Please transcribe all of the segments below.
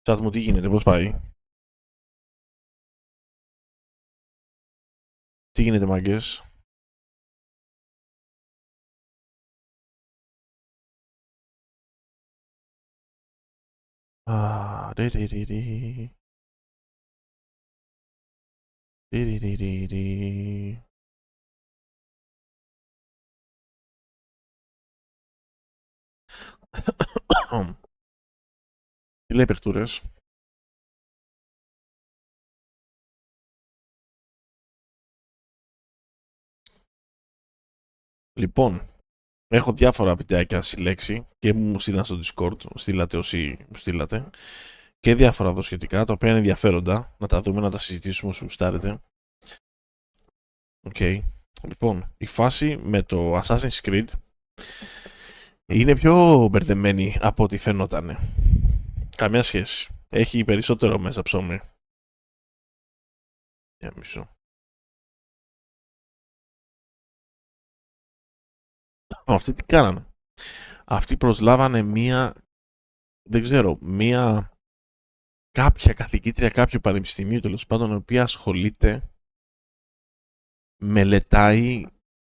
Chat μου, τι γίνεται, πώς πάει? Τι γίνεται, μάγκες? Ριριριρι. Ριριριρι. Τι λέει, παιχτούρες? Λοιπόν, έχω διάφορα βιντεάκια συλλέξει και μου στείλαν στο Discord, στείλατε όσοι μου στείλατε, και διάφορα εδώ σχετικά, τα οποία είναι ενδιαφέροντα, να τα δούμε, να τα συζητήσουμε όσο γουστάρετε. Οκ. Λοιπόν, η φάση με το Assassin's Creed είναι πιο μπερδεμένη από ό,τι φαινότανε. Καμία σχέση. Έχει περισσότερο μέσα ψωμί. Για μισό. Αυτοί τι κάνανε? Αυτοί προσλάβανε δεν ξέρω, κάποια καθηγήτρια κάποιου πανεπιστημίου, τέλος πάντων, η οποία ασχολείται, μελετάει,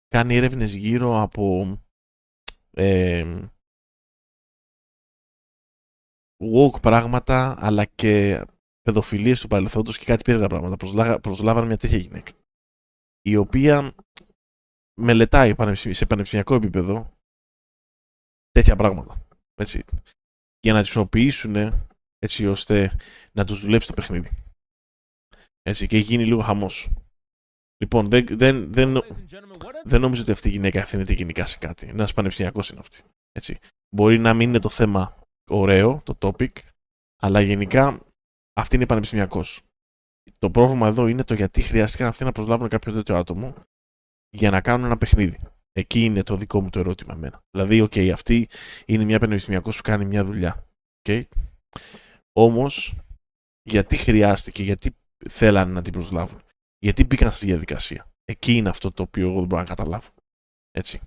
κάνει έρευνες γύρω από woke πράγματα, αλλά και παιδοφιλίες του παρελθόντος και κάτι περίεργα πράγματα. Προσλάβανε μια τέτοια γυναίκα, η οποία μελετάει σε πανεπιστημιακό επίπεδο τέτοια πράγματα. Έτσι, για να τις χρησιμοποιήσουν, έτσι ώστε να τους δουλέψει το παιχνίδι. Έτσι, και γίνει λίγο χαμός. Λοιπόν, δεν νομίζω ότι αυτή η γυναίκα ευθύνεται γενικά σε κάτι. Ένας πανεπιστημιακός είναι αυτή. Έτσι. Μπορεί να μην είναι το θέμα ωραίο, το topic, αλλά γενικά αυτή είναι πανεπιστημιακός. Το πρόβλημα εδώ είναι το γιατί χρειάστηκαν αυτοί να προσλάβουν κάποιο τέτοιο άτομο για να κάνουν ένα παιχνίδι. Εκεί είναι το δικό μου το ερώτημα εμένα. Δηλαδή, αυτή είναι μια πανεπιστημιακός που κάνει μια δουλειά. Όμως, γιατί χρειάστηκε, γιατί θέλανε να την προσλάβουν, γιατί μπήκαν σε αυτή τη διαδικασία? Εκεί είναι αυτό το οποίο εγώ δεν μπορώ να καταλάβω. Έτσι.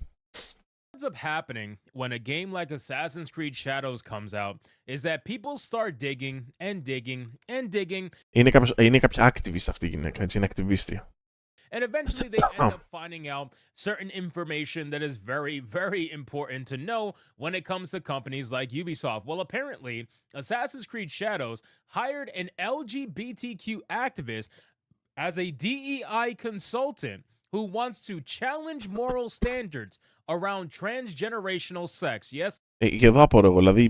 What ends up happening when a game like Assassin's Creed Shadows comes out is that people start digging and digging and digging. Είναι κάποια activist αυτή η γυναίκα, έτσι, είναι ακτιβίστρια. And eventually they end up finding out certain information that is very, very important to know when it comes to companies like Ubisoft. Well, apparently, Assassin's Creed Shadows hired an LGBTQ activist as a DEI consultant who wants to challenge moral standards around transgenerational sex. Yes. Και εδώ απορώ, δηλαδή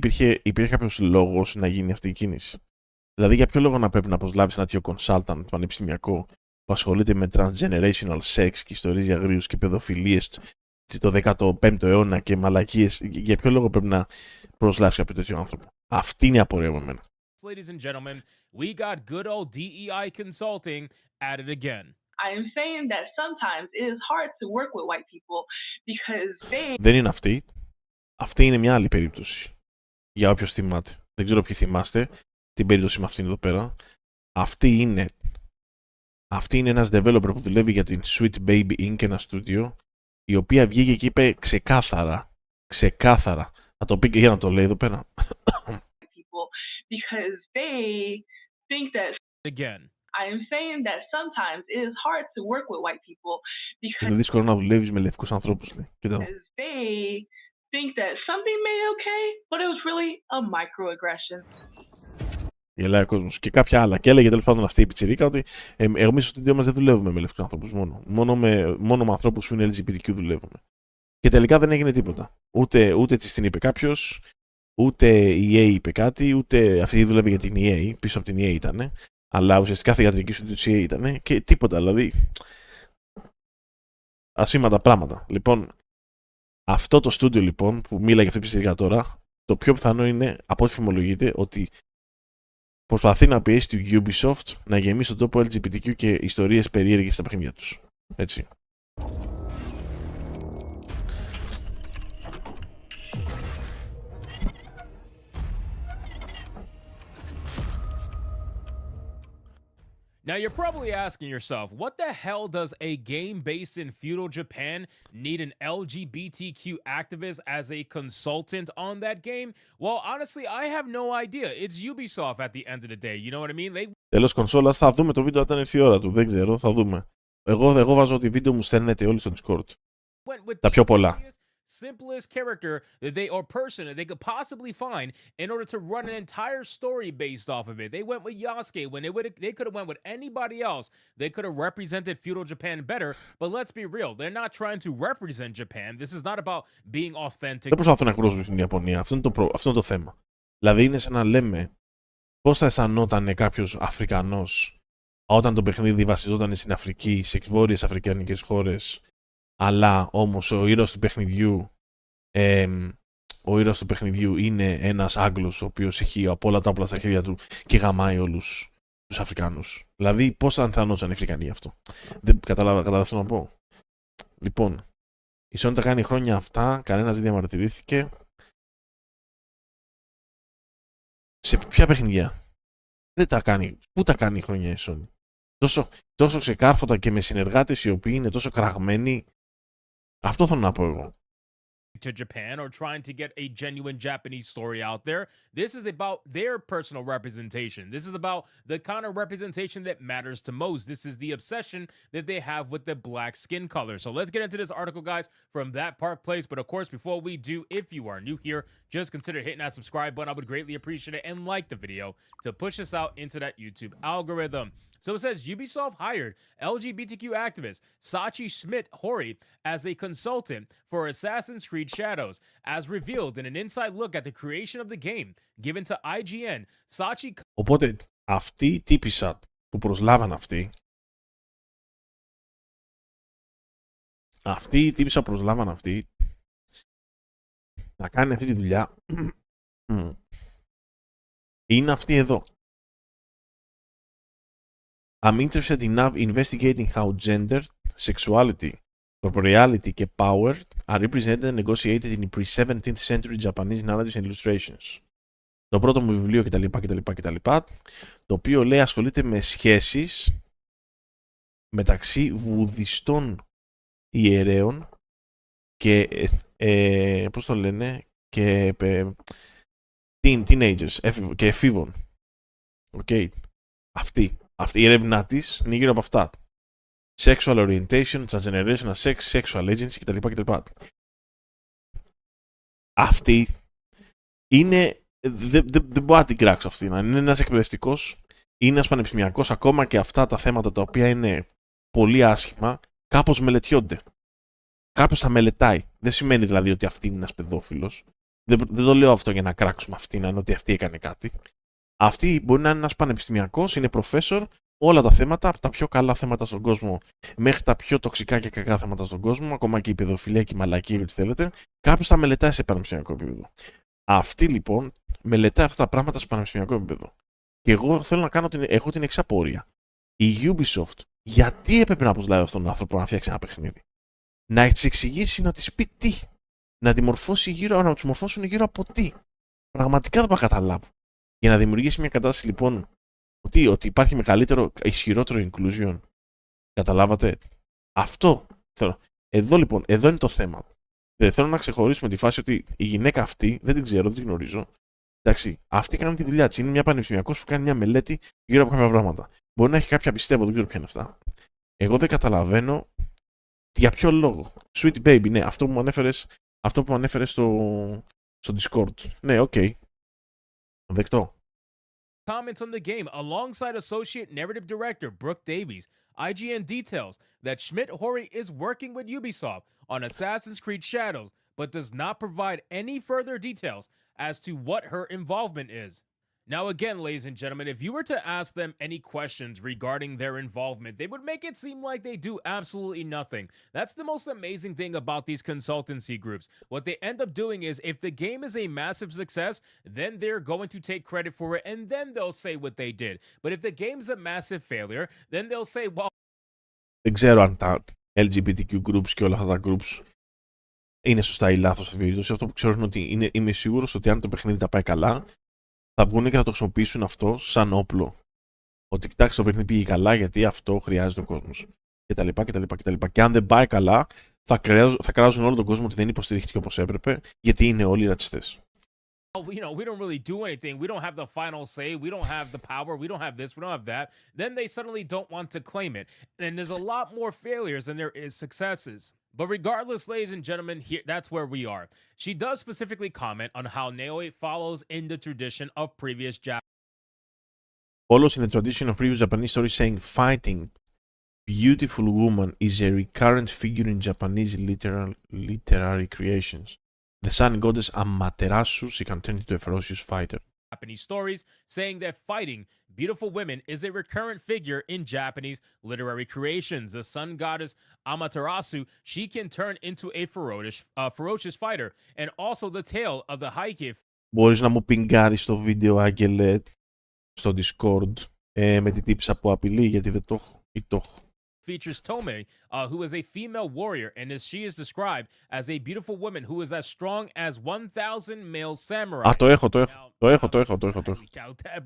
υπήρχε κάποιος λόγος να γίνει αυτή η κίνηση. Δηλαδή, για ποιο λόγο να πρέπει να προσλάβεις ένα τέτοιο consultant πανεπιστημιακό που ασχολείται με transgenerational sex και ιστορίες για αγρίους και παιδοφιλίες το 15ο αιώνα και μαλακίες? Για ποιο λόγο πρέπει να προσλάβεις κάποιο τέτοιο άνθρωπο? Αυτή είναι η απορία μου εμένα. Ladies and gentlemen, we got good old DEI consulting at it again. I am saying that sometimes it is hard to work with white people because they... Δεν είναι αυτή. Αυτή είναι μια άλλη περίπτωση. Για όποιος θυμάται. Δεν ξέρω ποιοι θυμάστε την περίπτωση με αυτήν εδώ πέρα. Αυτή είναι ένας developer που δουλεύει για την Sweet Baby Inc., ένα στούντιο, η οποία βγήκε και είπε ξεκάθαρα. Θα το πει και για να το λέει εδώ πέρα. Because they think that... Again. I am saying that sometimes it is hard to work with white people because... Είναι δύσκολο να δουλεύεις με λευκούς ανθρώπους, λέει. They think that something made okay, but it was really a microaggression. Γελάει ο κόσμος. Και κάποια άλλα. Και έλεγε τέλος πάντων αυτή η πιτσιρίκα ότι εμείς στο στούντιο μας δεν δουλεύουμε με λευκούς ανθρώπους μόνο με ανθρώπους που είναι LGBTQ δουλεύουμε. Και τελικά δεν έγινε τίποτα. Ούτε της την είπε κάποιος, ούτε η EA είπε κάτι, ούτε αυτή δούλευε για την EA, πίσω από την EA ήτανε, αλλά ουσιαστικά θεατρική στούντιο της EA ήτανε και τίποτα. Δηλαδή, ασήμαντα πράγματα. Λοιπόν, αυτό το στούντιο λοιπόν που μίλα για αυτή η πιτσιρίκα τώρα, το πιο πιθανό είναι, από ό,τι φημολογείται, ότι προσπαθεί να πιέσει τη Ubisoft να γεμίσει τον τόπο LGBTQ και ιστορίες περίεργες στα παιχνίδια τους. Έτσι. Now, you're probably asking yourself, what the hell does a game based in feudal Japan need an LGBTQ activist as a consultant on that game? Well, honestly, I have no idea. It's Ubisoft at the end of the day. You know what I mean? They Τέλος κονσόλας, θα δούμε το βίντεο όταν έρθει η ώρα του. Δεν ξέρω, θα δούμε. Εγώ βάζω ότι βίντεο μου στέλνετε όλοι στο Discord. went with Τα πιο πολλά. simplest character that they or person that they could possibly find in order to run an entire story based off of it. They went with Yasuke when they could have went with anybody else. They could have represented feudal Japan better, but let's be real, they're not trying to represent Japan. This is not about being authentic. Δεν προσπαθούν να εκπροσωπήσουν την Ιαπωνία. Αυτό είναι το θέμα. Δηλαδή είναι σαν να λέμε πώς θα αισθανόταν κάποιος Αφρικανός όταν το παιχνίδι βασιζόταν στην Αφρική, σε βόρειες αφρικανικές χώρες, αλλά όμως ο ήρωας του παιχνιδιού είναι ένας Άγγλος ο οποίος έχει από όλα τα όπλα στα χέρια του και γαμάει όλους τους Αφρικάνους. Δηλαδή πώς θα αισθανόταν οι Αφρικανοί γι' αυτό? Δεν κατάλαβα αυτό να πω. Λοιπόν, η Sony τα κάνει χρόνια αυτά, κανένας δεν διαμαρτυρήθηκε. Σε ποια παιχνιδιά? Δεν τα κάνει. Πού τα κάνει η χρονιά η Sony? Τόσο ξεκάρφωτα και με συνεργάτες οι οποίοι είναι τόσο κραγμένοι. Αυτό θέλω να πω εγώ. To Japan or trying to get a genuine Japanese story out there. This is about their personal representation. This is about the kind of representation that matters to most. This is the obsession that they have with the black skin color. So let's get into this article, guys, from that Park Place. But of course, before we do, if you are new here, just consider hitting that subscribe button. I would greatly appreciate it, and like the video to push us out into that YouTube algorithm. So it says Ubisoft hired LGBTQ activist Sachi Schmidt-Hori as a consultant for Assassin's Creed Shadows. As revealed in an inside look at the creation of the game given to IGN, Sachi... Οπότε αυτή η τύπισσα που προσλάβαν αυτή να κάνει αυτή τη δουλειά είναι αυτή εδώ. I'm interested in investigating how gender, sexuality, corporeality και power are represented and negotiated in pre-17th century Japanese narratives and illustrations. Το πρώτο μου βιβλίο κτλ. Το οποίο λέει ασχολείται με σχέσεις μεταξύ βουδιστών ιερέων και πώς το λένε, και teenagers και εφήβων. Okay. Αυτή η έρευνά της είναι γύρω από αυτά. Sexual orientation, transgenerational sex, sexual agency κτλ. Αυτή είναι. Δεν μπορώ να την κράξω αυτή. Είναι ένας εκπαιδευτικός, είναι ένας πανεπιστημιακός, ακόμα και αυτά τα θέματα τα οποία είναι πολύ άσχημα, κάπως μελετιόνται. Κάποιος τα μελετάει. Δεν σημαίνει δηλαδή ότι αυτή είναι ένας παιδόφιλος. Δεν το λέω αυτό για να κράξουμε αυτή, να είναι ότι αυτή έκανε κάτι. Αυτή μπορεί να είναι ένας πανεπιστημιακός, είναι professor, όλα τα θέματα, από τα πιο καλά θέματα στον κόσμο μέχρι τα πιο τοξικά και κακά θέματα στον κόσμο, ακόμα και η παιδοφιλία και η μαλακία, ό,τι θέλετε, κάποιος τα μελετάει σε πανεπιστημιακό επίπεδο. Αυτή λοιπόν μελετάει αυτά τα πράγματα σε πανεπιστημιακό επίπεδο. Και εγώ θέλω να έχω την εξής απορία. Η Ubisoft, γιατί έπρεπε να προσλάβει αυτόν τον άνθρωπο να φτιάξει ένα παιχνίδι? Να της εξηγήσει, να της πει τι, να τους μορφώσουν γύρω από τι? Πραγματικά δεν μπορώ να καταλάβω. Για να δημιουργήσει μια κατάσταση λοιπόν ότι υπάρχει ισχυρότερο inclusion. Καταλάβατε? Αυτό θέλω. Εδώ είναι το θέμα. Δεν θέλω να ξεχωρίσουμε τη φάση ότι η γυναίκα αυτή, δεν την ξέρω, δεν την γνωρίζω. Εντάξει, αυτή κάνει τη δουλειά της. Είναι μια πανεπιστημιακός που κάνει μια μελέτη γύρω από κάποια πράγματα. Μπορεί να έχει κάποια πιστεύω, δεν ξέρω ποια είναι αυτά. Εγώ δεν καταλαβαίνω για ποιο λόγο. Sweet baby, ναι, αυτό που μου ανέφερες στο Discord. Ναι, οκ. Δεκτό. Comments on the game alongside associate narrative director Brooke Davies. IGN details that Schmidt-Hori is working with Ubisoft on Assassin's Creed Shadows, but does not provide any further details as to what her involvement is. Now again, ladies and gentlemen, if you were to ask them any questions regarding their involvement, they would make it seem like they do absolutely nothing. That's the most amazing thing about these consultancy groups. What they end up doing is, if the game is a massive success, then they're going to take credit for it, and then they'll say what they did. But if the game's a massive failure, then they'll say, well... Δεν ξέρω αν τα LGBTQ groups και όλα αυτά τα groups είναι σωστά ή λάθος αυτή την περίπτωση. Αυτό που ξέρω είναι ότι είμαι σίγουρος ότι αν το παιχνίδι τα πάει καλά, θα βγουν και θα το χρησιμοποιήσουν αυτό σαν όπλο ότι κοιτάξτε, το παιχνίδι πήγε καλά γιατί αυτό χρειάζεται ο κόσμος. κτλ. Και αν δεν πάει καλά, θα κράζουν όλο τον κόσμο ότι δεν υποστηρίχτηκε όπως έπρεπε, γιατί είναι όλοι ρατσιστές. We don't really do anything. We don't have the final say. We don't have the power. We don't have this. We don't have that. Then they suddenly don't want to claim it. And there's a lot more failures than there is successes. But regardless, ladies and gentlemen, here that's where we are. She does specifically comment on how Naoe follows in the tradition of previous Follows in the tradition of previous Japanese stories, saying fighting beautiful woman is a recurrent figure in Japanese literary creations. The sun goddess Amaterasu, she can turn into a ferocious fighter. Japanese stories, saying that fighting beautiful women is a recurrent figure in Japanese literary creations. The sun goddess Amaterasu, she can turn into a ferocious fighter. And also the tale of the Heike. Μπορείς να μου πιγκάρεις το βίντεο, Άγγελε, στο Discord, με την τύψα που απειλεί, γιατί δεν το έχω ή το έχω. Features Tome, who is a female warrior, and she is described as a beautiful woman who is as strong as 1,000 male samurai. Α, το έχω.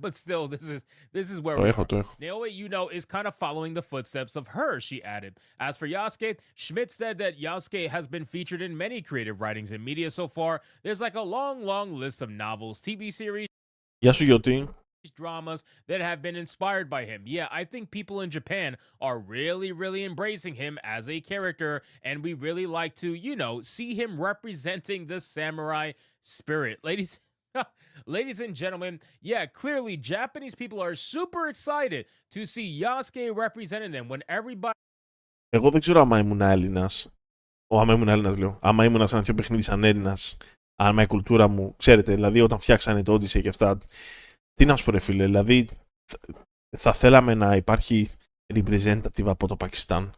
But still, this is where we are. Naoe, you know, is kind of following the footsteps of her, she added. As for Yasuke, Schmidt said that Yasuke has been featured in many creative writings and media so far. There's like a long list of novels, TV series. Γεια σου, Γιώτη. Dramas that have been inspired by him. Yeah, I think people in Japan are really embracing him as a character, and we really like to, you know, see him representing the samurai spirit. Ladies and gentlemen, yeah, clearly Japanese people are super excited to see Yasuke representing them when everybody... Εγώ δεν ξέρω άμα ήμουν Έλληνας. Άμα ήμουν σε ένα τέτοιο παιχνίδι σαν Έλληνας, άμα η κουλτούρα μου, ξέρετε, δηλαδή όταν φτιάξανε το Odyssey και αυτά. Τι να σου πω, ρε φίλε, δηλαδή θα θέλαμε να υπάρχει representative από το Πακιστάν.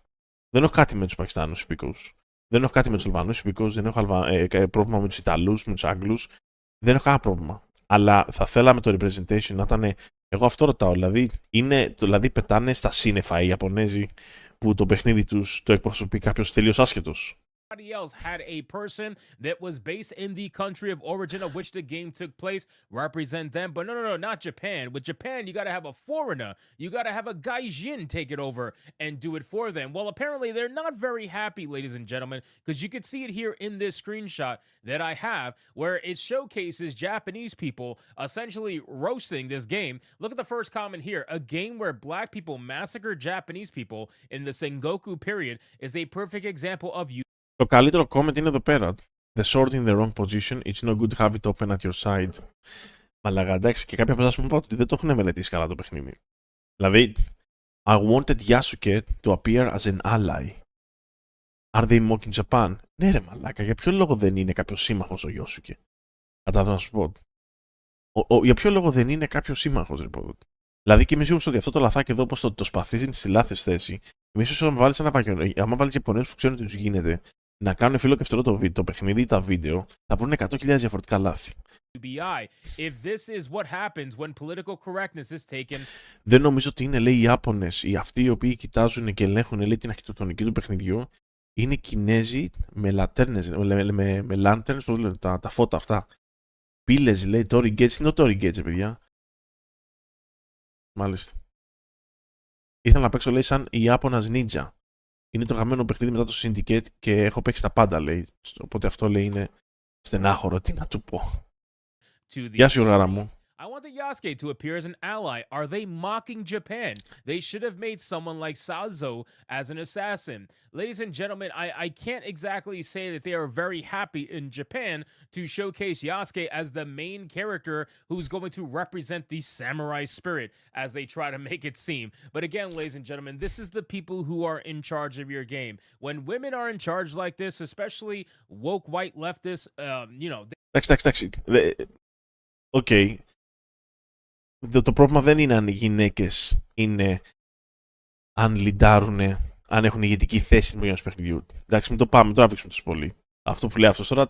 Δεν έχω κάτι με τους Πακιστάνους υπηκούς. Δεν έχω κάτι με τους Αλβανούς υπηκούς. Δεν έχω πρόβλημα με τους Ιταλούς, με τους Άγγλους. Δεν έχω κανένα πρόβλημα. Αλλά θα θέλαμε το representation να ήταν. Εγώ αυτό ρωτάω. Δηλαδή πετάνε στα σύννεφα οι Ιαπωνέζοι που το παιχνίδι τους το εκπροσωπεί κάποιος τελείως άσχετος. else had a person that was based in the country of origin of which the game took place represent them. But no, not Japan. With Japan, you got to have a foreigner. You got to have a gaijin take it over and do it for them. Well, apparently they're not very happy, ladies and gentlemen, because you can see it here in this screenshot that I have where it showcases Japanese people essentially roasting this game. Look at the first comment here. A game where black people massacre Japanese people in the Sengoku period is a perfect example of you. Το καλύτερο comment είναι εδώ πέρα. The sword in the wrong position, it's no good to have it open at your side. Μαλάκα, εντάξει, και κάποιοι από εσάς μου είπαν ότι δεν το έχουν μελετήσει καλά το παιχνίδι. Δηλαδή, I wanted Yasuke to appear as an ally. Are they mocking Japan? Ναι ρε μαλάκα, για ποιο λόγο δεν είναι κάποιος σύμμαχος ο Yasuke? Κατάλαβα να σου πω. Για ποιο λόγο δεν είναι κάποιος σύμμαχος, ρε πω. Δηλαδή και είμαι σίγουρος ότι αυτό το λαθάκι εδώ, όπως το σπαθίζει στη λάθος θέση, εμείς άμα βάλεις Ιαπωνέζους που ξέρουν τι τους γίνεται, να κάνουν φίλο και φτερό το παιχνίδι ή τα βίντεο, θα βρουν 100.000 διαφορετικά λάθη. Δεν νομίζω ότι είναι, λέει, οι Ιάπωνες ή αυτοί οι οποίοι κοιτάζουν και ελέγχουν, λέει, την αρχιτεκτονική του παιχνιδιού, είναι Κινέζοι με λατέρνες, με λάντερνες, πώς λένε, τα φώτα αυτά. Πύλες, λέει, Torii Gates, είναι το Torii Gates, παιδιά. Μάλιστα. Ήθελα να παίξω, λέει, σαν Ιάπωνας Ninja. Είναι το γαμμένο παιχνίδι μετά το Syndicate και έχω παίξει τα πάντα, λέει. Οπότε αυτό, λέει, είναι στενάχωρο. Τι να του πω. Γεια σου, γάρα μου. I wanted Yasuke to appear as an ally. Are they mocking Japan? They should have made someone like Sazo as an assassin. Ladies and gentlemen, I can't exactly say that they are very happy in Japan to showcase Yasuke as the main character who's going to represent the samurai spirit as they try to make it seem. But again, ladies and gentlemen, this is the people who are in charge of your game. When women are in charge like this, especially woke white leftists, you know... Εντάξει. Οκ. Το πρόβλημα δεν είναι αν οι γυναίκες είναι, αν λιντάρουν, αν έχουν ηγετική θέση στην μοιόση παιχνιδιού. Εντάξει, μην το πάμε, μην το τραβήξουμε τόσο πολύ. Αυτό που λέει αυτός τώρα,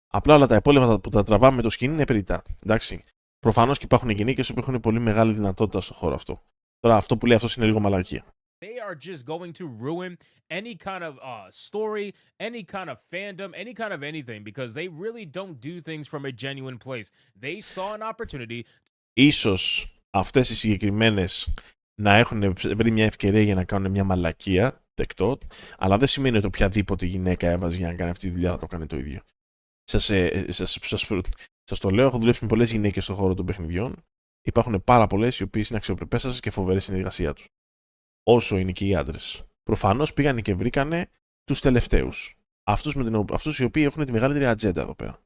απλά όλα τα υπόλοιπα που τα τραβάμε με το σκηνή είναι περιττά. Εντάξει. Προφανώς και υπάρχουν γυναίκες που έχουν πολύ μεγάλη δυνατότητα στον χώρο αυτό. Τώρα αυτό που λέει αυτός είναι λίγο μαλακία. They are just going to ruin any kind of story, any kind of fandom, any kind of anything, because they really don't do things from a genuine place. They saw an opportunity. Ίσως αυτές οι συγκεκριμένες να έχουν βρει μια ευκαιρία για να κάνουν μια μαλακία, τεκτό, αλλά δεν σημαίνει ότι οποιαδήποτε γυναίκα έβαζε για να κάνει αυτή τη δουλειά θα το κάνει το ίδιο. Σας το λέω, έχω δουλέψει με πολλές γυναίκες στον χώρο των παιχνιδιών. Υπάρχουν πάρα πολλές οι οποίες είναι αξιοπρεπέστατες και φοβερές στην εργασία τους. Όσο είναι και οι άντρες. Προφανώς πήγανε και βρήκανε τους τελευταίους. Αυτούς οι οποίοι έχουν τη μεγαλύτερη ατζέντα εδώ πέρα.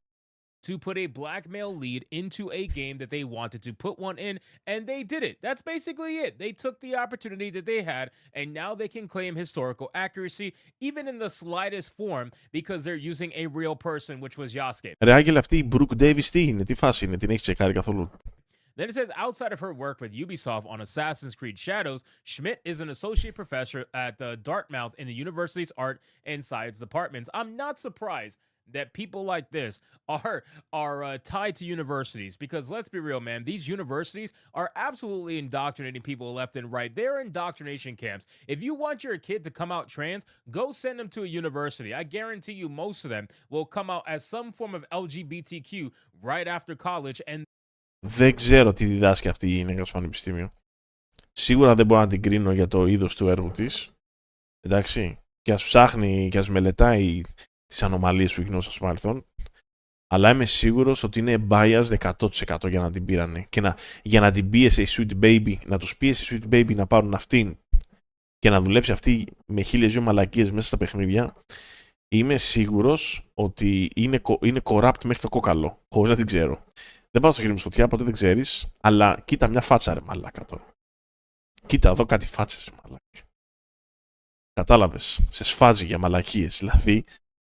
To put a black male lead into a game that they wanted to put one in, and they did it. That's basically it. They took the opportunity that they had, and now they can claim historical accuracy, even in the slightest form, because they're using a real person, which was Yasuke. Ρε Άγγελ, αυτή η Brooke Davis τι είναι, τι φάση είναι, την έχεις τσεκάρει καθόλου? Then it says, outside of her work with Ubisoft on Assassin's Creed Shadows, Schmidt is an associate professor at Dartmouth in the university's art and science departments. I'm not surprised that people like this are tied to universities, because let's be real, man, these universities are absolutely indoctrinating people left and right. They're indoctrination camps. If you want your kid to come out trans, go send them to a university. I guarantee you most of them will come out as some form of LGBTQ right after college. And δεν ξέρω τι διδάσκει αυτή η γυναίκα στο πανεπιστήμιο. Σίγουρα δεν μπορώ να την κρίνω για το είδος του έργου της. Εντάξει. Και ας ψάχνει και ας μελετάει τις ανομαλίες που γινόταν στο παρελθόν. Αλλά είμαι σίγουρος ότι είναι biased 100% για να την πήρανε. Και για να την πίεσε η Sweet Baby, να τους πίεσε η Sweet Baby να πάρουν αυτήν και να δουλέψει αυτή με 1002 μαλακίες μέσα στα παιχνίδια. Είμαι σίγουρος ότι είναι corrupt μέχρι το κόκαλο, χωρίς να την ξέρω. Δεν πάω στο χέρι μου στο φωτιά, ποτέ δεν ξέρεις, αλλά κοίτα μια φάτσα ρε μαλάκα τώρα. Κοίτα εδώ κάτι φάτσες ρε μαλάκα. Κατάλαβες, σε σφάζει για μαλακίες, δηλαδή.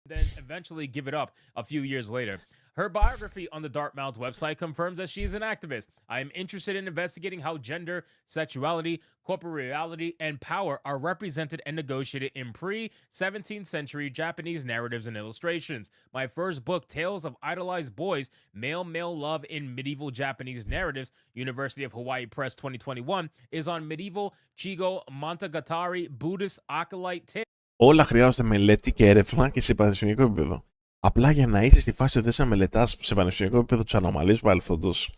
then eventually give it up a few years later. Her biography on the Dartmouth website confirms that she is an activist. I am interested in investigating how gender, sexuality, corporeality, and power are represented and negotiated in pre-17th century Japanese narratives and illustrations. My first book, Tales of Idolized Boys, Male Love in Medieval Japanese Narratives, University of Hawaii Press 2021, is on medieval Chigo Monogatari Buddhist acolyte tales. Όλα χρειάζονται μελέτη και έρευνα και σε πανεπιστημιακό επίπεδο. Απλά για να είσαι στη φάση ότι θες να μελετάς σε πανεπιστημιακό επίπεδο τους ανομαλίες του παρελθόντος,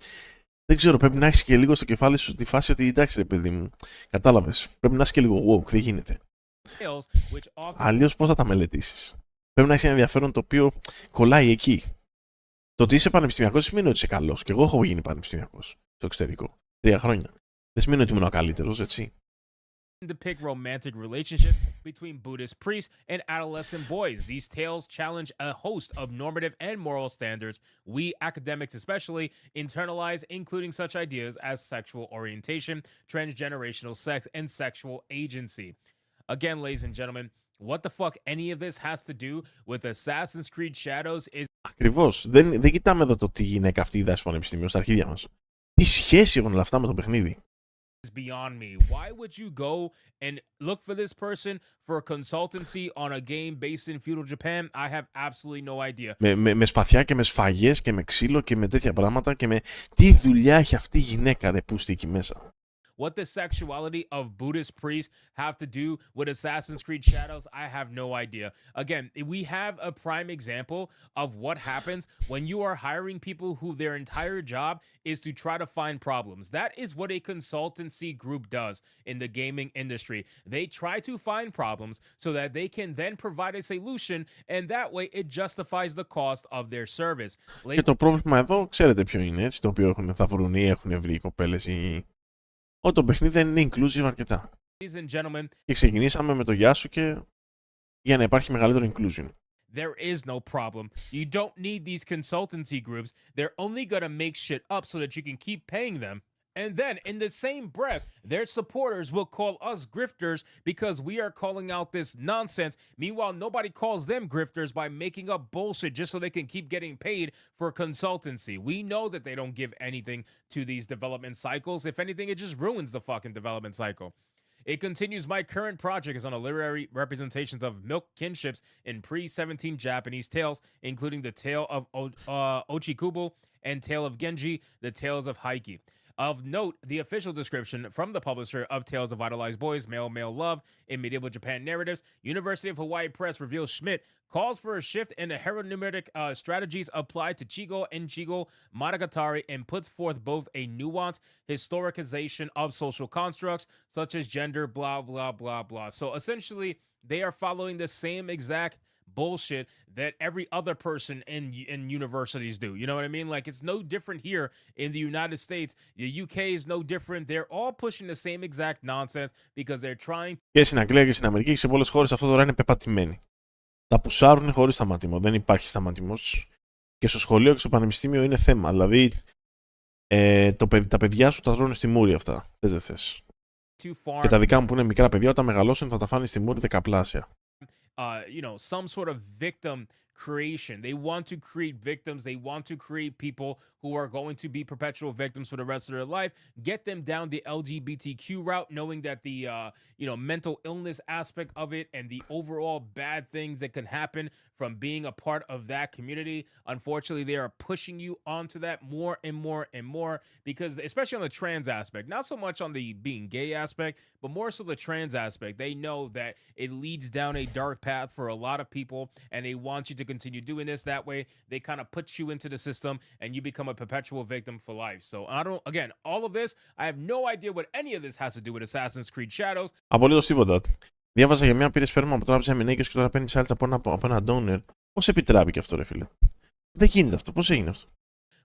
δεν ξέρω, πρέπει να έχεις και λίγο στο κεφάλι σου τη φάση ότι εντάξει ρε παιδί μου, κατάλαβες. Πρέπει να είσαι και λίγο woke, δεν γίνεται. Αλλιώς πώς θα τα μελετήσεις? Πρέπει να έχεις ένα ενδιαφέρον το οποίο κολλάει εκεί. Το ότι είσαι πανεπιστημιακός σημαίνει ότι είσαι καλός. Και εγώ έχω γίνει πανεπιστημιακός στο εξωτερικό 3 χρόνια. Δεν σημαίνει ότι ήμουν ο καλύτερος, έτσι. Depict romantic relationship between Buddhist priests and adolescent boys. These tales challenge a host of normative and moral standards we academics especially internalize, including such ideas as sexual orientation, transgenerational sex, and sexual agency. Again, ladies and gentlemen, what the fuck any of this has to do with Assassin's Creed Shadows is... Ακριβώς. Δεν κοιτάμε εδώ το τι γυναίκα αυτή διδάσκει στο πανεπιστήμιο, στα αρχίδια μας. Τι σχέση έχουν όλα αυτά με το παιχνίδι? Is beyond me. Why would you go and look for this person for a consultancy on a game based in feudal Japan? I have absolutely no idea. Με σπαθιά και με σφαγές και με ξύλο και με τέτοια πράγματα και με... Τι δουλειά έχει αυτή η γυναίκα ρε πούστη εκεί μέσα? What the sexuality of Buddhist priests have to do with Assassin's Creed Shadows, I have no idea. Again, we have a prime example of what happens when you are hiring people who their entire job is to try to find problems. That is what a consultancy group does in the gaming industry. They try to find problems so that they can then provide a solution, and that way it justifies the cost of their service. Και το πρόβλημα εδώ, ξέρετε ποιο είναι, έτσι, το οποίο θα βρουν ή έχουν βρει οι κοπέλες ή... Ότι το παιχνίδι δεν είναι inclusive αρκετά. Και ξεκινήσαμε με το γεια σου και για να υπάρχει μεγαλύτερο inclusion. There is no problem. You don't need these consultancy groups. They're only gonna make shit up so that you can keep paying them. And then, in the same breath, their supporters will call us grifters because we are calling out this nonsense. Meanwhile, nobody calls them grifters by making up bullshit just so they can keep getting paid for consultancy. We know that they don't give anything to these development cycles. If anything, it just ruins the fucking development cycle. It continues, my current project is on a literary representations of milk kinships in pre-17 Japanese tales, including the tale of Ochikubo and tale of Genji, the tales of Haiki. Of note, the official description from the publisher of Tales of Idolized Boys, Male Love in Medieval Japan Narratives, University of Hawaii Press reveals Schmidt calls for a shift in the heteronormative strategies applied to Chigo and Chigo Monogatari and puts forth both a nuanced historicization of social constructs such as gender, blah, blah, blah, blah. So essentially, they are following the same exact bullshit that every other person in universities do. You know what I mean? Like, it's no different here in the United States. The UK is no different. They're all pushing the same exact nonsense because they're trying. Και στην Αγγλία και στην Αμερική και σε πολλές χώρες αυτό τώρα είναι πεπατημένοι. Τα πουσάρουν χωρίς σταματημό. Δεν υπάρχει σταματημός. Και στο σχολείο και στο πανεπιστήμιο είναι θέμα. Δηλαδή, τα παιδιά σου τα τρώνε στη μούρη αυτά. Θες δεν θες. Και τα δικά μου που είναι μικρά παιδιά, όταν μεγαλώσουν θα τα φάνε στη μούρη δεκαπλάσια. Some sort of victim creation. They want to create victims. They want to create people who are going to be perpetual victims for the rest of their life. Get them down the LGBTQ route, knowing that the mental illness aspect of it and the overall bad things that can happen from being a part of that community. Unfortunately, they are pushing you onto that more and more and more because, especially on the trans aspect, not so much on the being gay aspect, but more so the trans aspect. They know that it leads down a dark path for a lot of people, and they want you to continue doing this. That way, they kind of put you into the system, and you become a perpetual victim for life. So, all of this, I have no idea what any of this has to do with Assassin's Creed Shadows. Απολύτως τίποτα. Διάβαζα για μια πήρε σπέρμα από τράπεζα μηνέκες και τώρα παίρνει σάλτσα από ένα donor. Πώς επιτράπηκε αυτό, ρε φίλε? Δεν γίνεται αυτό. Πώς έγινε αυτό?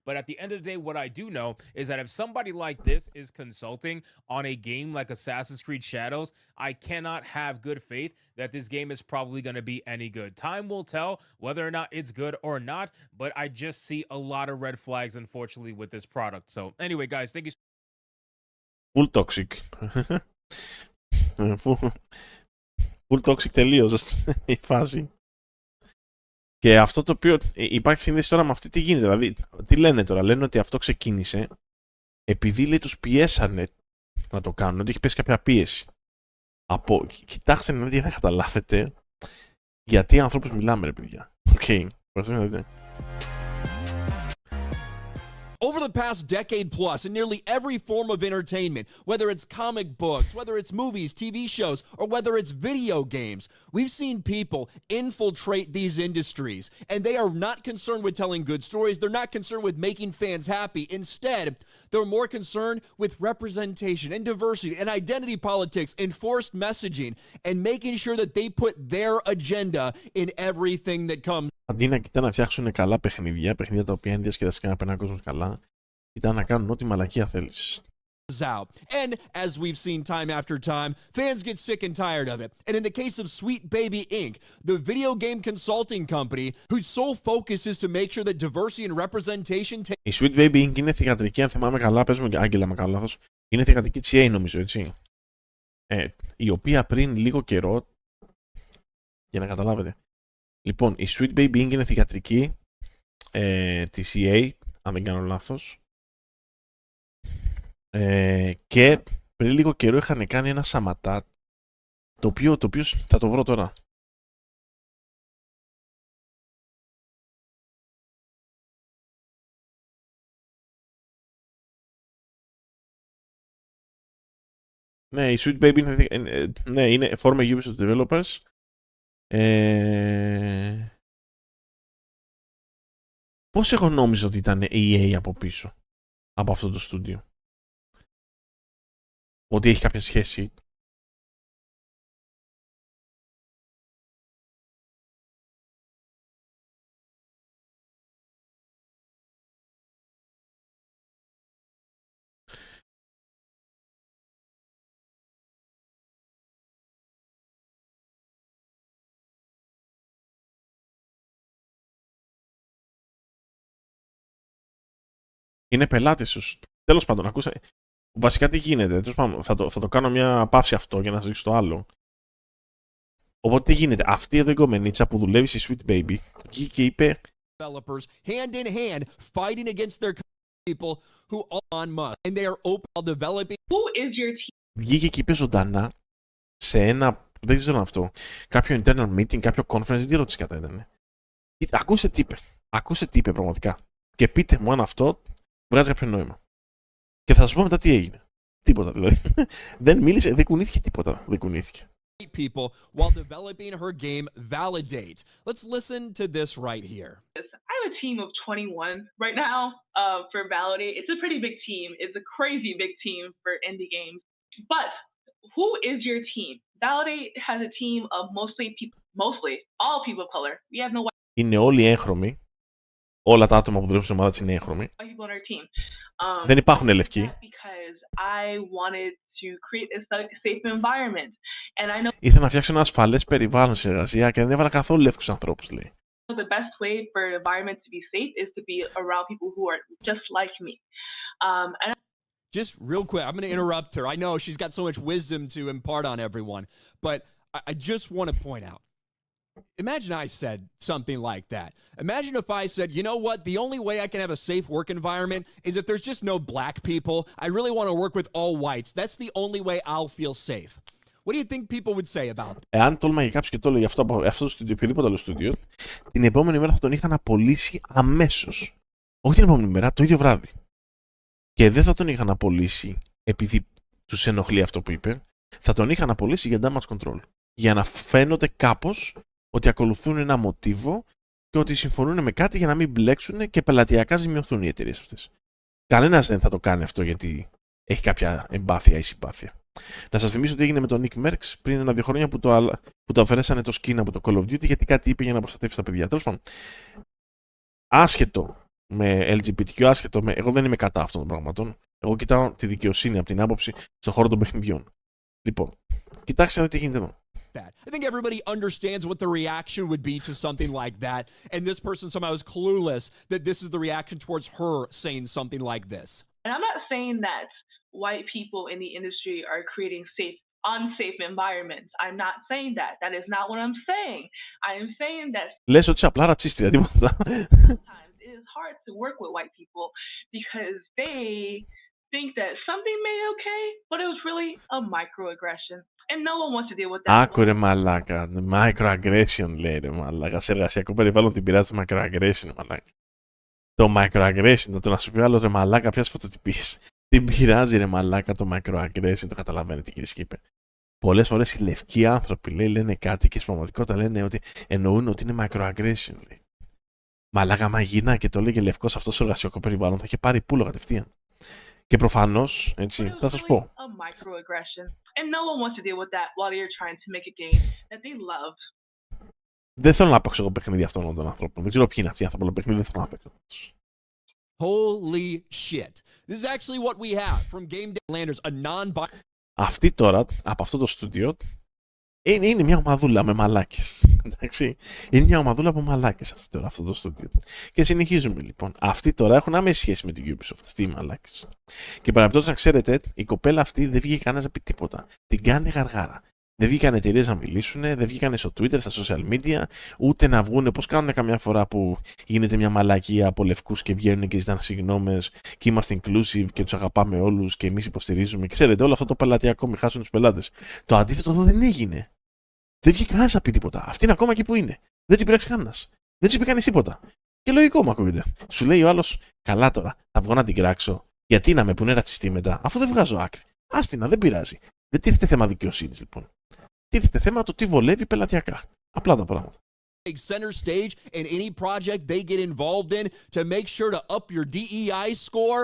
But at the end of the day, what I do know is that if somebody like this is consulting on a game like Assassin's Creed Shadows, I cannot have good faith that this game is probably going to be any good. Time will tell whether or not it's good or not, but I just see a lot of red flags, unfortunately, with this product. So anyway, guys, thank you. Full toxic. Full toxic τελείως η φάση. Και αυτό το οποίο υπάρχει σύνδεση τώρα με αυτή τι γίνεται. Δηλαδή, τι λένε τώρα? Λένε ότι αυτό ξεκίνησε επειδή, λέει, τους πιέσανε να το κάνουν, ότι έχει πέσει κάποια πίεση. Κοιτάξτε να δείτε, να καταλάβετε γιατί ανθρώπους μιλάμε, ρε παιδιά. Οκ. Over the past decade plus, in nearly every form of entertainment, whether it's comic books, whether it's movies, TV shows, or whether it's video games, we've seen people infiltrate these industries. And they are not concerned with telling good stories. They're not concerned with making fans happy. Instead, they're more concerned with representation and diversity and identity politics and forced messaging and making sure that they put their agenda in everything that comes. Αντί να κοιτάνε να φτιάξουν καλά παιχνίδια τα οποία είναι διασκεδαστικά να περνάνε κόσμο καλά, κοιτάνε να κάνουν ό,τι μαλακία θέλεις. Out. And as we've seen time after time, fans get sick and tired of it. And in the case of Sweet Baby Inc., the video game consulting company whose sole focus is to make sure that diversity and representation. Η Sweet Baby Inc. είναι θυγατρική, αν θυμάμαι καλά, πες μου, Άγγελα, με κάνω λάθος, είναι θυγατρική της EA, νομίζω, έτσι. Η οποία πριν λίγο καιρό, για να καταλάβετε. Λοιπόν, η Sweet Baby Inc. είναι θυγατρική της EA, αν δεν κάνω λάθος. Και πριν λίγο καιρό είχαν κάνει ένα σαματά, το οποίο θα το βρω τώρα. Ναι, η Sweet Baby είναι former Ubisoft developers. Πώς εγώ νόμιζα ότι ήταν EA από πίσω από αυτό το στούντιο? Ότι έχει κάποια σχέση? Είναι πελάτες τους. Τέλος πάντων, ακούσα. Βασικά τι γίνεται? Τέλος πάντων, θα το κάνω μια παύση αυτό για να σας δείξω το άλλο. Οπότε τι γίνεται? Αυτή εδώ η κομμενίτσα που δουλεύει στη Sweet Baby βγήκε και είπε Developers hand in hand fighting against their people who on must and they are open developing. Who is your team? Βγήκε και είπε ζωντανά σε ένα, δεν ξέρω αυτό, κάποιο internal meeting, κάποιο conference, δεν τη ρώτησε κατά ήταν. Ακούστε τι είπε πραγματικά. Και πείτε μου αν αυτό βγάζει κάποιο νόημα. Και θα σας πω μετά τι έγινε. Τίποτα δηλαδή. Δεν μίλησε, δεν κουνήθηκε τίποτα. Δεν κουνήθηκε. People while developing her game Validate. Let's listen to this right here. I have a team of 21 right now for Validate. It's a pretty big team. It's a crazy big team for indie games. But who is your team? Validate has a team of mostly all people of color. We have no white Είναι όλοι έγχρωμοι. Όλα τα άτομα που δουλεύουν στην ομάδα της είναι έγχρωμοι. people on our team. Δεν υπάρχουν λευκοί. Because I wanted to create a safe environment. And I know Ήθελα να φτιάξω ένα ασφαλές περιβάλλον στην εργασία και δεν έβαλα καθόλου λευκούς ανθρώπους, λέει. the best way for an environment to be safe is to be around people who are just like me. And Just real quick, I'm going to interrupt her. I know she's got so much wisdom to impart on everyone, but I just want to point out. Imagine I said something like that. Imagine if I said, you know what, the only way I can have a safe work environment is if there's just no black people. I really want to work with all whites. That's the only way I'll feel safe. What do you think people would say about it? Εάν τόλμαγε κάποιος και το έλεγε αυτό από αυτό το στούντιο, οποιοδήποτε άλλο στούντιο, την επόμενη μέρα θα τον είχαν απολύσει αμέσως. Όχι την επόμενη μέρα, το ίδιο βράδυ. Και δεν θα τον είχαν απολύσει επειδή τους ενοχλεί αυτό που είπε, θα τον είχαν απολύσει για damage control. Για να φαίνονται κάπως ότι ακολουθούν ένα μοτίβο και ότι συμφωνούν με κάτι για να μην μπλέξουν και πελατειακά ζημιωθούν οι εταιρείες αυτές. Κανένας δεν θα το κάνει αυτό γιατί έχει κάποια εμπάθεια ή συμπάθεια. Να σας θυμίσω ότι έγινε με τον Nick Merckx πριν 1-2 χρόνια που το αφαιρέσανε το skin από το Call of Duty γιατί κάτι είπε για να προστατεύσει τα παιδιά. Τέλος πάντων, άσχετο με LGBTQ, άσχετο με. Εγώ δεν είμαι κατά αυτών των πραγμάτων. Εγώ κοιτάω τη δικαιοσύνη από την άποψη στον χώρο των παιχνιδιών. Λοιπόν, κοιτάξτε να δείτε τι γίνεται εδώ. I think everybody understands what the reaction would be to something like that, and this person somehow is clueless that this is the reaction towards her saying something like this. And I'm not saying that white people in the industry are creating unsafe environments. I'm not saying that. That is not what I'm saying. I am saying that Λες ότι είσαι απλά ρατσίστρια, τίποτα. sometimes it is hard to work with white people because they think that something may be okay, but it was really a microaggression. And no one wants to deal with that. Άκου ρε μαλάκα. Microaggression λέει ρε μαλάκα. Σε εργασιακό περιβάλλον την πειράζει microaggression μαλάκα. Το microaggression, το να σου πει άλλο ρε μαλάκα ποιες φωτοτυπίες. Την πειράζει ρε μαλάκα το microaggression, το καταλαβαίνετε κύριε Σκύπε. Πολλές φορές οι λευκοί άνθρωποι λένε κάτι και στην πραγματικότητα λένε ότι εννοούν ότι είναι microaggression. Λέει. Μαλάκα μαγίνα και το λέγε λευκός αυτό στο εργασιακό περιβάλλον θα είχε πάρει πούλο κατευθείαν. Και προφανώς, έτσι, θα σας πω. Δεν θέλω να παίξω εγώ παιχνίδι αυτών των ανθρώπων. Δεν ξέρω ποιοι είναι αυτοί οι άνθρωποι, παιχνίδι δεν θέλω να παίξω. Holy shit. This is actually what we have from Game Landers, a non-binary. Αυτή τώρα, από αυτό το στούντιο, είναι μια ομαδούλα με μαλάκες. Εντάξει. Είναι μια ομαδούλα από μαλάκες αυτό το στούντιο. Και συνεχίζουμε λοιπόν. Αυτοί τώρα έχουν άμεση σχέση με την Ubisoft. Αυτοί οι μαλάκες. Και παραπτώσεις να ξέρετε, η κοπέλα αυτή δεν βγήκε κανένας να πει τίποτα. Την κάνει γαργάρα. Δεν βγήκαν εταιρείες να μιλήσουν, δεν βγήκαν στο Twitter, στα social media, ούτε να βγουν πώς κάνουν καμιά φορά που γίνεται μια μαλακία από λευκούς και βγαίνουν και ζητάνε συγγνώμες και είμαστε inclusive και τους αγαπάμε όλους και εμείς υποστηρίζουμε. Ξέρετε, όλο αυτό το πελατειακό μη χάσουν τους πελάτες. Το αντίθετο εδώ δεν έγινε. Δεν βγήκε κανένας να πει τίποτα. Αυτή είναι ακόμα εκεί που είναι. Δεν την πειράξει κανένας. Δεν της είπε κανείς τίποτα. Και λογικό μου ακούγεται. Σου λέει ο άλλος, καλά τώρα, θα βγω να την κράξω. Γιατί να με πούνε ρατσιστή μετά, αφού δεν βγάζω άκρη. Άστινα, δεν πειράζει. Δεν τίθεται θέμα δικαιοσύνης λοιπόν. Τίθεται θέμα το τι βολεύει πελατειακά. Απλά τα πράγματα. Center stage in any project they get involved in to make sure to up your DEI score.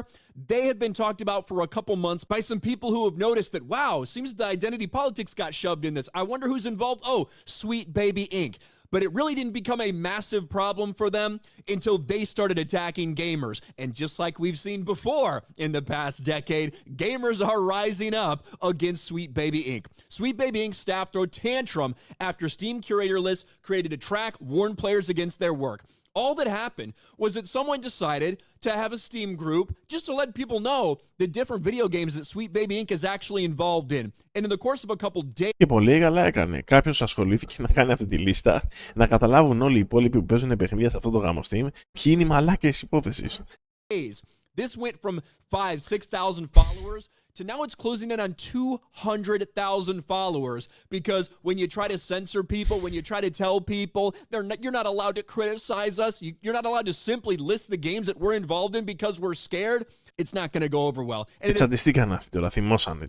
They have been talked about for a couple months by some people who have noticed that, wow, it seems the identity politics got shoved in this. I wonder who's involved. Oh, Sweet Baby Inc. But it really didn't become a massive problem for them until they started attacking gamers. And just like we've seen before in the past decade, gamers are rising up against Sweet Baby Inc. Sweet Baby Inc. staff throw tantrum after Steam curator list created a track warn players against their work. All that happened was that someone decided to have a Steam group just to let people know the different video games that Sweet Baby Inc. is actually involved in. And in the course of a couple days... Και πολύ καλά έκανε. Κάποιος ασχολήθηκε να κάνει αυτή τη λίστα, να καταλάβουν όλοι οι υπόλοιποι που παίζουν παιχνίδια σε αυτό το γάμο Steam, ποιοι είναι οι μαλάκες υπόθεσης. This went from 5,000-6,000 followers to now it's closing in on 200,000 followers, because when you try to censor people, when you try to tell people you're not allowed to criticize us, you're not allowed to simply list the games that we're involved in because we're scared, it's not going to go over well. Τσαντιστήκαν αυτοί τώρα, θυμώσανε.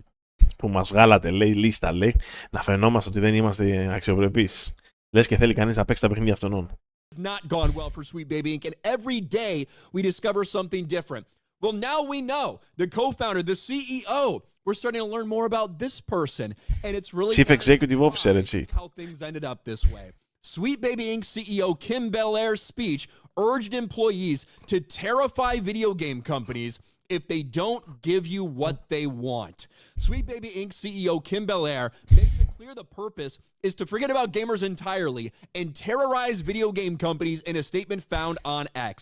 Που μας βγάλατε, λέει, λίστα, λέει, να φαινόμαστε ότι δεν είμαστε αξιοπρεπείς. Λες και θέλει κανείς να παίξει τα παιχνίδια αυτών. It's not gone well for Sweet Baby Inc. And every day we discover something different. Well, now we know. The co-founder, the CEO, we're starting to learn more about this person. And it's really Chief Executive Officer, έτσι. how things ended up this way. Sweet Baby Inc. CEO Kim Belair's speech urged employees to terrify video game companies if they don't give you what they want. Sweet Baby Inc. CEO Kim Belair makes it clear the purpose is to forget about gamers entirely and terrorize video game companies in a statement found on X.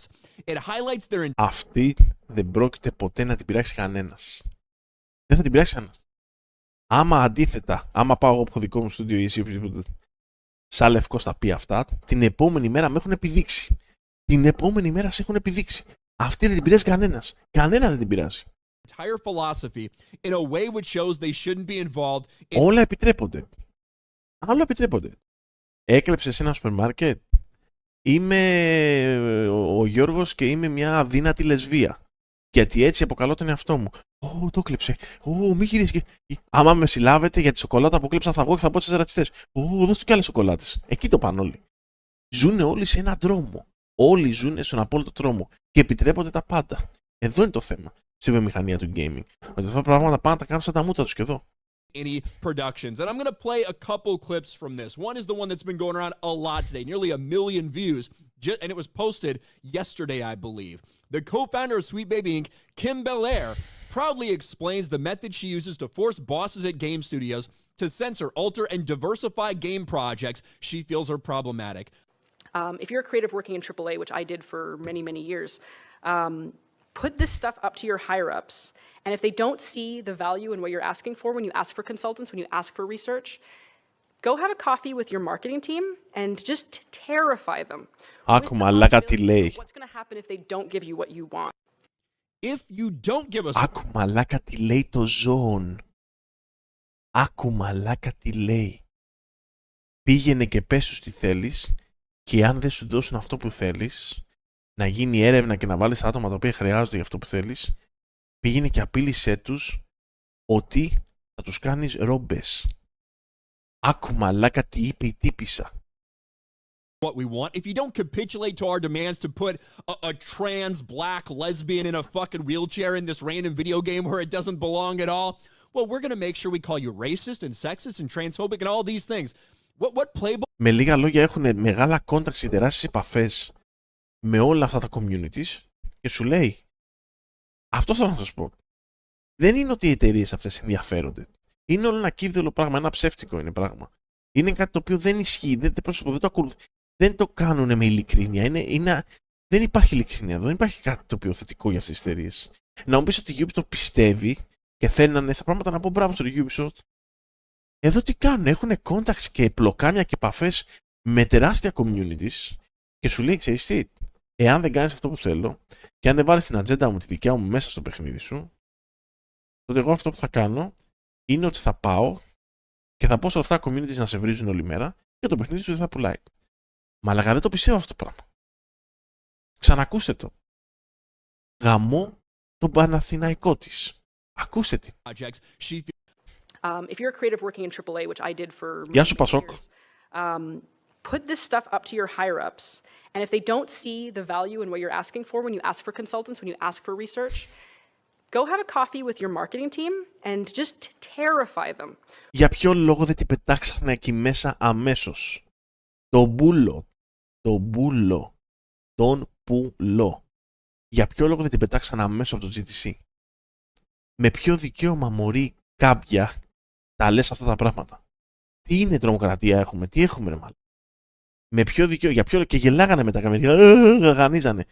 It highlights their... Αυτή δεν πρόκειται ποτέ να την πειράξει κανένας. Δεν θα την πειράξει κανένας. Άμα αντίθετα, άμα πάω εγώ από το δικό μου στούντιο ή εσύ οποιοδήποτε σαν Λευκός τα πει αυτά, την επόμενη μέρα με έχουν επιδείξει. Την επόμενη μέρα σε έχουν επιδείξει. Αυτή δεν την πειράζει κανένας. Κανένα δεν την πειράζει. Όλα επιτρέπονται. Όλα επιτρέπονται. Έκλεψες ένα σούπερ μάρκετ. Είμαι ο Γιώργος και είμαι μια αδύνατη λεσβία. Γιατί έτσι αποκαλώ τον εαυτό μου. Ω, το κλέψε. Ω, μη γυρίσει. Άμα με συλλάβετε για τη σοκολάτα που κλέψα, θα βγω και θα πω στις ρατσιστές. Ω, δώσ' του κι άλλες σοκολάτες. Εκεί το πάνε όλοι. Ζούνε όλοι σε έναν τρόμο. Όλοι ζουν στον απόλυτο τρόμο. Και επιτρέπονται τα πάντα. Εδώ είναι το θέμα. Στη βιομηχανία του gaming. Ότι αυτά τα πράγματα πάνε να τα κάνουν σαν τα μούτρα τους και εδώ. Any productions. And I'm going to play a couple clips from this. One is the one that's been going around a lot today, nearly 1 million views, and it was posted yesterday, I believe. The co-founder of Sweet Baby Inc., Kim Belair, proudly explains the method she uses to force bosses at game studios to censor, alter, and diversify game projects she feels are problematic. If you're a creative working in AAA, which I did for many, many years, put this stuff up to your higher-ups. And if they don't see the value in what you're asking for when you ask for consultants, when you ask for research, go have a coffee with your marketing team and just terrify them. Άκου μαλάκα τι λέει. What's going to happen if they don't give you what you want? If you don't give us... Άκου μαλάκα τι λέει το ζώον. Άκου μαλάκα τι λέει. Πήγαινε και πες τους τι θέλεις και αν δεν σου δώσουν αυτό που θέλεις, να γίνει έρευνα και να βάλεις άτομα τα οποία χρειάζονται για αυτό που θέλεις, πήγαινε και απείλησέ τους ότι θα τους κάνεις ρόμπες. Άκου μαλάκα τι είπε η τύπισσα. What we want. If you don't capitulate to our demands to put a trans black lesbian in a fucking wheelchair in this random video game where it doesn't belong at all, well, we're going to make sure we call you racist and sexist and transphobic and all these things. What playbook... Με λίγα λόγια έχουν μεγάλα contacts και τεράστιες επαφές με όλα αυτά τα communities και σου λέει, αυτό θέλω να σας πω. Δεν είναι ότι οι εταιρείες αυτές ενδιαφέρονται. Είναι όλο ένα κύβδελο πράγμα, ένα ψεύτικο είναι πράγμα. Είναι κάτι το οποίο δεν ισχύει, δεν το ακολουθεί. Δεν το κάνουν με ειλικρίνεια. Δεν υπάρχει ειλικρίνεια εδώ, δεν υπάρχει κάτι το οποίο θετικό για αυτές τις εταιρείες. Να μου πεις ότι η Ubisoft πιστεύει και θέλει να είναι στα πράγματα, να πω μπράβο στο Ubisoft. Εδώ τι κάνουν, έχουν contacts και πλοκάμια και επαφές με τεράστια communities και σου λέει, ξέρεις τι, εάν δεν κάνεις αυτό που θέλω και αν δεν βάλεις την ατζέντα μου τη δικιά μου μέσα στο παιχνίδι σου, τότε εγώ αυτό που θα κάνω είναι ότι θα πάω και θα πω σε αυτά τα communities να σε βρίζουν όλη μέρα και το παιχνίδι σου δεν θα πουλάει. Μα δεν το πιστεύω αυτό το πράγμα. Ξανακούστε το. Γαμώ τον Παναθηναϊκό της. Ακούστε την. If you're a creative working in AAA, which I did for Γεια σου Πασόκ. Put this stuff up to your higher-ups. And if they don't see the value in what you're asking for when you ask for consultants, when you ask for research, go have a coffee with your marketing team and just terrify them. Για ποιο λόγο δεν την πετάξανε εκεί μέσα αμέσως? Τον πουλο. Τον πουλο. Για ποιο λόγο δεν την πετάξανε αμέσως από το GTC? Με ποιο δικαίωμα μωρή κάποια τα λες αυτά τα πράγματα? Τι είναι τρομοκρατία έχουμε? Τι έχουμε ρε μάλλον? Με ποιο δικαίωμα? Για ποιο? Και γελάγανε μετά καμερικά. Γανίζανε.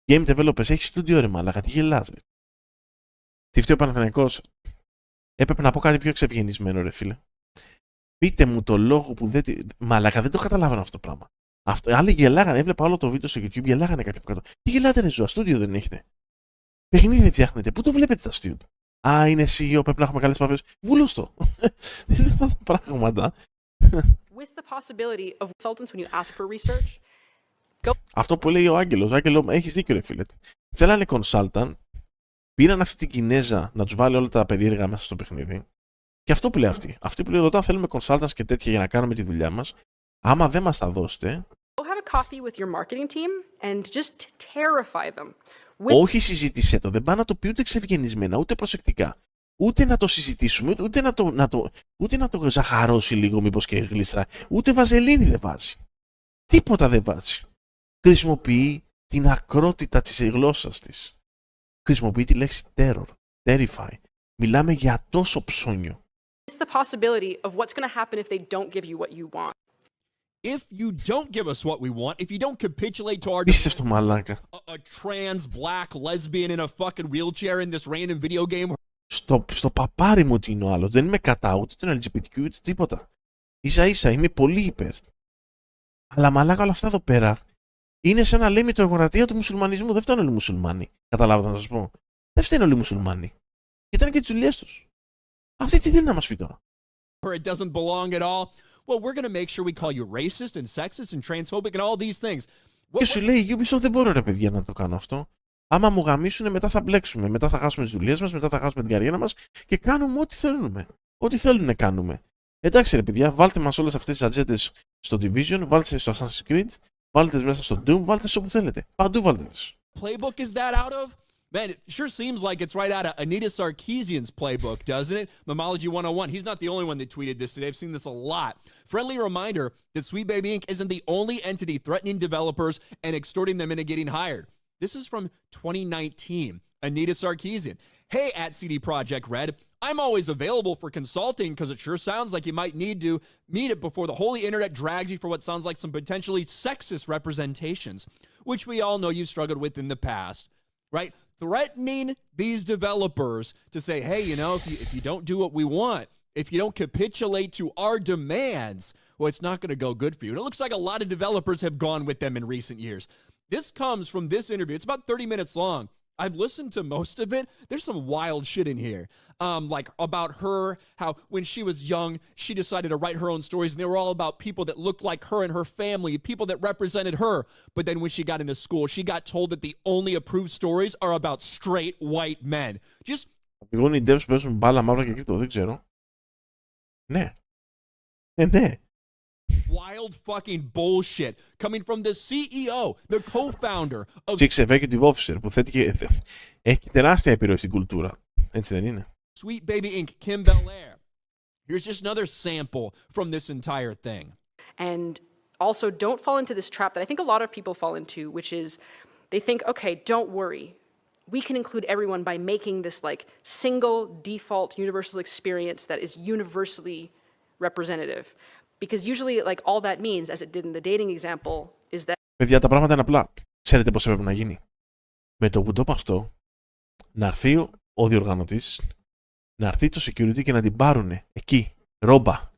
Game developers, έχει στούντιο ρε μαλάκα. Τι γελάς ρε? Τι φταίει ο Παναθηναϊκός? Έπρεπε να πω κάτι πιο εξευγενισμένο ρε φίλε. Πείτε μου το λόγο που δεν... Μαλάκα, δεν το καταλάβαινα αυτό το πράγμα. Άλλοι γελάγανε, έβλεπα όλο το βίντεο στο YouTube, γελάγανε κάποιοι από κάτω. Τι γελάτε ρε ζώα, στούντιο δεν έχετε? Παιχνίδι φτιάχνετε. Πού το βλέπετε τα αστείο του? Α, είναι CEO, πρέπει να έχουμε καλές επαφές. Βούλωστο. Δεν είναι αυτά τα πράγματα. With the possibility of consultants when you ask for research. Αυτό που λέει ο Άγγελος. Άγγελο, έχεις δίκιο, ρε φίλε. Θέλανε consultant, πήραν αυτή την Κινέζα να τους βάλει όλα τα περίεργα μέσα στο παιχνίδι. Και αυτό που λέει αυτή. Αυτή που λέει εδώ, θέλουμε consultants και τέτοια για να κάνουμε τη δουλειά μας. Άμα δεν μας τα δώσετε. Go have a coffee with your marketing team and just terrify them. Όχι, συζήτησέ το. Δεν πάει να το πει ούτε εξευγενισμένα, ούτε προσεκτικά. Ούτε να το συζητήσουμε, ούτε να το ζαχαρώσει λίγο, μήπως και γλίστρα. Ούτε βαζελίνη δεν βάζει. Τίποτα δεν βάζει. Χρησιμοποιεί την ακρότητα της γλώσσας της. Χρησιμοποιεί τη λέξη terror, terrify. Μιλάμε για τόσο ψώνιο. With the possibility of what's going to happen if they don't give you what you want. If you don't give us what we want, if you don't capitulate to our Πίστευτο μαλάκα. a trans black lesbian in a fucking wheelchair in this random video game. Στο παπάρι μου ότι είναι ο άλλος. Δεν είμαι κατά ούτε τον LGBTQ ούτε τίποτα. Ίσα ίσα είμαι πολύ υπέρ. Αλλά μαλάκα όλα αυτά εδώ πέρα είναι σαν να λέει μητροκρατία του μουσουλμανισμού. Δεν φταίνουν όλοι οι μουσουλμάνοι. Καταλάβατε να σας πω. Δεν φταίνουν όλοι οι μουσουλμάνοι. Ήταν και τις δουλειές τους. Αυτή τι θέλει να μας πει τώρα? Or it doesn't belong at all. Well, we're going to make sure we call you racist and sexist and transphobic and all these things. Και σου λέει η Ubisoft, δεν μπορώ ρε παιδιά να το κάνω αυτό. Άμα μου γαμίσουνε, μετά θα μπλέξουμε. Μετά θα χάσουμε τις δουλειές μας, μετά θα χάσουμε την καριέρα μας και κάνουμε ό,τι θέλουμε. Ό,τι θέλουν να κάνουμε. Εντάξει ρε παιδιά, βάλτε μας όλες αυτές τις ατζέντες στο Division, βάλτε στο Assassin's Creed, βάλτε τις μέσα στο Doom, βάλτε τις όπου θέλετε. Παντού βάλτε τις. Playbook is that out of? Man, it sure seems like it's right out of Anita Sarkeesian's playbook, doesn't it? Mamology 101. He's not the only one that tweeted this today. I've seen this a lot. Friendly reminder that Sweet Baby Inc. isn't the only entity threatening developers and extorting them into getting hired. This is from 2019. Anita Sarkeesian. Hey, at CD Projekt Red, I'm always available for consulting because it sure sounds like you might need to meet it before the holy internet drags you for what sounds like some potentially sexist representations, which we all know you've struggled with in the past, right? Threatening these developers to say, hey, you know, if you don't do what we want, if you don't capitulate to our demands, well, it's not going to go good for you. And it looks like a lot of developers have gone with them in recent years. This comes from this interview. It's about 30 minutes long. I've listened to most of it. There's some wild shit in here. Like about her, how when she was young, she decided to write her own stories, and they were all about people that looked like her and her family, people that represented her. But then when she got into school, she got told that the only approved stories are about straight white men. Just... Εγώ οι devs που παίζουν μπάλα μαύρα και κρύπτο, δεν ξέρω. Ναι. Ναι. Wild fucking bullshit coming from the CEO, the co-founder of Chief Executive Officer που θέτει και έχει τεράστια επιρροή στην κουλτούρα. Έτσι δεν είναι? Sweet Baby Inc. Kim Belair. Here's just another sample from this entire thing. And also don't fall into this trap that I think a lot of people fall into, which is they think, okay, don't worry. We can include everyone by making this like single default universal experience that is universally representative. Because usually, like, all that means, as it did in the dating example, is that... Παιδιά, τα πράγματα είναι απλά. Ξέρετε πώς έπρεπε να γίνει? Με το που το είπα αυτό, να έρθει ο διοργανωτής, να έρθει το security και να την πάρουνε εκεί, ρόμπα.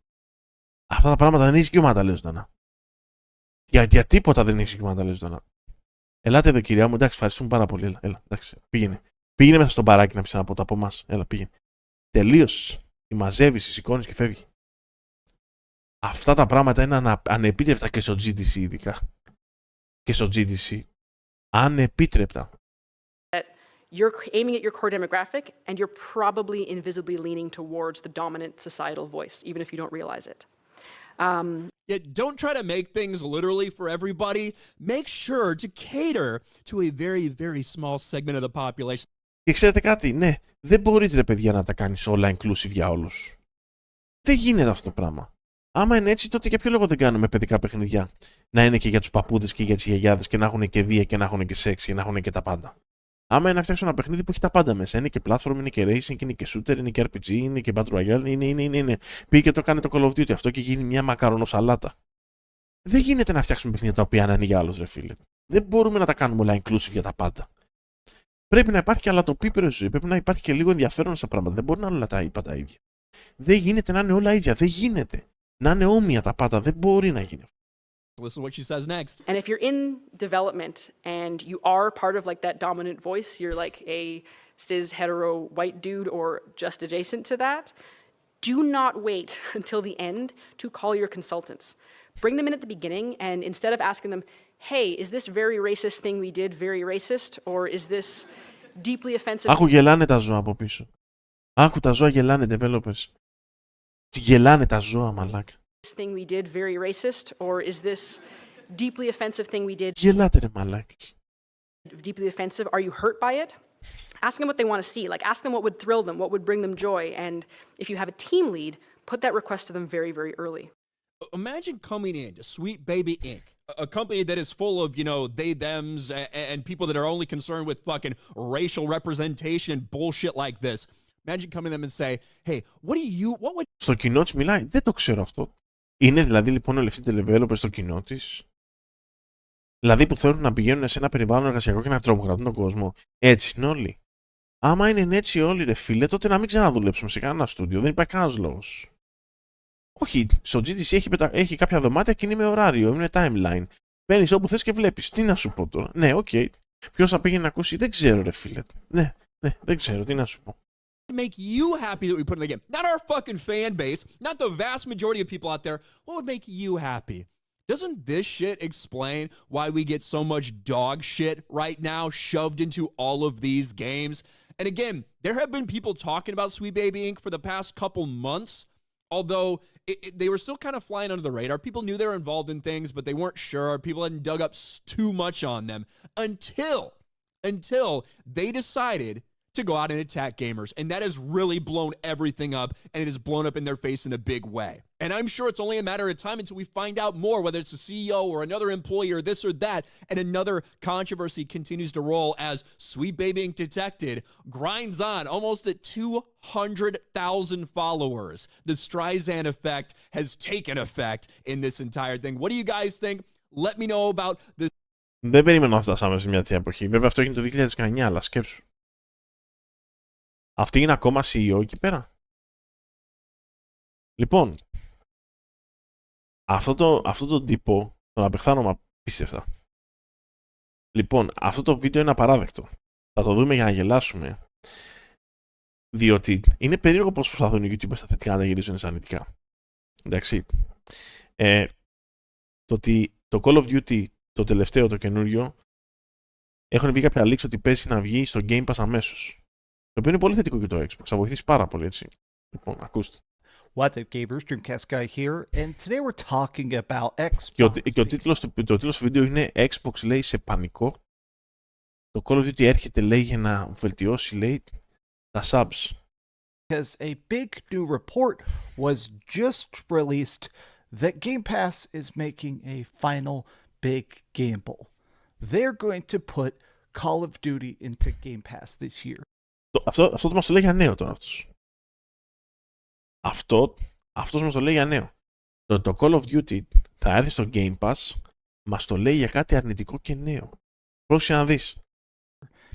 Αυτά τα πράγματα δεν έχει δικαίωμα να τα λέω ζωντανά. Για τίποτα δεν έχει δικαίωμα να τα λέω ζωντανά. Ελάτε εδώ, κυρία μου, εντάξει, ευχαριστούμε πάρα πολύ. Έλα, εντάξει, πήγαινε. Πήγαινε μέσα στο μπαράκι να πει ένα ποτό από εμάς. Έλα, πήγαινε. Τελείωσε. Τη μαζεύει, τη σηκώνει και φεύγει. Αυτά τα πράγματα είναι ανεπίτρεπτα και στο GDC ειδικά. Και στο GDC. Ανεπίτρεπτα. You're aiming at your core demographic and you're probably invisibly leaning towards the dominant societal voice, even if you don't realize it. Yeah, don't try to make things literally for everybody. Make sure to cater to a very, very small segment of the population. Και ξέρετε κάτι, ναι, δεν μπορείς ρε παιδιά να τα κάνεις όλα inclusive για όλους. Δεν γίνεται αυτό το πράγμα. Άμα είναι έτσι, τότε για ποιο λόγο δεν κάνουμε παιδικά παιχνιδιά? Να είναι και για τους παππούδες και για τις γιαγιάδες και να έχουν και βία και να έχουν και σεξ και να έχουν και τα πάντα. Άμα είναι να φτιάξω ένα παιχνίδι που έχει τα πάντα μέσα, είναι και platform, είναι και racing, είναι και shooter, είναι και RPG, είναι και battle royale, είναι. Πήγε και το κάνει το Call of Duty αυτό και γίνει μια μακαρονοσαλάτα. Δεν γίνεται να φτιάξουμε παιχνίδια τα οποία να είναι για άλλους, ρε φίλε. Δεν μπορούμε να τα κάνουμε όλα inclusive για τα πάντα. Πρέπει να υπάρχει και αλατοπίπερο ζωή, πρέπει να υπάρχει και λίγο ενδιαφέρον στα πράγματα. Δεν μπορεί να είναι όλα τα είπα τα ίδια. Δεν γίνεται να είναι όλα ίδια, δεν γίνεται. Να είναι όμοια τα πάντα, δεν μπορεί να γίνει. Listen to what she says next. And if you're in development and you are part of like that dominant voice, you're like a cis hetero white dude or just adjacent to that, do not wait until the end to call your consultants. Bring them in at the beginning, and instead of asking them, hey, is this very racist thing we did very racist, or is this deeply offensive? Άκου γελάνε τα ζώα από πίσω. Άκου τα ζώα γελάνε, developers. Γελάνε τα ζώα, μαλάκα. This thing we did very racist, or is this deeply offensive thing we did Γελάτε ρε μαλάκες. deeply offensive? Are you hurt by it? Ask them what they want to see. Like, ask them what would thrill them, what would bring them joy. And if you have a team lead, put that request to them very, very early. Imagine coming into Sweet Baby Inc., a company that is full of, you know, they, thems, and people that are only concerned with fucking racial representation bullshit like this. Imagine coming to them and say, hey, what would... Στο κοινό της μιλάει. Δεν το ξέρω αυτό. Είναι δηλαδή λοιπόν όλοι αυτοί οι developers στο κοινό της. Δηλαδή που θέλουν να πηγαίνουν σε ένα περιβάλλον εργασιακό και να τρομοκρατούν τον κόσμο. Έτσι είναι όλοι. Άμα είναι έτσι όλοι ρε φίλε, τότε να μην ξαναδουλέψουμε σε κανένα στούντιο. Δεν υπάρχει κανένας λόγος. Όχι, στο GTC έχει κάποια δωμάτια και είναι με ωράριο, είναι timeline. Μπαίνεις όπου θες και βλέπεις. Τι να σου πω τώρα. Ναι, οκ. Ποιος θα πήγαινε να ακούσει, δεν ξέρω ρε φίλε. Ναι, δεν ξέρω, τι να σου πω. make you happy that we put in the game? Not our fucking fan base, not the vast majority of people out there. What would make you happy? Doesn't this shit explain why we get so much dog shit right now shoved into all of these games? And again, there have been people talking about Sweet Baby Inc. for the past couple months, although they were still kind of flying under the radar. People knew they were involved in things, but they weren't sure. People hadn't dug up too much on them until they decided to go out and attack gamers. And that has really blown everything up, and it has blown up in their face in a big way. And I'm sure it's only a matter of time until we find out more, whether it's a CEO or another employee or this or that, and another controversy continues to roll as Sweet Baby Inc. Detected grinds on almost at 200,000 followers. The Streisand effect has taken effect in this entire thing. What do you guys think? Let me know about this. Δεν περίμενα να φτάσαμε σε μια τέτοια εποχή. Βέβαια αυτό έγινε το 2019, αλλά σκέψου. Αυτή είναι ακόμα CEO εκεί πέρα. Λοιπόν, αυτό το τύπο τον απεχθάνομαι απίστευτα. Λοιπόν, αυτό το βίντεο είναι απαράδεκτο. Θα το δούμε για να γελάσουμε. Διότι είναι περίεργο πώς προσπαθούν οι YouTubers στα θετικά να τα γυρίζουν σαν αρνητικά. Εντάξει. Το ότι το Call of Duty, το τελευταίο, το καινούριο, έχουν βγει κάποια leaks ότι πέσει να βγει στο Game Pass αμέσως. Το οποίο είναι πολύ θετικό και το Xbox. Θα βοηθήσει πάρα πολύ, έτσι. Λοιπόν, ακούστε. What's up, gamers? Dreamcast Guy here, and today we're talking about Xbox. Και ο τίτλος του βίντεο είναι Xbox, λέει, σε πανικό. Το Call of Duty έρχεται, λέει, για να βελτιώσει, λέει, τα subs. Because a big new report was just released that Game Pass is making a final big gamble. They're going to put Call of Duty into Game Pass this year. Αυτό μας το λέει για νέο τώρα αυτός. Αυτός μας το λέει για νέο. Το Call of Duty θα έρθει στο Game Pass, μας το λέει για κάτι αρνητικό και νέο. Πρόσεχε να δεις.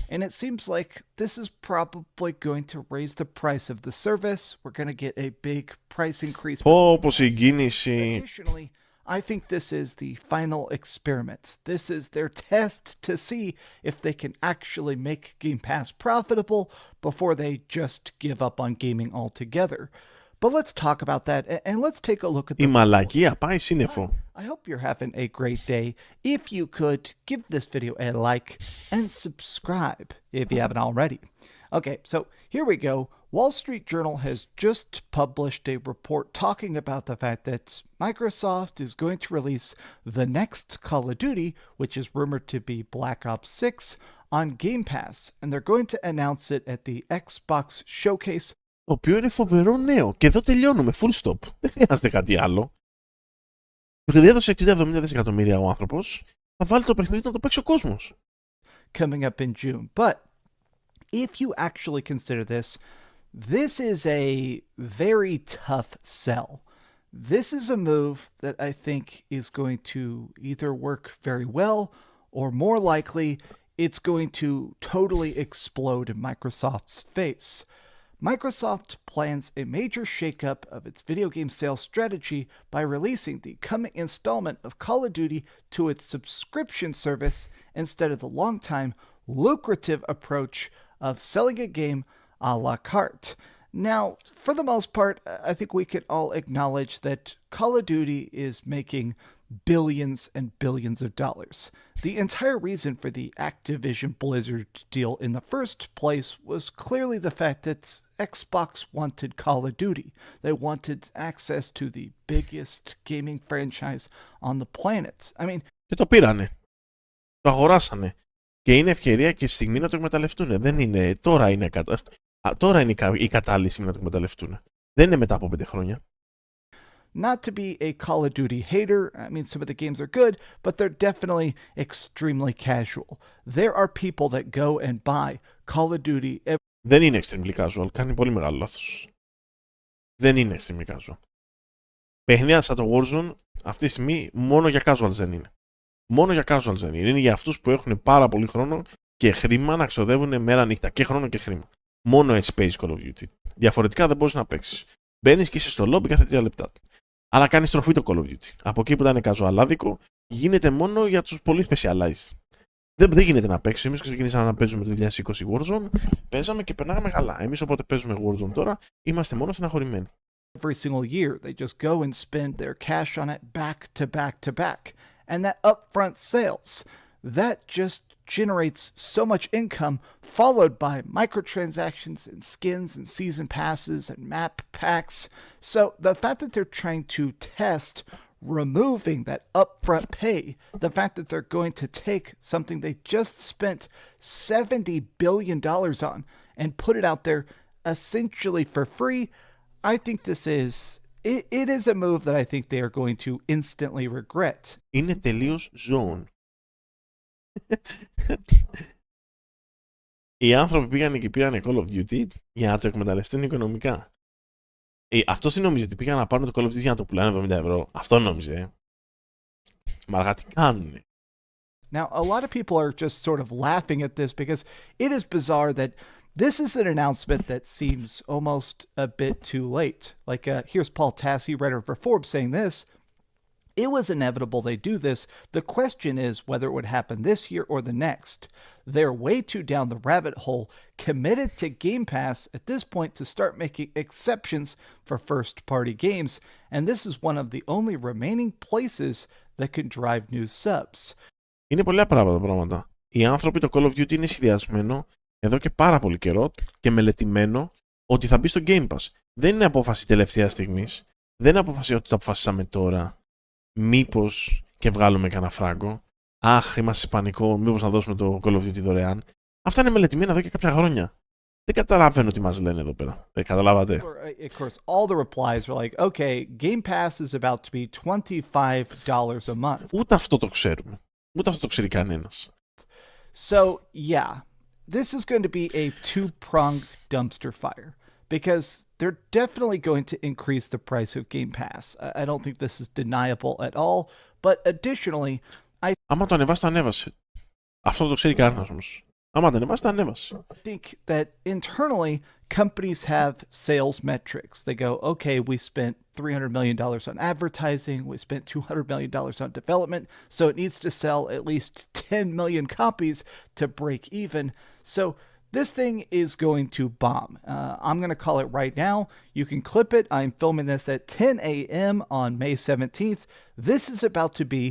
And it seems like this is probably going to raise the price of the service. We're going to get a big price increase. Όπως η κίνηση. Additionally, I think this is the final experiment. This is their test to see if they can actually make Game Pass profitable before they just give up on gaming altogether. But let's talk about that, and let's take a look at Η μαλακία πάει σύννεφο. I hope you're having a great day. If you could, give this video a like and subscribe if you haven't already. Okay, so here we go. Wall Street Journal has just published a report talking about the fact that Microsoft is going to release the next Call of Duty, which is rumored to be Black Ops 6, on Game Pass, and they're going to announce it at the Xbox Showcase. Το οποίο είναι φοβερό νέο. Και εδώ τελειώνουμε. Full stop. Δεν χρειάζεται κάτι άλλο. Επειδή έδωσε 60-70 δισεκατομμύρια ο άνθρωπος, θα βάλει το παιχνίδι να το παίξει ο κόσμος. Coming up in June. But if you actually consider this, this is a very tough sell. This is a move that I think is going to either work very well, or more likely, it's going to totally explode in Microsoft's face. Microsoft plans a major shakeup of its video game sales strategy by releasing the coming installment of Call of Duty to its subscription service instead of the long-time lucrative approach of selling a game a la carte. Now, for the most part, I think we can all acknowledge that Call of Duty is making billions and billions of dollars. The entire reason for the Activision Blizzard deal in the first place was clearly the fact that Xbox wanted Call of Duty. They wanted access to the biggest gaming franchise on the planet. I mean, και το πήρανε. Το αγοράσανε. Και είναι ευκαιρία και στιγμή να το εκμεταλλευτούν. Δεν είναι. Τώρα είναι η κατάλληλη στιγμή να το εκμεταλλευτούν. Δεν είναι μετά από 5 χρόνια. Not to be a Call of Duty hater, I mean, some of the games are good, but they're definitely extremely casual. There are people that go and buy Call of Duty. Δεν είναι extremely casual, κάνει πολύ μεγάλο λάθος. Δεν είναι extremely casual. Παιχνίδια σαν το Warzone αυτή τη στιγμή μόνο για casuals δεν είναι. Μόνο για casuals δεν είναι. Είναι για αυτούς που έχουν πάρα πολύ χρόνο και χρήμα να ξοδεύουν μέρα νύχτα. Και χρόνο και χρήμα. Μόνο έτσι παίζεις Call of Duty. Διαφορετικά δεν μπορείς να παίξεις. Μπαίνεις και είσαι στο lobby κάθε 3 λεπτά. Αλλά κάνει στροφή το Call of Duty. Από εκεί που ήταν casualάδικο, γίνεται μόνο για τους πολύ specialized. Δεν γίνεται να παίξεις. Εμείς ξεκινήσαμε να παίζουμε το 2020 Warzone, παίζαμε και περνάγαμε καλά. Εμείς όποτε παίζουμε Warzone τώρα, είμαστε μόνο στεναχωρημένοι. Every single year, they just go and spend their cash on it back to back to back. And that upfront sales, that just generates so much income, followed by microtransactions and skins and season passes and map packs. So the fact that they're trying to test removing that upfront pay, the fact that they're going to take something they just spent $70 billion on and put it out there essentially for free, I think this is... It is a move that I think they are going to instantly regret. Είναι τελείως zone. Οι άνθρωποι πήγαν και πήραν Call of Duty για να το εκμεταλλευτούν οικονομικά. Αυτός νόμιζε ότι πήγαν να πάρουν το Call of Duty για να το πουλάνε 70 ευρώ. Αυτό νόμιζε. Μαργά τι κάνουνε. Now, a lot of people are just sort of laughing at this because it is bizarre that this is an announcement that seems almost a bit too late. Like, here's Paul Tassi, writer for Forbes, saying this. It was inevitable they do this. The question is whether it would happen this year or the next. They're way too down the rabbit hole, committed to Game Pass at this point to start making exceptions for first-party games, and this is one of the only remaining places that can drive new subs. Είναι πολλά πράγματα. Οι άνθρωποι το Call of Duty είναι σχεδιασμένο εδώ και πάρα πολύ καιρό και μελετημένο ότι θα μπει στο Game Pass. Δεν είναι απόφαση τελευταία στιγμής. Δεν είναι απόφαση ότι το αποφασίσαμε τώρα. Μήπως και βγάλουμε κανένα φράγκο. Αχ, είμαστε σε πανικό. Μήπως να δώσουμε το Call of Duty δωρεάν. Αυτά είναι μελετημένα εδώ και κάποια χρόνια. Δεν καταλαβαίνω τι μας λένε εδώ πέρα. Καταλάβατε. Of course, all the replies were like, okay, Game Pass is about to be $25 a month. Ούτε αυτό το ξέρουμε. Ούτε αυτό το ξέρει κανένας. So, yeah, this is going to be a two-pronged dumpster fire. Because they're definitely going to increase the price of Game Pass. I don't think this is deniable at all. But additionally, άμα το ανεβάσει, το ανέβασε. Αυτό το ξέρει κανένας όμως. Άμα το ανεβάσει, το ανέβασε. I think that internally, companies have sales metrics. They go, okay, we spent $300 million on advertising. We spent $200 million on development. So it needs to sell at least 10 million copies to break even. So this thing is going to bomb. I'm going to call it right now. You can clip it. I'm filming this at 10 a.m. on May 17th. This is about to be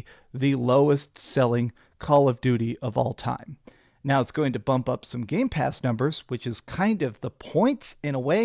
the lowest selling Call of Duty of all time. Now it's going to bump up some Game Pass numbers, which is kind of the point in a way.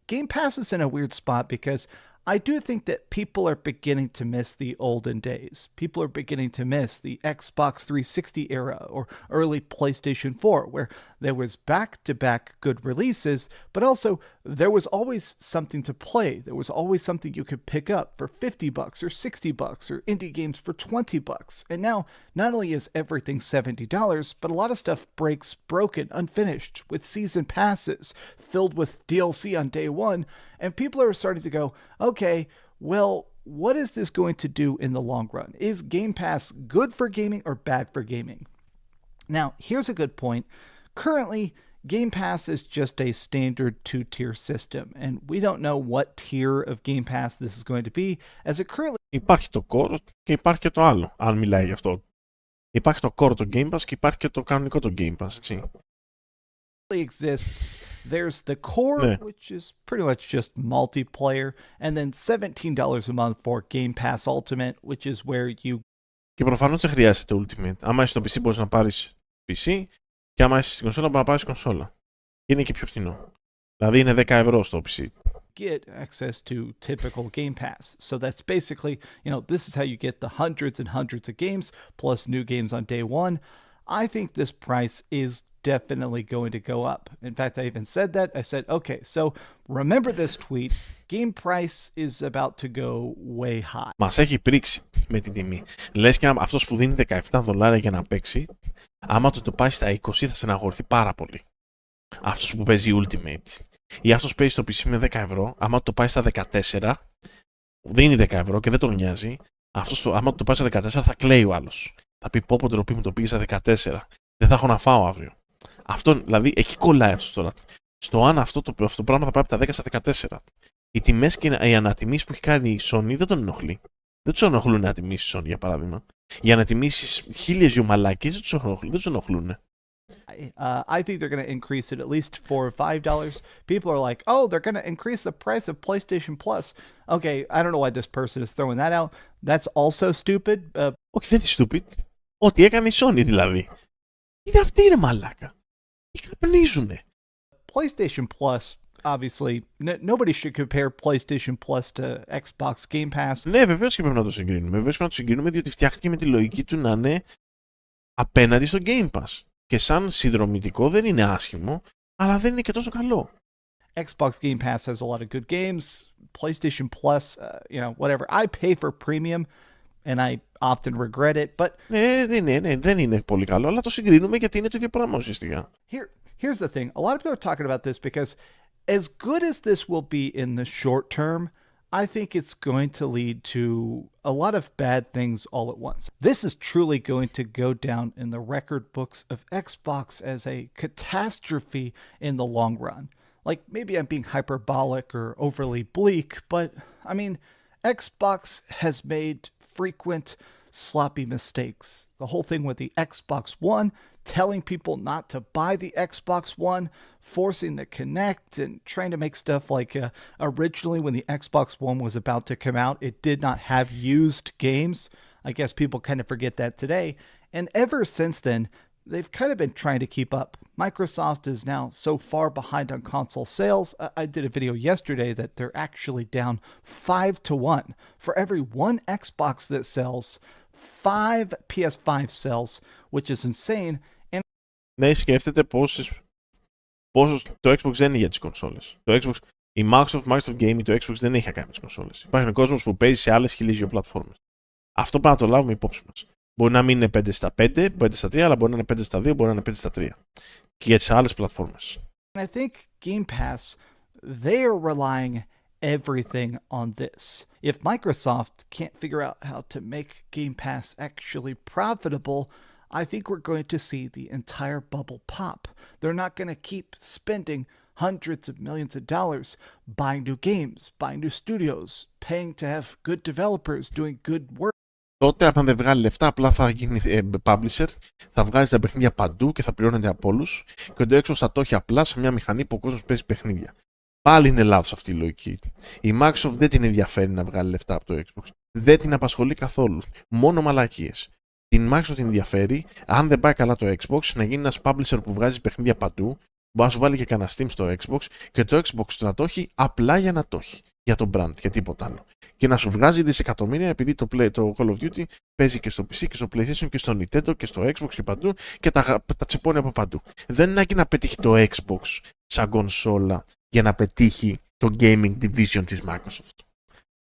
Game Pass is in a weird spot because I do think that people are beginning to miss the olden days. People are beginning to miss the Xbox 360 era or early PlayStation 4, where there was back-to-back good releases, but also there was always something to play. There was always something you could pick up for $50 or $60 or indie games for $20. And now, not only is everything $70, but a lot of stuff breaks broken, unfinished, with season passes, filled with DLC on day one, and people are starting to go, okay, well, what is this going to do in the long run? Is Game Pass good for gaming or bad for gaming? Now, here's a good point. Currently, Game Pass is just a standard two-tier system, and we don't know what tier of Game Pass this is going to be, as it currently Υπάρχει το core και υπάρχει και το άλλο, αν μιλάει γι' αυτό. Υπάρχει το core το Game Pass και υπάρχει και το κανονικό το Game Pass, έτσι. exists. There's the core, Ναι. which is pretty much just multiplayer, and then $17 a month for Game Pass Ultimate, which is where you Και προφανώς δεν χρειάζεται Ultimate. Άμα είσαι στο PC μπορείς να πάρεις PC και άμα είσαι στην κονσόλα μπορείς να πάρεις κονσόλα. Είναι και πιο φθηνό. Δηλαδή είναι 10 ευρώ στο PC. get access to typical Game Pass. So that's basically, this is how you get the hundreds and hundreds of games plus new games on day one. I think this price is definitely going to go up. In fact, I even said that. I said, okay, so remember this tweet. Game price is about to go way high. Μας έχει πρίξει με την τιμή. Λες και αυτός που δίνει $17 για να παίξει, άμα το πάει στα 20 θα στεναχωρηθεί πάρα πολύ. Αυτός που παίζει Ultimate. Ή αυτός που παίζει στο PC με 10 ευρώ, άμα το πάει στα 14, δίνει 10 ευρώ και δεν τον νοιάζει, άμα το πάει στα 14 θα κλαίει ο άλλος. Θα πει πω ντροπή μου το πήγε στα 14. Δεν θα έχω να φάω αύριο. Αυτό, δηλαδή, εκεί κολλάει αυτό τώρα. Στο αν αυτό το πράγμα θα πάει από τα 10 στα 14. Οι τιμές και οι ανατιμήσεις που έχει κάνει η Sony δεν τον ενοχλεί. Δεν τους ενοχλούν να τιμήσεις η Sony, για παράδειγμα. Για να τιμήσεις 1000 μαλάκες δεν τους ενοχλούν. I think they're going to increase it at least $4 or $5. People are like, oh, they're going to increase the price of PlayStation Plus. Okay, I don't know why this person is throwing that out. That's also stupid. Όχι, δεν είναι stupid. Ό,τι έκανε η Sony δηλαδή. Είναι αυτή είναι μαλάκα. Οι καπνίζουνε. PlayStation Plus, obviously, nobody should compare PlayStation Plus to Xbox Game Pass. Ναι, βεβαίως και πρέπει να το συγκρίνουμε. Βεβαίως πρέπει να το συγκρίνουμε διότι φτιάχτηκε με τη λογική του να είναι απέναντι στο Game Pass. Και σαν συνδρομητικό δεν είναι άσχημο, αλλά δεν είναι και τόσο καλό. Xbox Game Pass has a lot of good games. PlayStation Plus, whatever. I pay for premium and I often regret it, but δεν είναι πολύ καλό, αλλά το συγκρίνουμε γιατί είναι το ίδιο πράγμα ουσιαστικά. Here's the thing. A lot of people are talking about this because as good as this will be in the short term, I think it's going to lead to a lot of bad things all at once. This is truly going to go down in the record books of Xbox as a catastrophe in the long run. Like, maybe I'm being hyperbolic or overly bleak, but I mean, Xbox has made frequent sloppy mistakes. The whole thing with the Xbox One, telling people not to buy the Xbox One, forcing the Kinect, and trying to make stuff like originally when the Xbox One was about to come out, it did not have used games. I guess people kind of forget that today. And ever since then, they've kind of been trying to keep up. Microsoft is now so far behind on console sales. I did a video yesterday that they're actually down 5-1. For every one Xbox that sells, 5 PS5 sells, which is insane. Ναι, σκέφτεται πόσο το Xbox δεν είναι για τις κονσόλες. Η Microsoft Gaming, το Xbox δεν έχει να κάνει με τις κονσόλες. Υπάρχει κόσμος που παίζει σε άλλες 1002 πλατφόρμες. Αυτό πρέπει να το λάβουμε υπόψη μας. Μπορεί να μην είναι 5 στα 5, 5 στα 3, αλλά μπορεί να είναι 5 στα 2, μπορεί να είναι 5 στα 3. Και για τις άλλες πλατφόρμες. I think Game Pass, they are relying everything on this. If Microsoft can't figure out how to make Game Pass actually profitable, I think we're going to see the entire bubble pop. They're not going to keep spending hundreds of millions of dollars buying new games, buying new studios, paying to have good developers doing good work. Τότε, αν δεν βγάλει λεφτά, απλά θα γίνει publisher, θα βγάζει τα παιχνίδια παντού και θα πληρώνεται από όλους. Και το Xbox θα το έχει απλά σε μια μηχανή που ο κόσμος παίζει παιχνίδια. Πάλι είναι λάθος αυτή η λογική. Η Microsoft δεν την ενδιαφέρει να βγάλει λεφτά από το Xbox. Δεν την απασχολεί καθόλου. Μόνο μαλακίες. Την Microsoft την ενδιαφέρει, αν δεν πάει καλά το Xbox, να γίνει ένας publisher που βγάζει παιχνίδια παντού, μπορεί να σου βάλει και κανένα Steam στο Xbox και το Xbox να το έχει απλά για να το έχει. Για το brand, για τίποτα άλλο. Και να σου βγάζει δισεκατομμύρια επειδή το Call of Duty παίζει και στο PC και στο PlayStation και στο Nintendo και στο Xbox και παντού και τα τσεπώνει από παντού. Δεν είναι ανάγκη να πετύχει το Xbox σαν κονσόλα για να πετύχει το gaming division της Microsoft.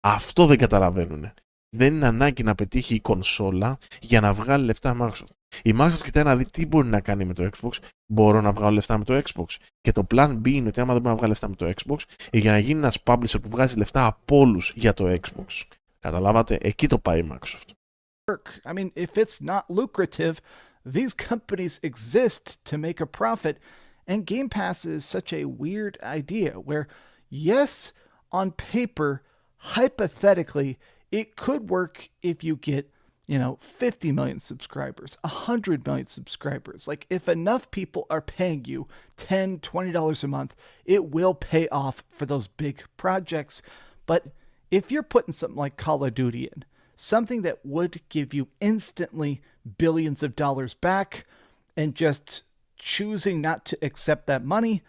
Αυτό δεν καταλαβαίνουν. Δεν είναι ανάγκη να πετύχει η κονσόλα για να βγάλει λεφτά Microsoft. Η Microsoft κοιτάει να δει τι μπορεί να κάνει με το Xbox. Μπορώ να βγάλω λεφτά με το Xbox. Και το plan B είναι ότι άμα δεν μπορεί να βγάλει λεφτά με το Xbox, για να γίνει ένας publisher που βγάζει λεφτά από όλους για το Xbox. Καταλάβατε, εκεί το πάει η Microsoft. I mean, if it's not lucrative, these companies exist to make a profit. And Game Pass is such a weird idea where, yes, on paper, hypothetically, it could work if you get, 50 million subscribers, 100 million subscribers. Like, if enough people are paying you $10, $20 a month, it will pay off for those big projects. But if you're putting something like Call of Duty in, something that would give you instantly billions of dollars back, and just choosing not to accept that money,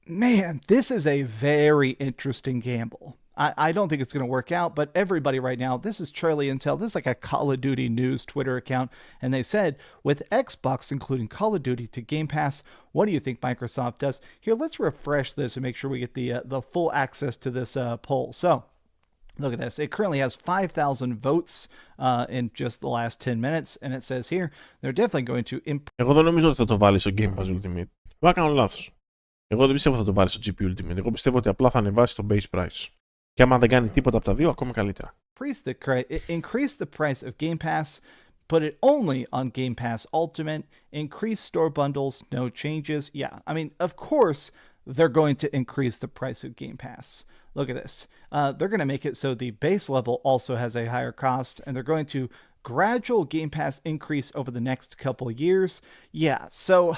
man, this is a very interesting gamble. I don't think it's going to work out, but everybody right now, this is Charlie Intel. This is like a Call of Duty news Twitter account. And they said, with Xbox including Call of Duty to Game Pass, what do you think Microsoft does? Here, let's refresh this and make sure we get the full access to this poll. So, look at this. It currently has 5,000 votes in just the last 10 minutes. And it says here, they're definitely going to Εγώ δεν νομίζω ότι θα το βάλει στο Game Pass Ultimate. Μπορεί να κάνω λάθος. Εγώ δεν πιστεύω ότι θα το βάλει στο GP Ultimate. Εγώ πιστεύω ότι απλά θα ανεβάσει το base price. Και άμα δεν κάνει τίποτα από τα δύο, ακόμα καλύτερα. Increase the price of Game Pass, put it only on Game Pass Ultimate, increase store bundles, no changes. Yeah, I mean, of course, they're going to increase the price of Game Pass. Look at this. They're going to make it so the base level also has a higher cost, and they're going to gradual Game Pass increase over the next couple of years. Yeah, so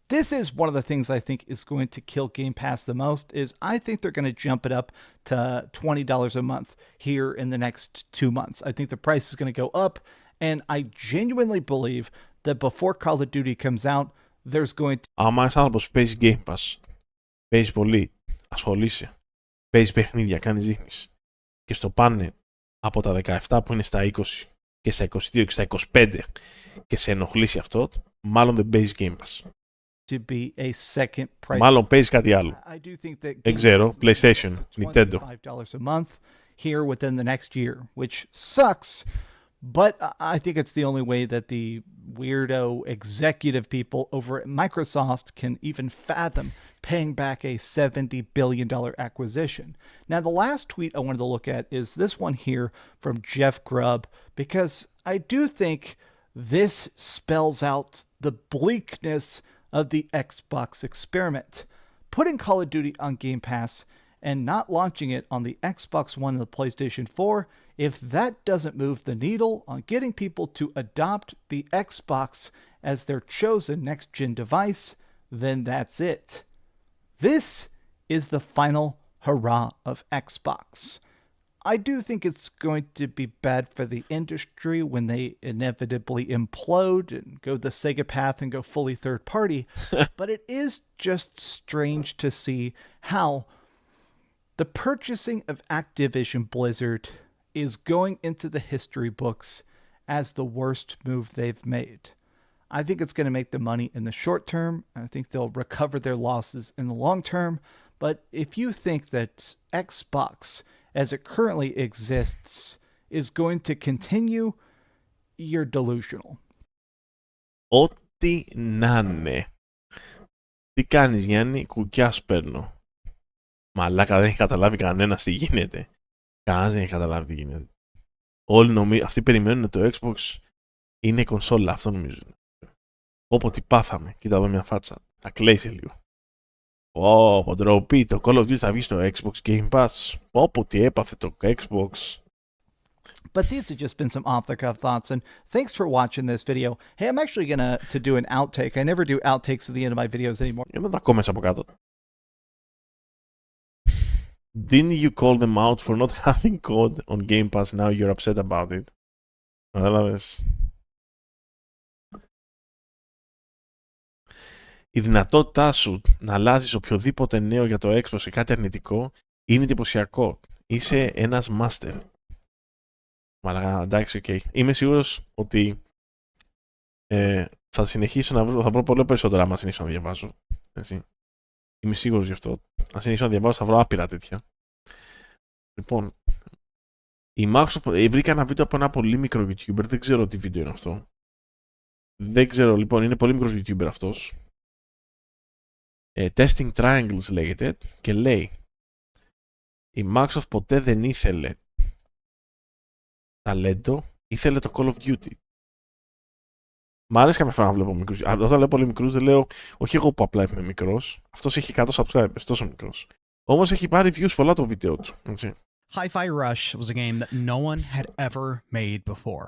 this is one of the things I think is going to kill Game Pass the most, is I think they're going to jump it up to $20 a month here in the next 2 months. I think the price is going to go up, and I genuinely believe that before Call of Duty comes out, there's going to... Άμα είσαι άνθρωπος που παίζει Game Pass, παίζει πολύ, ασχολείσαι, παίζει παιχνίδια, κάνεις δείχνεις και στο πάνε από τα 17 που είναι στα 20 και στα 22 και στα 25 και σε ενοχλήσει αυτό, μάλλον δεν παίζει Game Pass. Μάλλον παίζει κάτι άλλο. Δεν ξέρω, PlayStation, Nintendo. $5 a month here within the next year, which sucks, but I think it's the only way that the weirdo executive people over at Microsoft can even fathom paying back a $70 billion acquisition. Now, the last tweet I wanted to look at is this one here from Jeff Grubb, because I do think this spells out the bleakness of the Xbox experiment. Putting Call of Duty on Game Pass and not launching it on the Xbox One and the PlayStation 4, if that doesn't move the needle on getting people to adopt the Xbox as their chosen next-gen device, then that's it. This is the final hurrah of Xbox. I do think it's going to be bad for the industry when they inevitably implode and go the Sega path and go fully third party, but it is just strange to see how the purchasing of Activision Blizzard is going into the history books as the worst move they've made. I think it's going to make the money in the short term. I think they'll recover their losses in the long term. But if you think that Xbox, as it currently exists, is going to continue, you're delusional. Ό,τι να είναι. Τι κάνεις, Γιάννη? Κουκιά παίρνω. Μαλάκα, δεν έχει καταλάβει κανένας τι γίνεται. Κανένας δεν έχει καταλάβει τι γίνεται. Όλοι αυτοί περιμένουν το Xbox είναι κονσόλα, αυτό νομίζουν. Όποτε πάθαμε, κοίτα εδώ μια φάτσα. Θα κλαίσει λίγο. Πω, ντροπή, το Call of Duty θα βγει στο Xbox Game Pass. Πω, τι έπαθε το Xbox. But these have just been some off-the-cuff thoughts, and thanks for watching this video. Hey, I'm actually gonna do an outtake. I never do outtakes at the end of my videos anymore. Για να τα comments από κάτω. Didn't you call them out for not having COD on Game Pass? Now you're upset about it. Κατάλαβες. Η δυνατότητά σου να αλλάζεις οποιοδήποτε νέο για το Xbox σε κάτι αρνητικό είναι εντυπωσιακό. Είσαι ένας master. Μαλάκα, εντάξει, okay. Είμαι σίγουρος ότι θα συνεχίσω να βρω, θα βρω πολύ περισσότερα άμα συνεχίσω να διαβάζω. Έτσι. Είμαι σίγουρος γι' αυτό. Αν συνεχίσω να διαβάζω θα βρω άπειρα τέτοια. Λοιπόν, η Microsoft βρήκα ένα βίντεο από ένα πολύ μικρό YouTuber, δεν ξέρω τι βίντεο είναι αυτό. Δεν ξέρω, λοιπόν, είναι πολύ μικρός YouTuber αυτός. Testing Triangles λέγεται και λέει η Microsoft ποτέ δεν ήθελε ταλέντο, ήθελε το Call of Duty. Μ' αρέσει κάποια φορά να βλέπω μικρούς. Όταν λέω πολύ μικρούς, δεν λέω, όχι εγώ που απλά είμαι μικρός. Αυτός έχει 100 subscribers, τόσο μικρός. Όμως έχει πάρει views πολλά το βίντεο του. Έτσι. Hi-Fi Rush was a game that no one had ever made before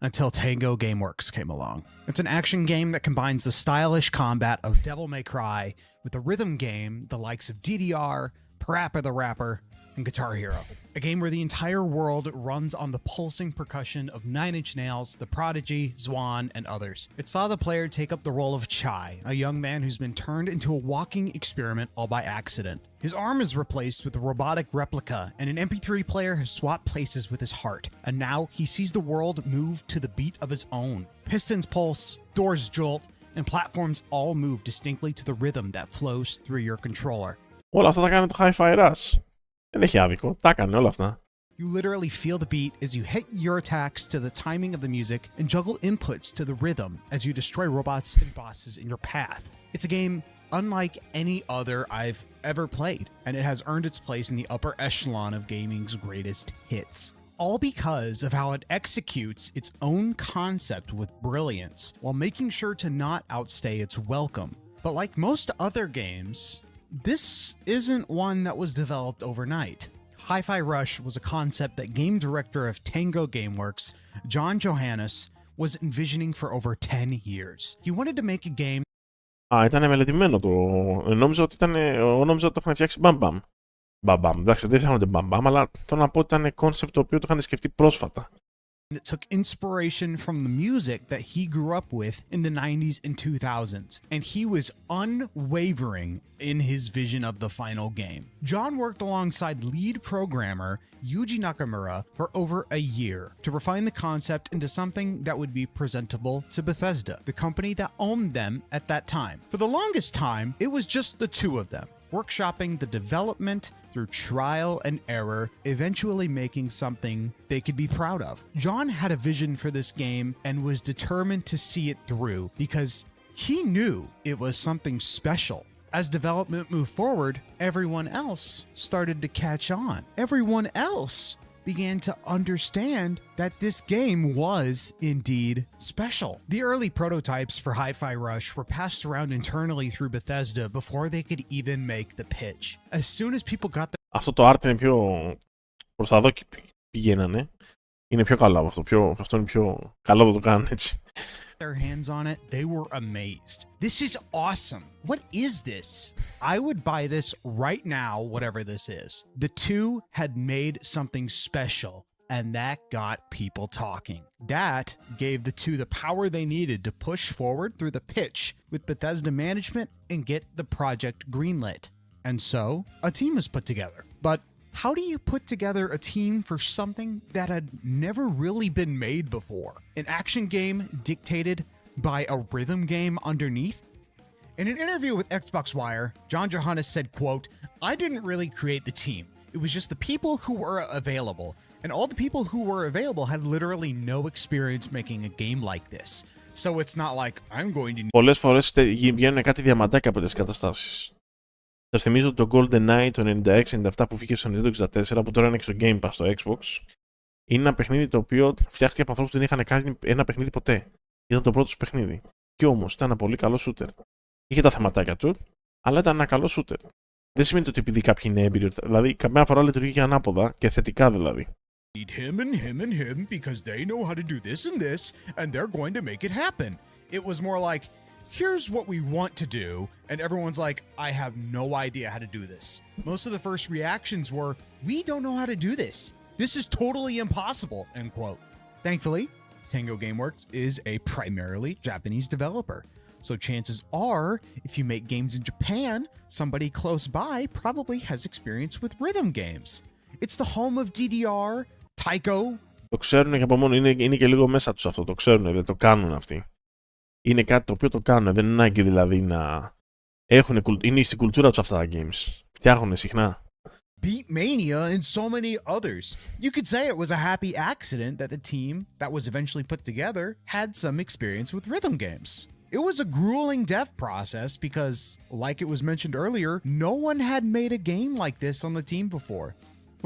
until Tango Gameworks came along. It's an action game that combines the stylish combat of Devil May Cry with the rhythm game the likes of DDR, Parappa the Rapper, and Guitar Hero. A game where the entire world runs on the pulsing percussion of Nine Inch Nails, The Prodigy, Zwan, and others. It saw the player take up the role of Chai, a young man who's been turned into a walking experiment all by accident. His arm is replaced with a robotic replica, and an MP3 player has swapped places with his heart. And now he sees the world move to the beat of his own. Pistons pulse, doors jolt, and platforms all move distinctly to the rhythm that flows through your controller. Όλα αυτά τα κάνει το Hi-Fi Rush. Δεν έχει άδικο. Τα έκανε όλα αυτά. You literally feel the beat as you hit your attacks to the timing of the music and juggle inputs to the rhythm as you destroy robots and bosses in your path. It's a game unlike any other I've ever played, and it has earned its place in the upper echelon of gaming's greatest hits. All because of how it executes its own concept with brilliance, while making sure to not outstay its welcome. But like most other games, this isn't one that was developed overnight. Hi-Fi Rush was a concept that game director of Tango Gameworks, John Johannes, was envisioning for over 10 years. He wanted to make a game. Ήταν μελετημένο το. Νόμιζα ότι το είχαν φτιάξει μπαμπαμ. Μπαμπαμ. Εντάξει, δεν φαίνονται μπαμπαμ, αλλά θέλω να πω ότι ήταν κόνσεπτ το οποίο το είχαν σκεφτεί πρόσφατα. It took inspiration from the music that he grew up with in the 90s and 2000s, and he was unwavering in his vision of the final game. John worked alongside lead programmer Yuji Nakamura for over a year to refine the concept into something that would be presentable to Bethesda, the company that owned them at that time. For the longest time, it was just the two of them, workshopping the development through trial and error, eventually making something they could be proud of. John had a vision for this game and was determined to see it through because he knew it was something special. As development moved forward, everyone else started to catch on. Everyone else began to understand that this game was indeed special. The early prototypes for Hi-Fi Rush were passed around internally through Bethesda before they could even make the pitch. As soon as people got the... Αυτό το art είναι πιο προς τα δω πηγαίνανε. Είναι πιο καλό από αυτό. Αυτό είναι πιο καλό που το κάνουν έτσι. Their hands on it, they were amazed. This is awesome. What is this? I would buy this right now, whatever this is. The two had made something special, and that got people talking. That gave the two the power they needed to push forward through the pitch with Bethesda management and get the project greenlit. And so, a team was put together. But how do you put together a team for something that had never really been made before? An action game dictated by a rhythm game underneath? In an interview with Xbox Wire, John Johannes said, quote, "I didn't really create the team. It was just the people who were available. And all the people who were available had literally no experience making a game like this. So it's not like I'm going to..." Πολλές φορές βγαίνουν κάτι διαμαντάκια από τις καταστάσεις. Σας θυμίζω το GoldenEye το 96-97 που βγήκε στο Nintendo 64, που τώρα είναι και στο GamePass στο Xbox. Είναι ένα παιχνίδι το οποίο φτιάχτηκε από ανθρώπους που δεν είχαν κάνει ένα παιχνίδι ποτέ. Ήταν το πρώτο του παιχνίδι. Και όμως ήταν ένα πολύ καλό shooter. Είχε τα θεματάκια του, αλλά ήταν ένα καλό shooter. Δεν σημαίνει ότι επειδή κάποιοι είναι έμπειροι, δηλαδή καμιά φορά λειτουργεί και ανάποδα και θετικά δηλαδή. Need him and him and him because they know how to do this and this and they're going to make it happen. It was more like, here's what we want to do, and everyone's like, I have no idea how to do this. Most of the first reactions were, we don't know how to do this. This is totally impossible, end quote. Thankfully, Tango Gameworks is a primarily Japanese developer. So chances are, if you make games in Japan, somebody close by probably has experience with rhythm games. It's the home of DDR, Taiko. Το ξέρουν και από μόνο, είναι και λίγο μέσα τους αυτό, το ξέρουν, δεν το κάνουν αυτοί. Είναι κάτι το οποίο το κάνουν, δεν είναι ανάγκη δηλαδή να έχουν, είναι στην κουλτούρα τους αυτά τα games. Φτιάχνουν συχνά. Beatmania and so many others. You could say it was a happy accident that the team that was eventually put together had some experience with rhythm games. It was a grueling dev process because, like it was mentioned earlier, no one had made a game like this on the team before.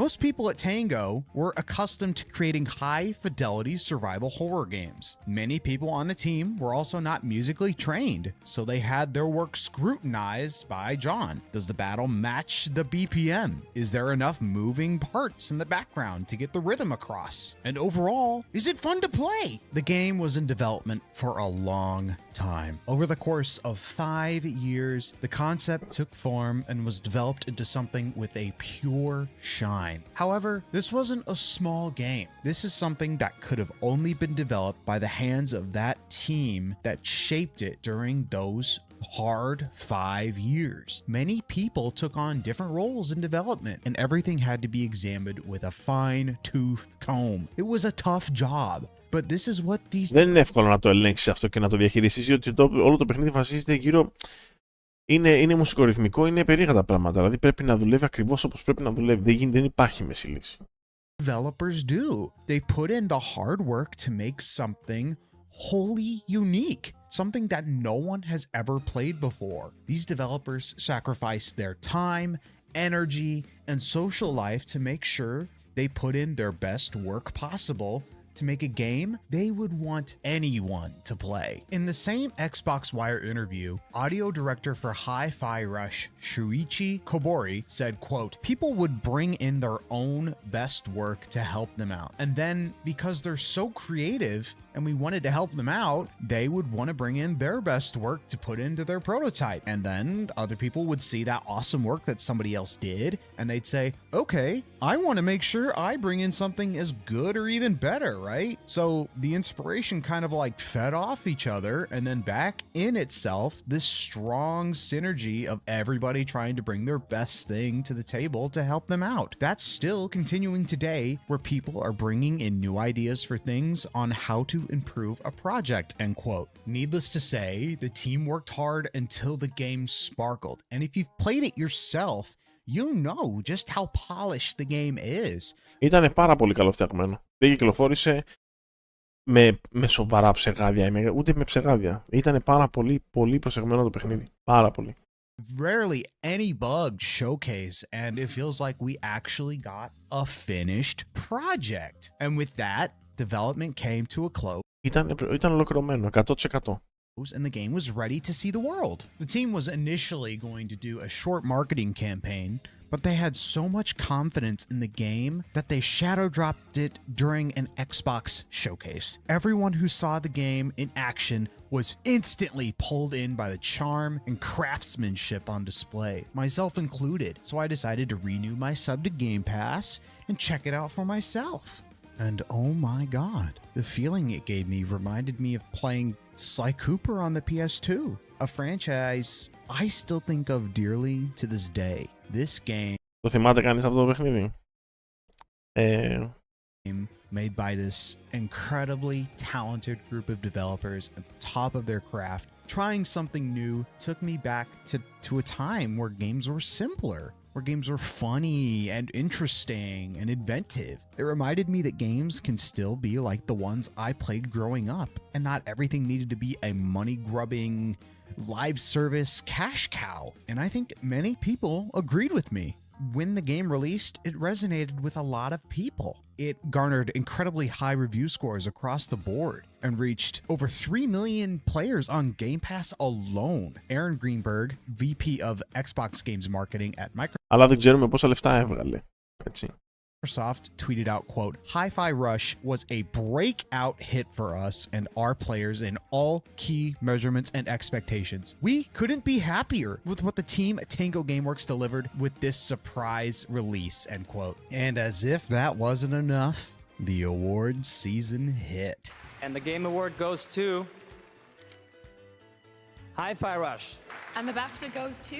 Most people at Tango were accustomed to creating high-fidelity survival horror games. Many people on the team were also not musically trained, so they had their work scrutinized by John. Does the battle match the BPM? Is there enough moving parts in the background to get the rhythm across? And overall, is it fun to play? The game was in development for a long time. Over the course of 5 years, the concept took form and was developed into something with a pure shine. However, this wasn't a small game. This is something that could have only been developed by the hands of that team that shaped it during those hard 5 years. Many people took on different roles in development, and everything had to be examined with a fine-toothed comb. It was a tough job. But this is what these... Δεν είναι εύκολο να το ελέγξεις αυτό και να το διαχειριστείς, διότι όλο το παιχνίδι βασίζεται γύρω... Είναι μουσικορυθμικό, είναι περίεργα τα πράγματα. Δηλαδή πρέπει να δουλεύει ακριβώς όπως πρέπει να δουλεύει. Δεν υπάρχει μέση λύση. Developers do. They put in the hard work to make something wholly unique. Something that no one has ever played before. These developers sacrifice their time, energy, and social life to make sure they put in their best work possible to make a game they would want anyone to play. In the same Xbox Wire interview, audio director for Hi-Fi Rush, Shuichi Kobori, said, quote, "People would bring in their own best work to help them out. And then, because they're so creative and we wanted to help them out, they would want to bring in their best work to put into their prototype. And then other people would see that awesome work that somebody else did, and they'd say, okay, I want to make sure I bring in something as good or even better, right? So the inspiration kind of like fed off each other, and then back in itself, this strong synergy of everybody trying to bring their best thing to the table to help them out. That's still continuing today, where people are bringing in new ideas for things on how to improve a project," end quote. Needless to say, the team worked hard until the game sparkled. And if you've played it yourself, you know just how polished the game is. Ήτανε πάρα πολύ καλό φτιαγμένο. Δεν κυκλοφόρησε με σοβαρά ψεγάδια, ούτε με ψεγάδια. Ήτανε πάρα πολύ προσεγμένο το παιχνίδι. Πάρα πολύ. Rarely any bugs showcase, and it feels like we actually got a finished project. And with that, development came to a close. Ήταν ολοκληρωμένο, 100%. And the game was ready to see the world. The team was initially going to do a short marketing campaign, but they had so much confidence in the game that they shadow dropped it during an Xbox showcase. Everyone who saw the game in action was instantly pulled in by the charm and craftsmanship on display, myself included. So I decided to renew my sub to GamePass and check it out for myself. And oh my god, the feeling it gave me reminded me of playing Sly Cooper on the PS2, a franchise I still think of dearly to this day. This game... Το θυμάται κανείς αυτό το παιχνίδι? Made by this incredibly talented group of developers at the top of their craft, trying something new took me back to a time where games were simpler, where games were funny and interesting and inventive. It reminded me that games can still be like the ones I played growing up, and not everything needed to be a money-grubbing, live service cash cow. And I think many people agreed with me. When the game released, it resonated with a lot of people. It garnered incredibly high review scores across the board and reached over 3 million players on Game Pass alone. Aaron Greenberg, VP of Xbox Games Marketing at Microsoft. Αλλά δεν ξέρουμε πόσα λεφτά έβγαλε. Έτσι. Microsoft tweeted out, quote, "Hi-Fi Rush was a breakout hit for us and our players in all key measurements and expectations. We couldn't be happier with what the team at Tango Gameworks delivered with this surprise release," end quote. And as if that wasn't enough, the awards season hit. And the Game Award goes to Hi-Fi Rush. And the BAFTA goes to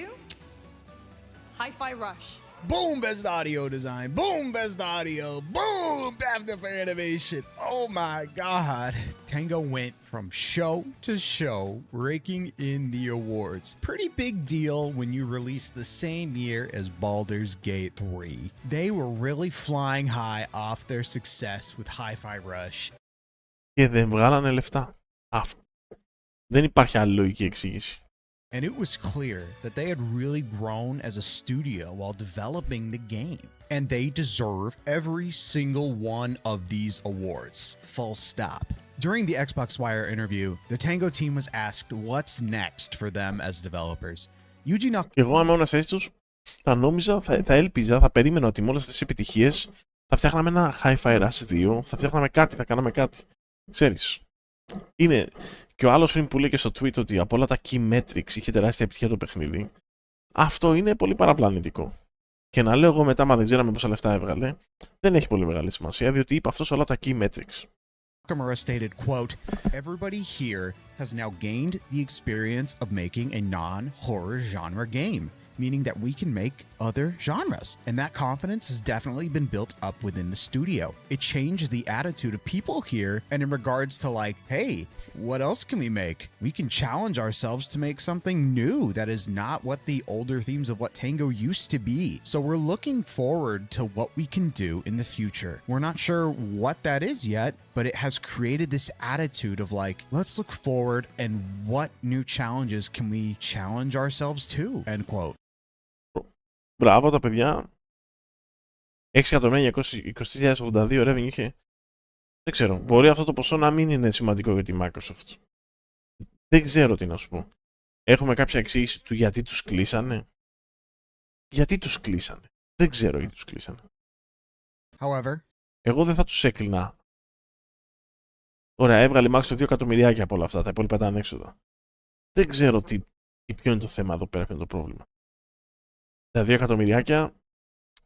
Hi-Fi Rush. Boom, best audio design. Boom, best audio. Boom, BAFTA for animation. Oh my god. Tango went from show to show, raking in the awards. Pretty big deal when you release the same year as Baldur's Gate 3. They were really flying high off their success with Hi-Fi Rush. Και δεν βγάλανε λεφτά. Δεν υπάρχει άλλη λογική εξήγηση. And it was clear that they had really grown as a studio while developing the game. And they deserve every single one of these awards. Full stop. During the Xbox Wire interview, the Tango team was asked what's next for them as developers. Yuji Naka. Και εγώ, άμα ήμουν σε τους, θα νόμιζα, θα έλπιζα, θα περίμενα ότι με όλες αυτές τις επιτυχίες θα φτιάχναμε ένα Hi-Fi Rush 2, θα φτιάχναμε κάτι, θα κάναμε κάτι. Ξέρεις. Είναι. Και ο άλλος πριν που λέει και στο tweet ότι από όλα τα key metrics είχε τεράστια επιτυχία το παιχνίδι, αυτό είναι πολύ παραπλανητικό. Και να λέω εγώ μετά, μα δεν ξέραμε πόσα λεφτά έβγαλε, δεν έχει πολύ μεγάλη σημασία, διότι είπε αυτό σε όλα τα key metrics. Nakamura stated, quote, "Everybody here has now gained the experience of making a non-horror genre game, meaning that we can make other genres. And that confidence has definitely been built up within the studio. It changed the attitude of people here, and in regards to like, hey, what else can we make? We can challenge ourselves to make something new that is not what the older themes of what Tango used to be. So we're looking forward to what we can do in the future. We're not sure what that is yet, but it has created this attitude of like, let's look forward and what new challenges can we challenge ourselves to?" End quote. Μπράβο τα παιδιά. 6.920.082 revenue είχε. Δεν ξέρω. Μπορεί αυτό το ποσό να μην είναι σημαντικό για τη Microsoft. Δεν ξέρω τι να σου πω. Έχουμε κάποια εξήγηση του γιατί τους κλείσανε. Γιατί τους κλείσανε. Δεν ξέρω γιατί τους κλείσανε. However, εγώ δεν θα τους έκλεινα. Ωραία, έβγαλε η Microsoft 2 εκατομμυριάκια από όλα αυτά. Τα υπόλοιπα ήταν έξοδα. Δεν ξέρω ποιο είναι το θέμα εδώ πέρα, ποιο είναι το πρόβλημα. Τα 2 εκατομμυριάκια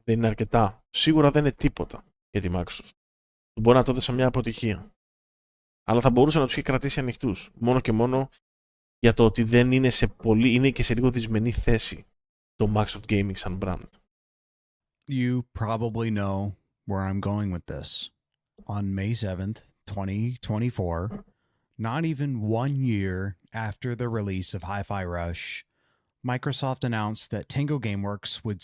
δεν είναι αρκετά. Σίγουρα δεν είναι τίποτα για τη Microsoft. Μπορεί να το δει σαν μια αποτυχία. Αλλά θα μπορούσε να τους έχει κρατήσει ανοιχτούς. Μόνο και μόνο για το ότι δεν είναι σε πολύ, είναι και σε λίγο δυσμενή θέση το Microsoft Gaming σαν brand. you probably know where I'm going with this. On May 7th, 2024, not even 1 year after the release of Hi-Fi Rush, Microsoft announced that Tango Gameworks would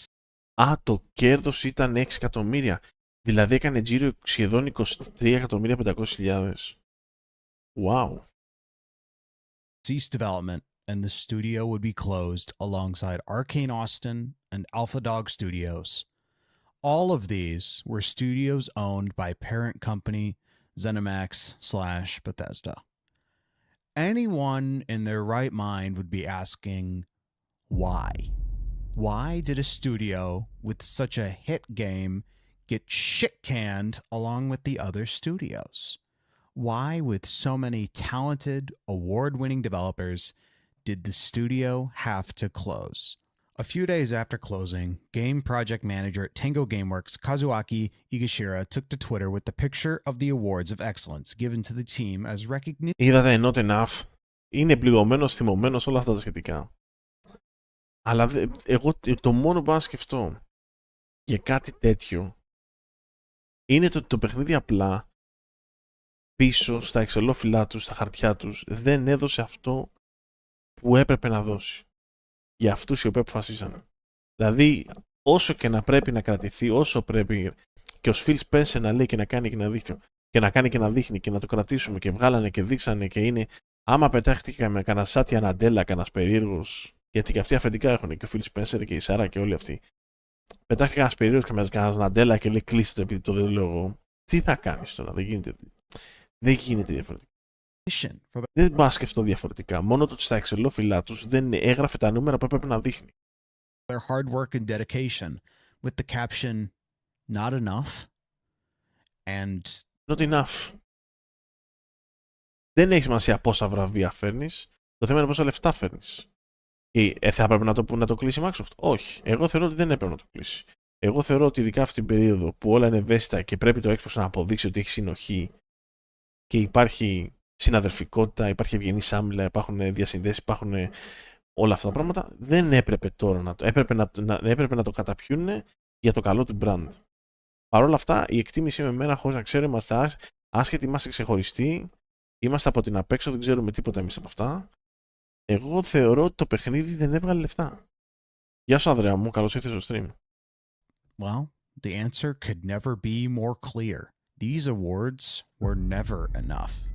Το κέρδος ήταν 6 εκατομμύρια. Δηλαδή έκανε τζίρο σχεδόν 23.500.000. Wow. cease development and the studio would be closed alongside Arcane Austin and Alpha Dog Studios. All of these were studios owned by parent company ZeniMax/Bethesda. Anyone in their right mind would be asking, why? Why did a studio with such a hit game get shit-canned along with the other studios? Why, with so many talented, award-winning developers, did the studio have to close? A few days after closing, game project manager at Tango Gameworks, Kazuaki Higashira, took to Twitter with the picture of the awards of excellence given to the team as recognition. Είδατε not enough. Είναι πληγωμένος, θυμωμένος, όλα αυτά τα σχετικά. Αλλά εγώ το μόνο που μπορώ να σκεφτώ για κάτι τέτοιο είναι ότι το παιχνίδι απλά πίσω στα εξελόφυλλά τους, στα χαρτιά τους, δεν έδωσε αυτό που έπρεπε να δώσει. Για αυτούς οι οποίοι αποφασίσανε. Δηλαδή, όσο και να πρέπει να κρατηθεί, όσο πρέπει και ο Phil Spencer να λέει και να κάνει και να δείχνει και να κάνει και να δείχνει και να το κρατήσουμε και βγάλανε και δείξανε και είναι, άμα πετάχτηκε με κανένα Σάτια Ναντέλα, κανένα περίεργος, γιατί και αυτοί αφεντικά έχουν και ο Phil Spencer και η Σάρα και όλοι αυτοί. Πετάχτηκε κανένα περίεργος και με κανένα Ναντέλα και λέει κλείστε το επειδή το δεν λέω εγώ. Τι θα κάνεις τώρα, δεν γίνεται διαφορετικά. Δεν μπορώ να σκεφτώ διαφορετικά. Μόνο το ότι στα εξελόφυλλά τους δεν έγραφε τα νούμερα που έπρεπε να δείχνει. Their hard work and dedication with the caption not enough and not enough. Δεν έχει σημασία πόσα βραβεία φέρνεις. Το θέμα είναι πόσα λεφτά φέρνεις. Θα έπρεπε να το κλείσει η Microsoft? Όχι. Εγώ θεωρώ ότι δεν έπρεπε να το κλείσει. Εγώ θεωρώ ότι ειδικά αυτή την περίοδο που όλα είναι ευαίσθητα και πρέπει το Xbox να αποδείξει ότι έχει συνοχή και υπάρχει συναδελφικότητα, υπάρχει ευγενή άμυλα, υπάρχουν διασυνδέσεις, υπάρχουν όλα αυτά τα πράγματα, δεν έπρεπε τώρα να το. Έπρεπε να το καταπιούν για το καλό του brand. Παρ' όλα αυτά, η εκτίμηση με εμένα, χωρίς να ξέρω, είμαστε άσχετοι, είμαστε ξεχωριστοί, είμαστε από την απέξω, δεν ξέρουμε τίποτα εμείς από αυτά. Εγώ θεωρώ ότι το παιχνίδι δεν έβγαλε λεφτά. Γεια σου, Ανδρέα μου, καλώς ήρθες στο stream. well, the answer could never be more clear. These awards were never enough.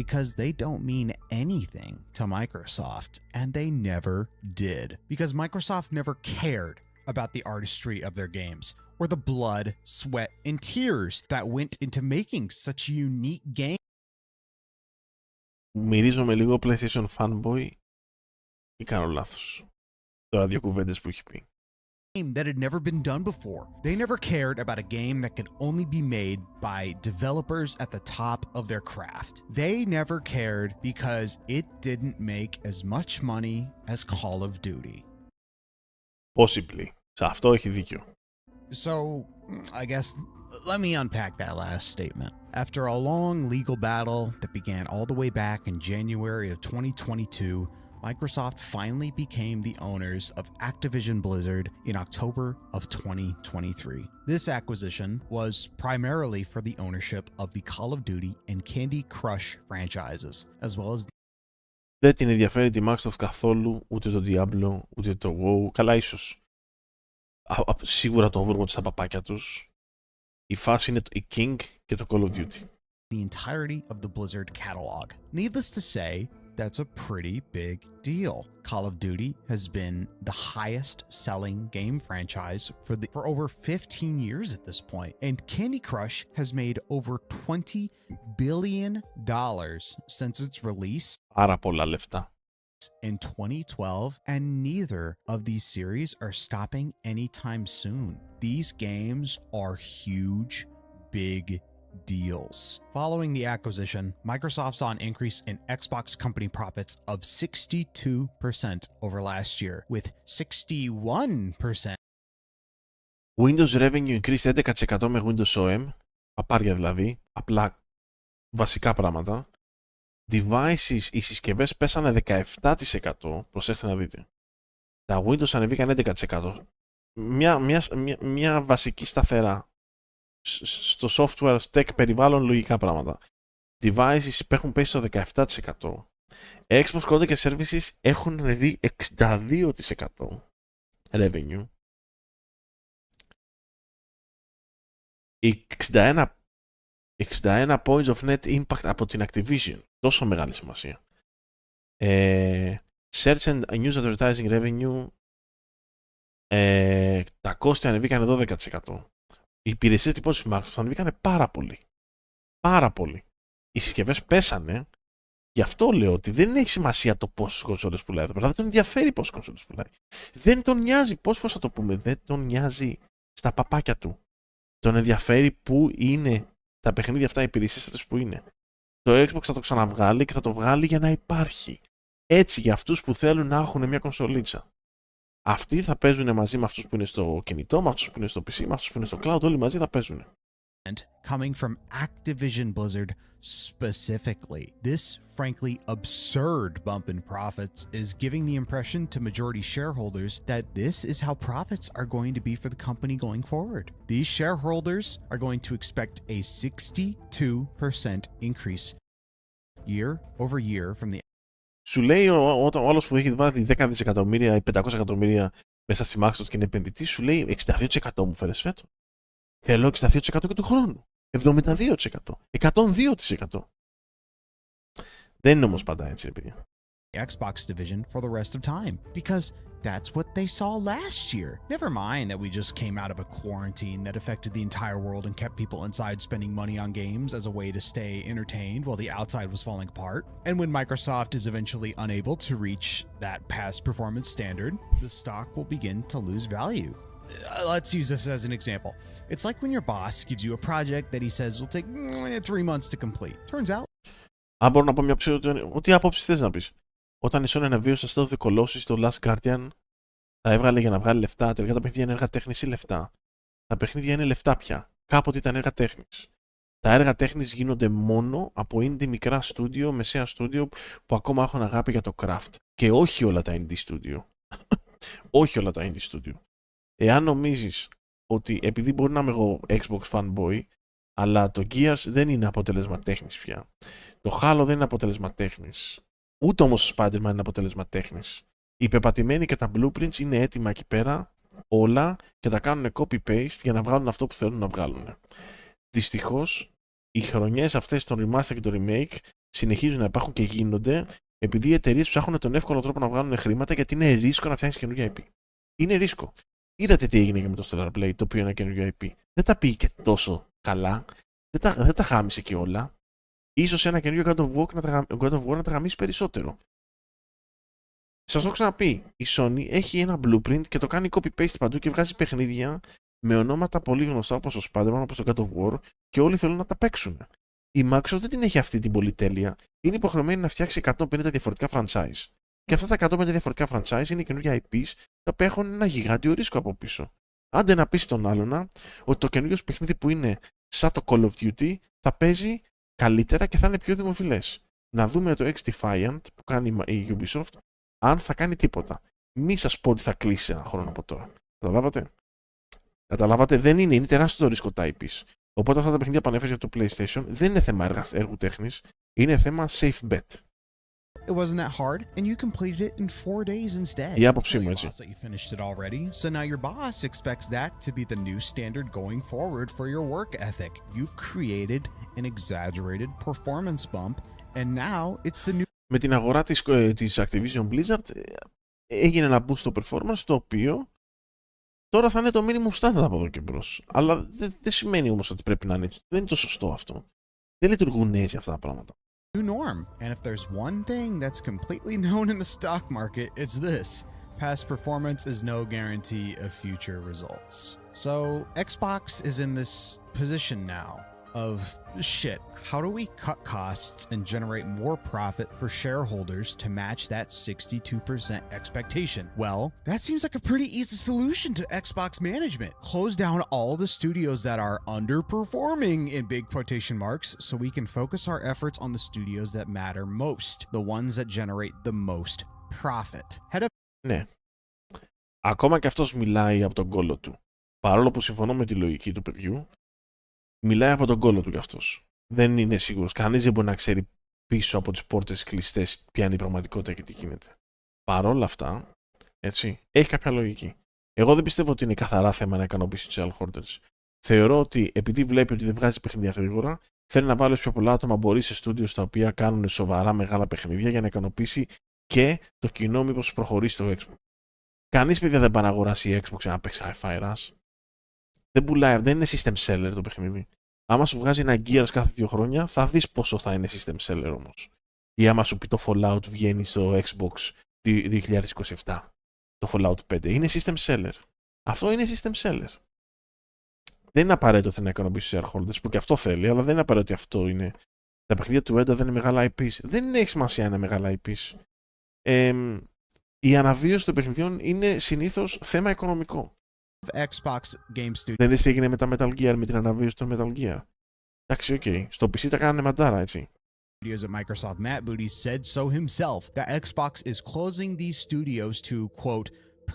because they don't mean anything to Microsoft, and they never did. Because Microsoft never cared about the artistry of their games, or the blood, sweat, and tears that went into making such a unique game. Μυρίζομαι λίγο PlayStation fanboy ή κάνω λάθος? Τώρα δύο κουβέντες που έχει πει. That had never been done before. They never cared about a game that could only be made by developers at the top of their craft. They never cared because it didn't make as much money as Call of Duty. Possibly. Σε αυτό έχει δίκιο. So, I guess, let me unpack that last statement. After a long legal battle that began all the way back in January of 2022, Microsoft finally became the owners of Activision Blizzard in October of 2023. This acquisition was primarily for the ownership of the Call of Duty and Candy Crush franchises, as well as Δεν την ενδιαφέρει τη Microsoft καθόλου, ούτε το Diablo, ούτε το WoW. Καλά, ίσως. Σίγουρα το Overwatch στα παπάκια τους. Η φάση είναι η King και το Call of Duty. The entirety of the Blizzard catalog. Needless to say, that's a pretty big deal. Call of Duty has been the highest selling game franchise for over 15 years at this point. And Candy Crush has made over $20 billion since its release. Άρα πολλά λεφτά. In 2012, and neither of these series are stopping anytime soon. These games are huge, big deals. Following the acquisition, Microsoft saw an increase in Xbox company profits of 62% over last year, with 61%. Windows revenue increased 11% με Windows OM. Παπάρια δηλαδή. Απλά βασικά πράγματα. Devices, οι συσκευές πέσανε 17%. Προσέξτε να δείτε. Τα Windows ανεβήκαν 11%. Μια βασική σταθερά. Στο software, tech, περιβάλλον, λογικά πράγματα. Devices έχουν πέσει στο 17%. Xbox Code και Services έχουν ανεβεί 62% revenue. 61 points of net impact από την Activision. Τόσο μεγάλη σημασία. Search and News Advertising Revenue, τα κόστη ανεβήκαν 12%. Οι υπηρεσίες τυπώσεις της Microsoft ανεβήκαν πάρα πολύ. Πάρα πολύ. Οι συσκευές πέσανε. Γι' αυτό λέω ότι δεν έχει σημασία το πόσες κονσόλες πουλάει. Δεν τον ενδιαφέρει πόσες κονσόλες πουλάει. Δεν τον νοιάζει, πώς θα το πούμε, δεν τον νοιάζει στα παπάκια του. Τον ενδιαφέρει που είναι τα παιχνίδια αυτά, οι υπηρεσίες αυτές που είναι. Το Xbox θα το ξαναβγάλει και θα το βγάλει για να υπάρχει. Έτσι, για αυτούς που θέλουν να έχουν μια κονσολίτσα. Αυτοί θα παίζουν μαζί με αυτούς που είναι στο κινητό, με αυτούς που είναι στο PC, με αυτούς που είναι στο cloud, όλοι μαζί θα παίζουν. Coming from Activision Blizzard specifically. This, frankly, absurd bump in profits is giving the impression to majority shareholders that this is how profits are going to be for the company going forward. These shareholders are going to expect a 62% increase year over year from the. Σου λέει ο άλλος που έχει βάλει 10 δισεκατομμύρια ή 500 εκατομμύρια μέσα στη Microsoft και είναι επενδυτής, σου λέει 62% μου φέρες φέτο. Θέλω 62% και του χρόνου. 72%. 102%. Δεν είναι όμως πάντα έτσι, παιδιά. Xbox division for the rest of time because that's what they saw last year. Never mind that we just came out of a quarantine that affected the entire world and kept people inside spending money on games as a way to stay entertained while the outside was falling apart. And when Microsoft is eventually unable to reach that past performance standard, the stock will begin to lose value. Let's use this as an example. It's like when your boss gives you a project that he says will take 3 months to complete. Turns out. Αν μπορώ να πω μια ό,τι άποψη θες να πεις. Όταν η Sony αναβίωσε στο The Colossus, το Last Guardian, τα έβγαλε για να βγάλει λεφτά. Τελικά τα παιχνίδια είναι έργα τέχνης ή λεφτά. Τα παιχνίδια είναι λεφτά πια. Κάποτε ήταν έργα τέχνης. Τα έργα τέχνης γίνονται μόνο από indie μικρά στούντιο, μεσαία στούντιο που ακόμα έχουν αγάπη για το craft. Και όχι όλα τα indie στούντιο. Όχι όλα τα indie στούντιο. Εάν νομίζεις ότι επειδή μπορεί να είμαι εγώ Xbox fanboy, αλλά το Gears δεν είναι αποτέλεσμα τέχνης πια. Το Halo δεν είναι αποτέλεσμα τέχνης. Ούτε όμως το Spider-Man είναι αποτέλεσμα τέχνης. Οι πεπατημένοι και τα blueprints είναι έτοιμα εκεί πέρα, όλα, και τα κάνουν copy-paste για να βγάλουν αυτό που θέλουν να βγάλουν. Δυστυχώς, οι χρονιές αυτές των remaster και των remake συνεχίζουν να υπάρχουν και γίνονται επειδή οι εταιρείες ψάχνουν τον εύκολο τρόπο να βγάλουν χρήματα, γιατί είναι ρίσκο να φτιάξεις καινούργια IP. Είναι ρίσκο. Είδατε τι έγινε και με το Stellar Blade, το οποίο είναι ένα καινούργιο IP. Δεν τα πήγε και τόσο καλά. Δεν τα χάμισε και όλα. Ίσως ένα καινούργιο God of War να τα γαμίσει περισσότερο. Σας το έχω ξαναπεί. Η Sony έχει ένα blueprint και το κάνει copy-paste παντού και βγάζει παιχνίδια με ονόματα πολύ γνωστά όπως το Spider-Man, όπως το God of War, και όλοι θέλουν να τα παίξουν. Η Microsoft δεν την έχει αυτή την πολυτέλεια. Είναι υποχρεωμένη να φτιάξει 150 διαφορετικά franchise. Και αυτά τα 150 διαφορετικά franchise είναι καινούργια IPs, τα οποία έχουν ένα γιγάντιο ρίσκο από πίσω. Άντε να πεις τον άλλον ότι το καινούργιο παιχνίδι που είναι σαν το Call of Duty θα παίζει καλύτερα και θα είναι πιο δημοφιλές. Να δούμε το X-Defiant που κάνει η Ubisoft, αν θα κάνει τίποτα. Μη σας πω ότι θα κλείσει ένα χρόνο από τώρα. Καταλάβατε, δεν είναι τεράστιο το ρίσκο τα IPs. Οπότε αυτά τα παιχνίδια που ανέφερε για το PlayStation δεν είναι θέμα έργου τέχνης, είναι θέμα safe bet. It wasn't that hard, and you completed it in 4 days instead. Η άποψή μου, έτσι. You finished it already, so now your boss expects that to be the new standard going forward for your work ethic. You've created an exaggerated performance bump, and now it's the new. Με την αγορά της Activision Blizzard έγινε ένα boost στο performance, το οποίο τώρα θα είναι το minimum standard από εδώ και μπρος. Αλλά δεν σημαίνει όμως ότι πρέπει να είναι έτσι. Δεν είναι το σωστό αυτό. Δεν λειτουργούν έτσι αυτά τα πράγματα. New norm. And if there's one thing that's completely known in the stock market, it's this. Past performance is no guarantee of future results. So Xbox is in this position now of shit. How do we cut costs and generate more profit for shareholders to match that 62% expectation? Well, that seems like a pretty easy solution to Xbox management. Close down all the studios that are underperforming in big quotation marks so we can focus our efforts on the studios that matter most, the ones that generate the most profit. Ναι. Ακόμα και αυτός μιλάει από τον κόλο του. Παρόλο που συμφωνώ με τη λογική του παιδιού, μιλάει από τον κόλλο του κι αυτός. Δεν είναι σίγουρος. Κανείς δεν μπορεί να ξέρει πίσω από τις πόρτες κλειστές ποια είναι η πραγματικότητα και τι γίνεται. Παρόλα αυτά, έτσι, έχει κάποια λογική. Εγώ δεν πιστεύω ότι είναι καθαρά θέμα να ικανοποιήσει τους shareholders. Θεωρώ ότι επειδή βλέπει ότι δεν βγάζει παιχνίδια γρήγορα, θέλει να βάλει όσο πιο πολλά άτομα μπορεί σε στούντιο στα οποία κάνουν σοβαρά μεγάλα παιχνίδια για να ικανοποιήσει και το κοινό, μήπως προχωρήσει το Xbox. Κανείς, παιδιά, δεν πάει να αγοράσει Xbox για να παίξει Hi-Fi Rush. Δεν πουλάει, δεν είναι system seller το παιχνίδι. Άμα σου βγάζει ένα Gears κάθε 2 χρόνια, θα δεις πόσο θα είναι system seller όμως. Ή άμα σου πει το Fallout βγαίνει στο Xbox 2027, το Fallout 5, είναι system seller. Αυτό είναι system seller. Δεν είναι απαραίτητο να ικανοποιήσει τους shareholders, που και αυτό θέλει, αλλά δεν είναι απαραίτητο ότι αυτό είναι. Τα παιχνίδια του Eneba δεν είναι μεγάλα IPs. Δεν έχει σημασία να είναι μεγάλα IPs. Η αναβίωση των παιχνιδιών είναι συνήθως θέμα οικονομικό. Xbox Game Studios. Δεν δεις έγινε με τα Metal Gear, με την αναβίωση των Metal Gear. Εντάξει, οκ. Στο PC τα κάνανε μαντάρα, έτσι. At Microsoft, Matt Booty said so himself that Xbox is closing these studios to, quote,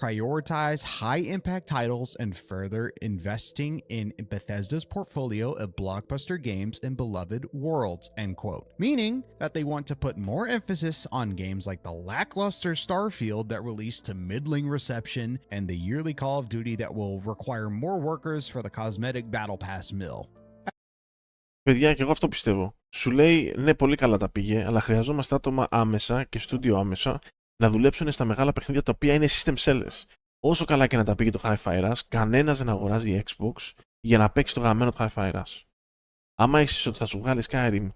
prioritize high-impact titles and further investing in Bethesda's portfolio of blockbuster games and beloved worlds, end quote. Meaning that they want to put more emphasis on games like the lackluster Starfield that released to middling reception and the yearly Call of Duty that will require more workers for the cosmetic Battle Pass mill. Παιδιά, και εγώ αυτό πιστεύω. Σου λέει, ναι, πολύ καλά τα πήγε, αλλά χρειαζόμαστε άτομα άμεσα και στούντιο άμεσα να δουλέψουν στα μεγάλα παιχνίδια τα οποία είναι system sellers. Όσο καλά και να τα πήγε το Hi-Fi Rush, κανένας δεν αγοράζει Xbox για να παίξει το γαμμένο το Hi-Fi Rush. Άμα είσαι ότι θα σου βγάλει Skyrim,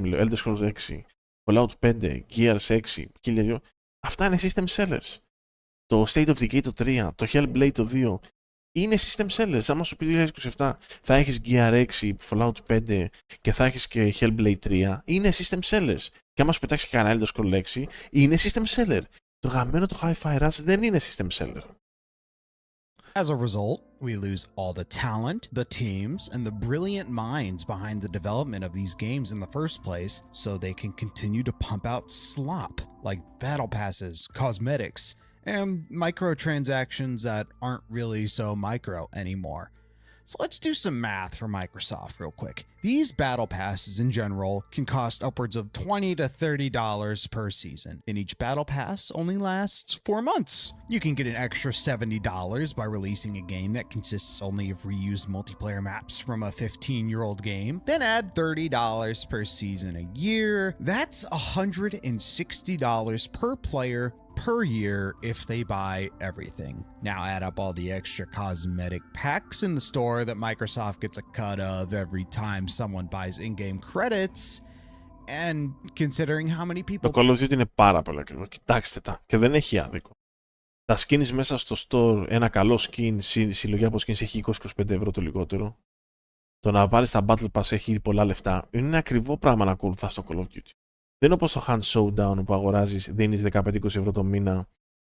Elder Scrolls 6, Fallout 5, Gears 6, 1002, αυτά είναι system sellers. Το State of Decay το 3, το Hellblade το 2, είναι system sellers. Άμα σου πει 2027 θα έχεις Gear 6, Fallout 5 και θα έχεις και Hellblade 3, είναι system sellers. Και άμα σου πετάξει και κανένα Elder Scrolls 6, είναι system seller. Το γαμμένο το Hi-Fi Rush δεν είναι system seller. As a result, we lose all the talent, the teams, and the brilliant minds behind the development of these games in the first place, so they can continue to pump out slop like battle passes, cosmetics, and microtransactions that aren't really so micro anymore. So let's do some math for Microsoft real quick. These battle passes in general can cost upwards of $20 to $30 per season, and each battle pass only lasts 4 months. You can get an extra $70 by releasing a game that consists only of reused multiplayer maps from a 15-year-old game, then add $30 per season a year. That's $160 per player per year if they buy everything. Now add up all the extra cosmetic packs in the store that Microsoft gets a cut of every time someone buys in-game credits, and considering how many people... Το Call of Duty είναι πάρα πολύ ακριβό. Κοιτάξτε τα. Και δεν έχει άδικο. Τα skins μέσα στο store, ένα καλό skin, συλλογή από skins έχει 20-25 ευρώ το λιγότερο. Το να πάρεις τα Battle Pass έχει πολλά λεφτά. Είναι ένα ακριβό πράγμα να ακολουθάς στο Call of Duty. Δεν είναι όπως το Hand Showdown που αγοράζεις, δίνεις 15-20 ευρώ το μήνα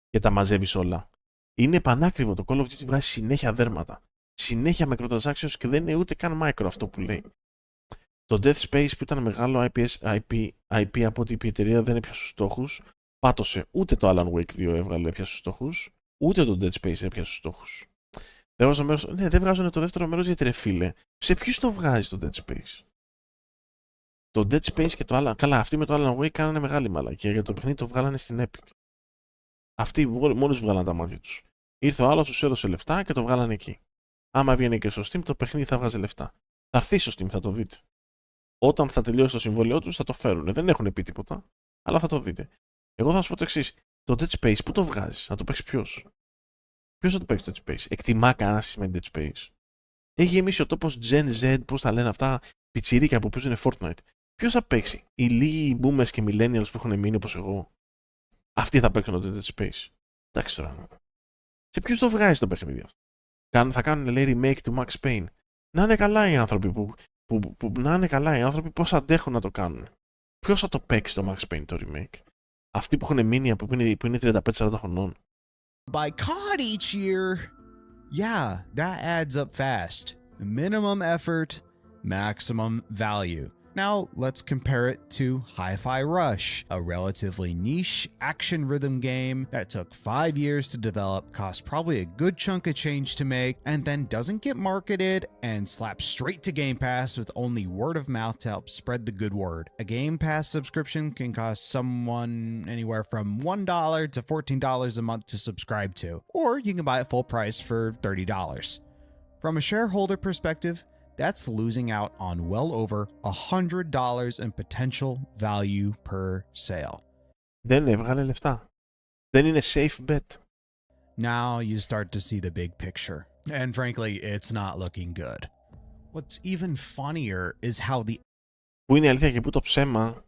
και τα μαζεύεις όλα. Είναι πανάκριβο. Το Call of Duty βγάζει συνέχεια δέρματα. Συνέχεια microtransactions και δεν είναι ούτε καν micro αυτό που λέει. Το Death Space που ήταν μεγάλο IP από ότι η εταιρεία δεν έπιασε τους στόχους, πάτωσε. Ούτε το Alan Wake 2 έβγαλε έπιασε τους στόχους, ούτε το Dead Space έπιασε τους στόχους. Δεν βγάζουν το δεύτερο μέρος γιατί ρε φίλε. Σε ποιους το βγάζει το Dead Space? Το Dead Space και το Alan... Καλά, αυτοί με το Alan Wake κάνανε μεγάλη μαλακία. Για το παιχνίδι το βγάλανε στην Epic. Αυτοί μόλις βγάλανε τα μάτια τους. Ήρθε ο άλλος, τους έδωσε λεφτά και το βγάλανε εκεί. Άμα βγαίνει και στο Steam, το παιχνίδι θα βγάζει λεφτά. Θα έρθει στο Steam, θα το δείτε. Όταν θα τελειώσει το συμβόλαιό τους, θα το φέρουν. Δεν έχουν πει τίποτα, αλλά θα το δείτε. Εγώ θα σας πω το εξής. Το Dead Space, πού το βγάζεις? Θα το παίξει ποιος? Ποιος θα το παίξει το Dead Space? Εκτιμά κανένα σημαίνει Dead Space? Έχει γεμίσει ο τόπος Gen Z, πώς τα λένε αυτά, πιτσιρίκια που παίζουν Fortnite. Ποιος θα παίξει? Οι λίγοι boomers και millennials που έχουν μείνει όπως εγώ. Αυτοί θα παίξουν το Dead Space. Εντάξει τώρα. Σε ποιους το βγάζει το παιχνίδι αυτό? Θα κάνουν λέει remake του Max Payne. Να είναι καλά οι άνθρωποι να είναι καλά οι άνθρωποι, πώς αντέχουν να το κάνουν. Ποιος θα το παίξει το Max Payne το remake? Αυτοί που έχουν μείνει που είναι 35-40 χρονών. By COD each year, yeah, that adds up fast. Minimum effort, maximum value. Now, let's compare it to Hi-Fi Rush, a relatively niche action rhythm game that took 5 years to develop, cost probably a good chunk of change to make, and then doesn't get marketed and slapped straight to Game Pass with only word of mouth to help spread the good word. A Game Pass subscription can cost someone anywhere from $1 to $14 a month to subscribe to, or you can buy it full price for $30. From a shareholder perspective, that's losing out on well over $100 in potential value per sale. Δεν έβγαλε λεφτά. Δεν είναι safe bet. Now you start to see the big picture. And frankly, it's not looking good. What's even funnier is how the... Που είναι αλήθεια και που το ψέμα.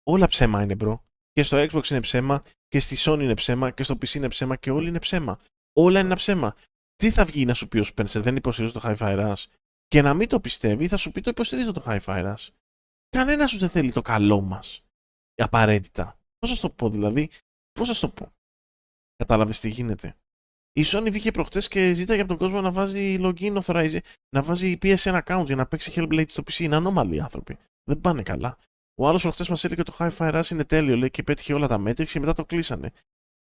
Όλα ψέμα είναι, bro. Και στο Xbox είναι ψέμα, και στη Sony είναι ψέμα, και στο PC είναι ψέμα, και όλοι είναι ψέμα. Όλα είναι ένα ψέμα. Τι θα βγει να σου πει ο Spencer, δεν υποστηρίζω το Hi-Fi Rush? Και να μην το πιστεύει, θα σου πει το υποστηρίζω το Hi-Fi Rush. Κανένα σου δεν θέλει το καλό μας. Απαραίτητα. Πώς θα το πω δηλαδή, πώς θα το πω? Κατάλαβες τι γίνεται? Η Sony βγήκε προχτές και ζήταγε από τον κόσμο να βάζει login authorization, να βάζει PSN account για να παίξει Hellblade στο PC. Είναι ανώμαλοι οι άνθρωποι. Δεν πάνε καλά. Ο άλλος προχτές μας έλεγε ότι το Hi-Fi Rush είναι τέλειο, λέει, και πέτυχε όλα τα metrics και μετά το κλείσανε.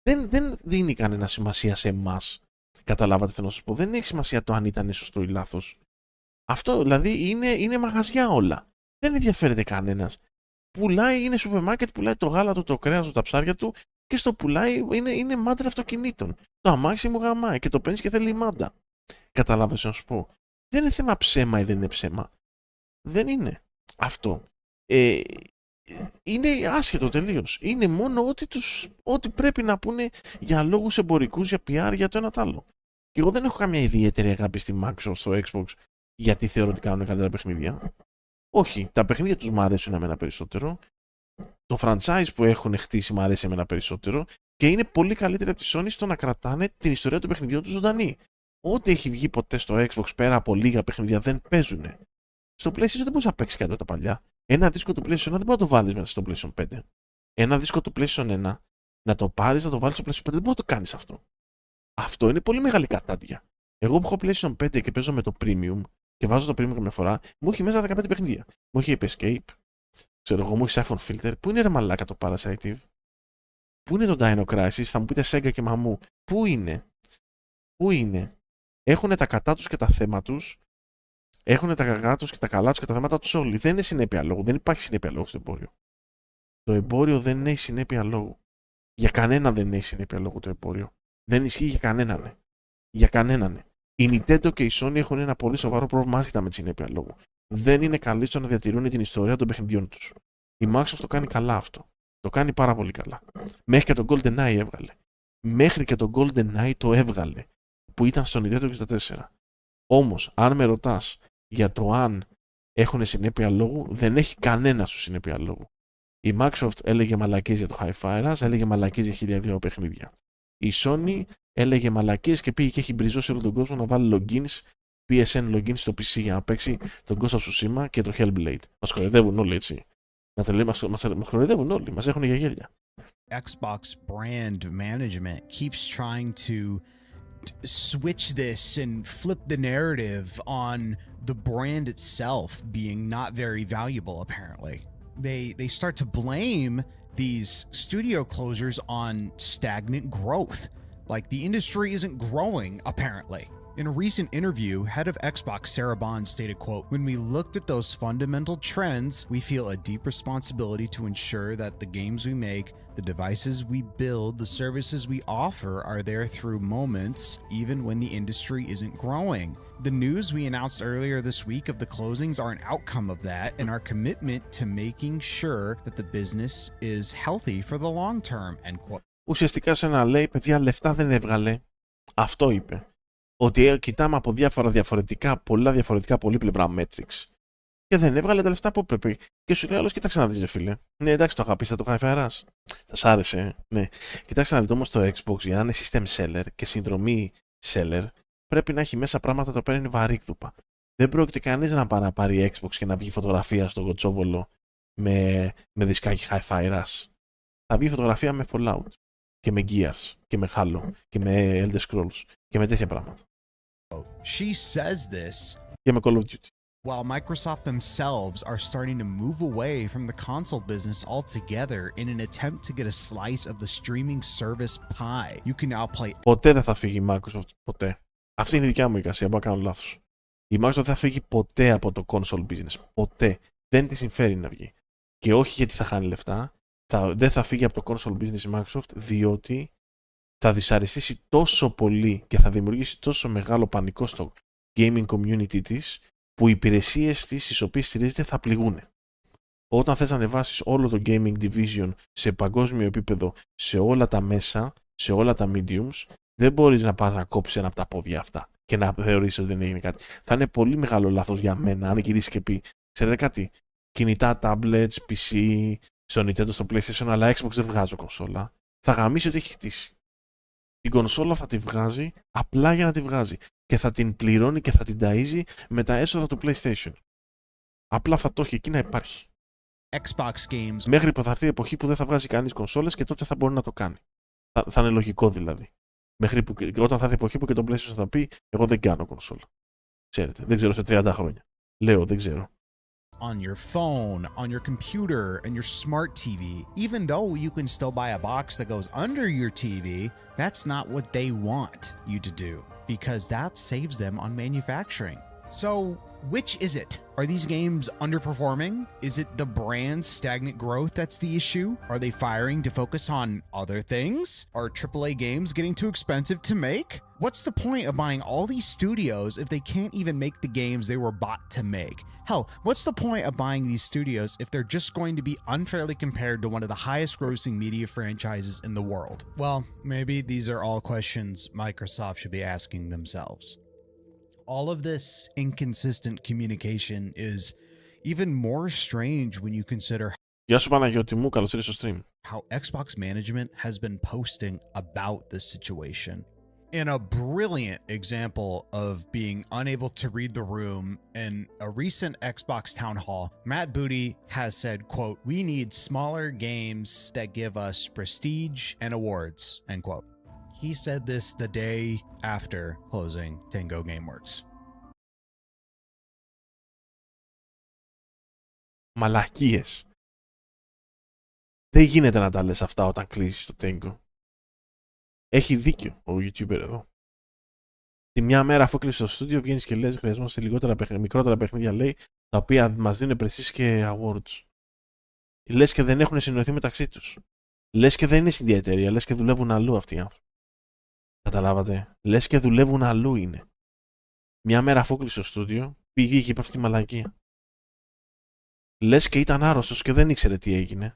Δεν δίνει κανένα σημασία σε εμάς. Καταλάβατε θέλω να σας πω? Δεν έχει σημασία το αν ήταν σωστό ή λάθος. Αυτό δηλαδή είναι μαγαζιά όλα. Δεν ενδιαφέρεται κανένας. Πουλάει, είναι σούπερ μάρκετ, πουλάει το γάλα του, το κρέας του, τα ψάρια του και στο πουλάει είναι μάντρα αυτοκινήτων. Το αμάξι μου γαμάει και το παίρνεις και θέλει μάντα. Καταλάβες να σου πω? Δεν είναι θέμα ψέμα ή δεν είναι ψέμα. Δεν είναι αυτό. Είναι άσχετο τελείως. Είναι μόνο ό,τι πρέπει να πούνε για λόγους εμπορικούς, για PR, για το ένα τ' άλλο. Και εγώ δεν έχω καμία ιδιαίτερη αγάπη στη Microsoft, στο Xbox, γιατί θεωρώ ότι κάνουν καλύτερα παιχνίδια. Όχι, τα παιχνίδια τους μου αρέσουν εμένα περισσότερο. Το franchise που έχουν χτίσει μου αρέσει εμένα περισσότερο. Και είναι πολύ καλύτερα από τη Sony στο να κρατάνε την ιστορία του παιχνιδιού του ζωντανή. Ό,τι έχει βγει ποτέ στο Xbox πέρα από λίγα παιχνίδια δεν παίζουν. Στο PlayStation δεν μπορείς να παίξεις κάτι από τα παλιά. Ένα δίσκο του PlayStation 1 δεν μπορεί να το βάλεις μέσα στο PlayStation 5. Ένα δίσκο του PlayStation 1 να το πάρεις, να το βάλεις στο PlayStation 5, δεν μπορεί να το κάνεις αυτό. Αυτό είναι πολύ μεγάλη κατάντια. Εγώ που έχω PlayStation 5 και παίζω με το Premium και βάζω το Premium καμιά φορά, μου έχει μέσα 15 παιχνίδια. Μου έχει Escape, ξέρω εγώ, μου έχει Siphon Filter. Πού είναι ρε μαλάκα το Parasite? Πού είναι το Dino Crisis? Θα μου πείτε Sega και μαμού. Πού είναι? έχουν τα κατά τους και τα θέμα τους. Έχουν τα κακά τους και τα καλά τους και τα θέματα τους όλοι. Δεν είναι συνέπεια λόγου. Δεν υπάρχει συνέπεια λόγου στο εμπόριο. Το εμπόριο δεν έχει συνέπεια λόγου. Για κανένα δεν έχει συνέπεια λόγου το εμπόριο. Δεν ισχύει για κανέναν. Για κανέναν. Η Nintendo και η Sony έχουν ένα πολύ σοβαρό πρόβλημα άσχετα με τη συνέπεια λόγου. Δεν είναι καλοί στο να διατηρούν την ιστορία των παιχνιδιών τους. Η Microsoft το κάνει καλά αυτό. Το κάνει πάρα πολύ καλά. Μέχρι και το GoldenEye έβγαλε. Μέχρι και το GoldenEye το έβγαλε. Που ήταν στο Nintendo 64. Όμως, αν με ρωτάς για το αν έχουν συνέπεια λόγου, δεν έχει κανένα σου συνέπεια λόγου. Η Microsoft έλεγε μαλακίες για το Hi-Fi Rush, έλεγε μαλακίες για 1002 παιχνίδια. Η Sony έλεγε μαλακίες και πήγε και έχει μπριζώσει όλο τον κόσμο να βάλει logins, PSN logins στο PC για να παίξει τον Ghost of Tsushima και το Hellblade. Μας χορεδεύουν όλοι έτσι. Μας χορεδεύουν όλοι, μας έχουν για γέλια. Xbox brand management keeps trying to switch this and flip the narrative on the brand itself being not very valuable, apparently. They start to blame these studio closures on stagnant growth. Like the industry isn't growing, apparently. In a recent interview, head of Xbox Sarah Bond stated, quote, "When we looked at those fundamental trends, we feel a deep responsibility to ensure that the games we make, the devices we build, the services we offer are there through moments, even when the industry isn't growing. The news we announced earlier this week of the closings are an outcome of that and our commitment to making sure that the business is healthy for the long term," end quote. Ουσιαστικά σε να λέει, παιδιά, λεφτά δεν έβγαλε. Αυτό είπε. Ότι κοιτάμε από πολλά διαφορετικά πολύπλευρα metrics και δεν έβγαλε τα λεφτά που έπρεπε. Και σου λέει άλλος, κοίταξε να δεις, ρε φίλε. Ναι, εντάξει, το αγαπήσα το Hi-Fi Rush. Σας άρεσε, ναι. Κοιτάξτε να δείτε όμως το Xbox, για να είναι system seller και συνδρομή seller, πρέπει να έχει μέσα πράγματα τα οποία είναι βαρύκδουπα. Δεν πρόκειται κανείς να πάει να πάρει Xbox και να βγει φωτογραφία στο κοτσόβολο με δισκάκι Hi-Fi Rush. Θα βγει φωτογραφία με Fallout και με Gears και με Halo και με Elder Scrolls και με τέτοια πράγματα. She says this Και με Call of Duty. while Microsoft themselves are starting to move away from the console business altogether in an attempt to get a slice of the streaming service pie. You can now play. Ποτέ δεν θα φύγει η Microsoft. Ποτέ. Αυτή είναι η δικιά μου εικασία. Μπορώ να κάνω λάθος. Η Microsoft δεν θα φύγει ποτέ από το console business. Ποτέ. Δεν τη συμφέρει να βγει. Και όχι γιατί θα χάνει λεφτά. Δεν θα φύγει από το console business η Microsoft, διότι θα δυσαρεστήσει τόσο πολύ και θα δημιουργήσει τόσο μεγάλο πανικό στο gaming community της, που οι υπηρεσίες της στις οποίες στηρίζεται θα πληγούν. Όταν θες να ανεβάσεις όλο το gaming division σε παγκόσμιο επίπεδο, σε όλα τα μέσα, σε όλα τα mediums, δεν μπορείς να πας να κόψεις ένα από τα πόδια αυτά και να θεωρήσεις ότι δεν έγινε κάτι. Θα είναι πολύ μεγάλο λάθος για μένα αν γυρίσει και πει, ξέρετε κάτι, κινητά, tablets, PC, στο Nintendo, στο PlayStation, αλλά Xbox δεν βγάζω κονσόλα. Θα γαμίσει ότι έχει χτίσει. Την κονσόλα θα τη βγάζει απλά για να τη βγάζει. Και θα την πληρώνει και θα την ταΐζει με τα έσοδα του PlayStation. Απλά θα το έχει εκεί να υπάρχει. Xbox games. Μέχρι που θα έρθει η εποχή που δεν θα βγάζει κανείς κονσόλες και τότε θα μπορεί να το κάνει. Θα είναι λογικό δηλαδή. Μέχρι που, όταν θα έρθει η εποχή που και το PlayStation θα πει, εγώ δεν κάνω κονσόλα. Ξέρετε, δεν ξέρω σε 30 χρόνια. Λέω, δεν ξέρω. On your phone, on your computer, and your smart TV. Even though you can still buy a box that goes under your TV, that's not what they want you to do, because that saves them on manufacturing. So, which is it? Are these games underperforming? Is it the brand's stagnant growth that's the issue? Are they firing to focus on other things? Are AAA games getting too expensive to make? What's the point of buying all these studios if they can't even make the games they were bought to make? Hell, what's the point of buying these studios if they're just going to be unfairly compared to one of the highest grossing media franchises in the world? Well, maybe these are all questions Microsoft should be asking themselves. All of this inconsistent communication is even more strange when you consider Γεια σου Παναγιώτη μου, καλώς ήρθες στο stream. how Xbox management has been posting about this situation. In a brilliant example of being unable to read the room, in a recent Xbox town hall, Matt Booty has said, quote, "We need smaller games that give us prestige and awards," end quote. He said this the day after closing Tango Gameworks. Μαλακίες. Δεν γίνεται να τα λες αυτά όταν κλείσεις το Tango. Έχει δίκιο ο YouTuber εδώ. Τη μια μέρα αφού κλείσει το στούντιο, βγαίνει και λες: χρειαζόμαστε μικρότερα παιχνίδια, λέει, τα οποία μας δίνουν πρεσίς και awards. Λες και δεν έχουν συνοηθεί μεταξύ τους. Λες και δεν είναι στην ίδια εταιρεία, λες και δουλεύουν αλλού αυτοί οι άνθρωποι. Καταλάβατε. Λες και δουλεύουν αλλού είναι. Μια μέρα αφού κλείσει το στούντιο, πήγε και είπε αυτή τη μαλακία. Λες και ήταν άρρωστος και δεν ήξερε τι έγινε.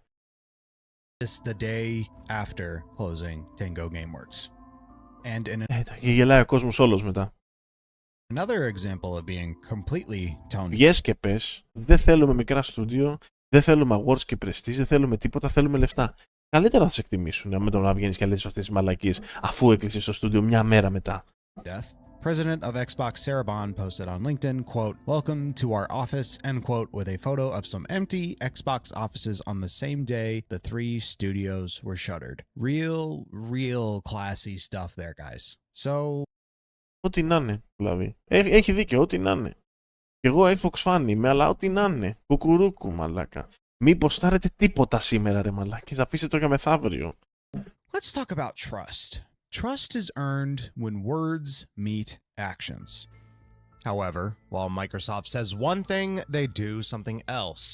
This the day after closing Tango Gameworks. And in Και γελάει ο κόσμος όλος μετά. another example of being completely tone Βγες και πες, δεν θέλουμε μικρά στούντιο, δεν θέλουμε awards και prestige, δεν θέλουμε τίποτα, θέλουμε λεφτά. Καλύτερα θα σε εκτιμήσουν με το να βγαίνεις και λες αυτές τις μαλακίες αφού έκλεισες το στούντιο μια μέρα μετά. death. President of Xbox Sarah Bond posted on LinkedIn, quote, "Welcome to our office," end quote, with a photo of some empty Xbox offices on the same day the 3 studios were shuttered. Real classy stuff there, guys. So... Ό,τι να είναι, δηλαδή. Έχει δίκιο, ό,τι να είναι. Κι εγώ Xbox fan είμαι, αλλά ό,τι να είναι. Κουκουρούκου, μαλάκα. Μην ποστάρετε τίποτα σήμερα, ρε μαλάκες. Αφήστε το για μεθαύριο. Let's talk about trust. Trust is earned when words meet actions. However, while Microsoft says one thing, they do something else.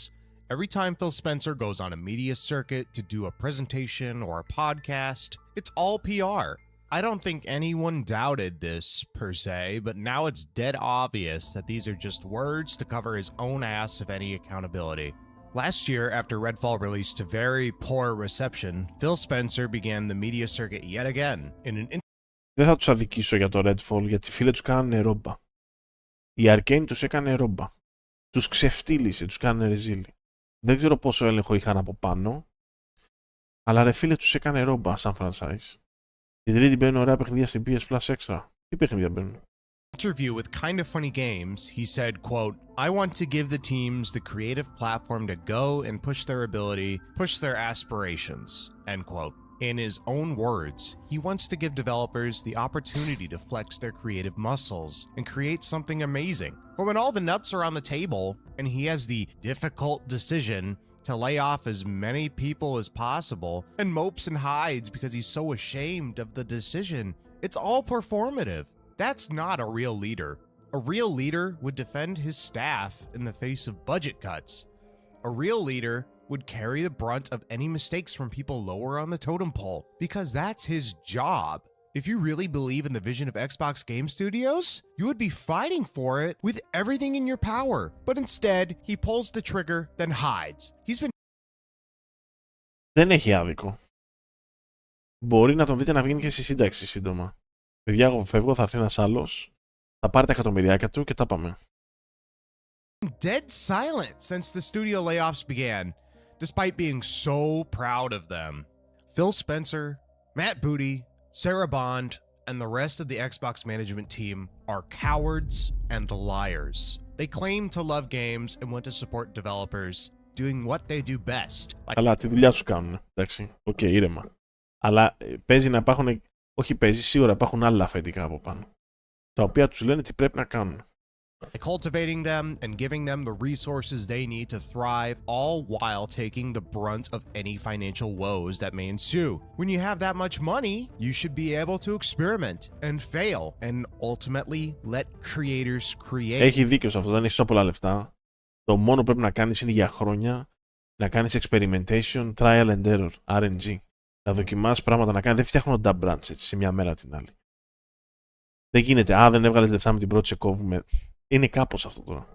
Every time Phil Spencer goes on a media circuit to do a presentation or a podcast, it's all PR. I don't think anyone doubted this, per se, but now it's dead obvious that these are just words to cover his own ass of any accountability. Last year, after Redfall released to very poor reception, Phil Spencer began the media circuit yet again. In an Δεν θα τους αδικήσω για το Redfall, γιατί φίλε τους κάνανε ρόμπα. Η Arcane τους έκανε ρόμπα. Τους ξεφτύλισε, τους κάνανε ρεζίλι. Δεν ξέρω πόσο έλεγχο είχαν από πάνω, αλλά ρε φίλε τους έκανε ρόμπα σαν franchise. Την Τρίτη μπαίνουν ωραία παιχνίδια στην PS Plus Extra. Τι παιχνίδια μπαίνουν? interview with Kind of Funny Games, he said, quote, "I want to give the teams the creative platform to go and push their ability, push their aspirations," end quote. In his own words, he wants to give developers the opportunity to flex their creative muscles and create something amazing. But when all the nuts are on the table and he has the difficult decision to lay off as many people as possible and mopes and hides because he's so ashamed of the decision, it's all performative. That's not a real leader. A real leader would defend his staff in the face of budget cuts. A real leader would carry the brunt of any mistakes from people lower on the totem pole, because that's his job. If you really believe in the vision of Xbox Game Studios, you would be fighting for it with everything in your power. But instead, he pulls the trigger, then hides. He's been... Δεν έχει άδικο. Μπορεί να τον δείτε να βγαίνει και στη σύνταξη σύντομα. Παιδιά, εγώ φεύγω, θα έρθει ένας άλλος, θα πάρει τα εκατομμυριάκια του και τα πάμε. dead silent since the studio layoffs began, despite being so proud of them. Phil Spencer, Matt Booty, Sarah Bond, and the rest of the Xbox management team are cowards and liars. They claim to love games and want to support developers doing what they do best. Αλλά τη δουλειά τους κάνουν, εντάξει, οκ, ήρεμα. Αλλά παίζει να υπάρχουν, όχι παίζει, σίγουρα υπάρχουν άλλα αφεντικά από πάνω, τα οποία τους λένε τι πρέπει να κάνουν. Cultivating them and giving them the resources they need to thrive, all while taking the brunt of any financial woes that may ensue. When you have that much money, you should be able to experiment and fail and ultimately let creators create. Έχει δίκιο σε αυτό, δεν έχεις τόσο πολλά λεφτά. Το μόνο που πρέπει να κάνεις είναι για χρόνια να κάνεις experimentation, trial and error, RNG. Να δοκιμάσεις πράγματα να κάνεις, δεν φτιάχνονται τα branch έτσι σε μια μέρα την άλλη. Δεν γίνεται, δεν έβγαλες λεφτά με την πρώτη, σε κόβουμε. Είναι κάπως αυτό τώρα.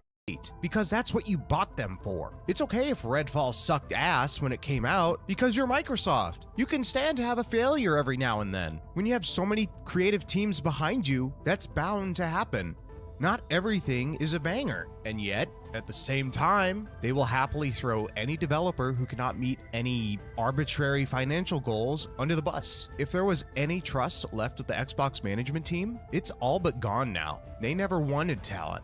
Because that's what you bought them for. It's okay if Redfall sucked ass when it came out, because you're Microsoft. You can stand to have a failure every now and then. When you have so many creative teams behind you, that's bound to happen. Not everything is a banger, and yet, at the same time, they will happily throw any developer who cannot meet any arbitrary financial goals under the bus. If there was any trust left with the Xbox management team, it's all but gone now. They never wanted talent.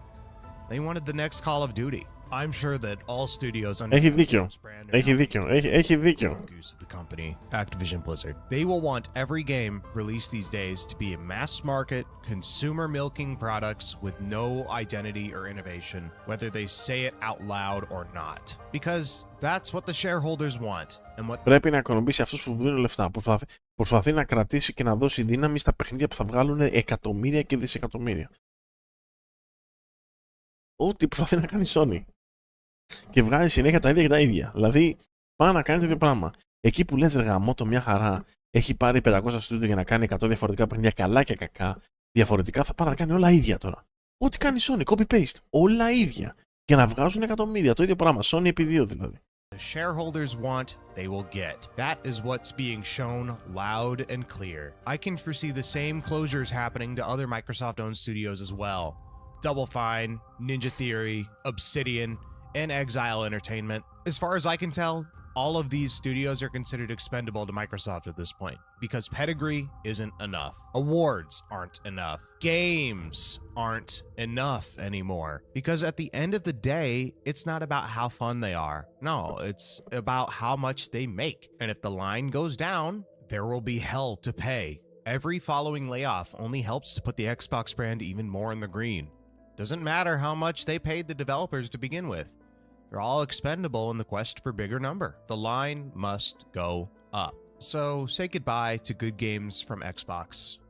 They wanted the next Call of Duty. I'm sure that all studios under Έχει δίκιο. Έχει δίκιο. Έχει δίκιο. The company, Activision Blizzard. They will want every game released these days to be a mass market, consumer milking products with no identity or innovation, whether they say it out loud or not. Because that's what the shareholders want. And what Πρέπει να οικονομήσει αυτούς που δίνουν λεφτά, που προσπαθεί να κρατήσει και να δώσει δύναμη στα παιχνίδια που θα βγάλουν εκατομμύρια και δισεκατομμύρια. Ό,τι προσπαθεί να κάνει η Sony. Και βγάζει συνέχεια τα ίδια και τα ίδια. Δηλαδή, πάει να κάνει το ίδιο πράγμα. Εκεί που λες ρε γαμώτο, μια χαρά, έχει πάρει 500 στούντιο για να κάνει 100 διαφορετικά παιχνίδια, καλά και κακά, διαφορετικά θα πάει να κάνει όλα ίδια τώρα. Ό,τι κάνει η Sony, copy-paste. Όλα ίδια. Για να βγάζουν εκατομμύρια. Το ίδιο πράγμα. Sony επί 2 δηλαδή. The shareholders want, they will get. That is what's being shown loud and clear. I can foresee the same closures happening to other Microsoft-owned studios as well. Double Fine, Ninja Theory, Obsidian, and Exile Entertainment. As far as I can tell, all of these studios are considered expendable to Microsoft at this point because pedigree isn't enough. Awards aren't enough. Games aren't enough anymore because at the end of the day, it's not about how fun they are. No, it's about how much they make. And if the line goes down, there will be hell to pay. Every following layoff only helps to put the Xbox brand even more in the green. Doesn't matter how much they paid the developers to begin with. They're all expendable in the quest for bigger number. The line must go up. So say goodbye to good games from Xbox.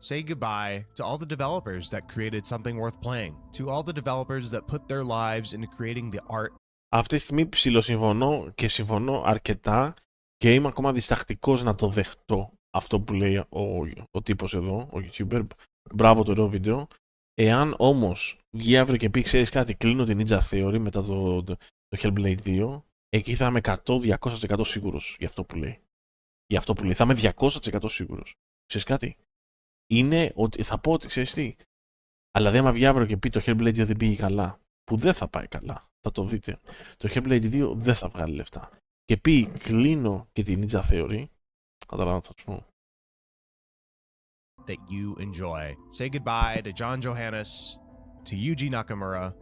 Say goodbye to all the developers that created something worth playing. To all the developers that put their lives into creating the art. Αυτή τη στιγμή ψιλοσυμφωνώ και συμφωνώ αρκετά και είμαι ακόμα διστακτικός να το δεχτώ αυτό που λέει ο τύπος εδώ, ο YouTuber. Μπράβο το ωραίο βίντεο. Εάν όμως βγει αύριο και πει ξέρεις κάτι, κλείνω την Ninja Theory μετά το Hellblade 2, εκεί θα είμαι 100-200% σίγουρος για αυτό που λέει. Για αυτό που λέει. Θα είμαι 200% σίγουρος. Ξέρεις κάτι. Είναι ότι θα πω ότι ξέρεις τι. Αλλά δεν άμα βγει αύριο και πει το Hellblade 2 δεν πήγε καλά. Που δεν θα πάει καλά. Θα το δείτε. Το Hellblade 2 δεν θα βγάλει λεφτά. Και πει κλείνω και την Ninja Theory. Καταλάβω θα σου πω. That you enjoy. Say goodbye to John Johannes, to Yuji Nakamura,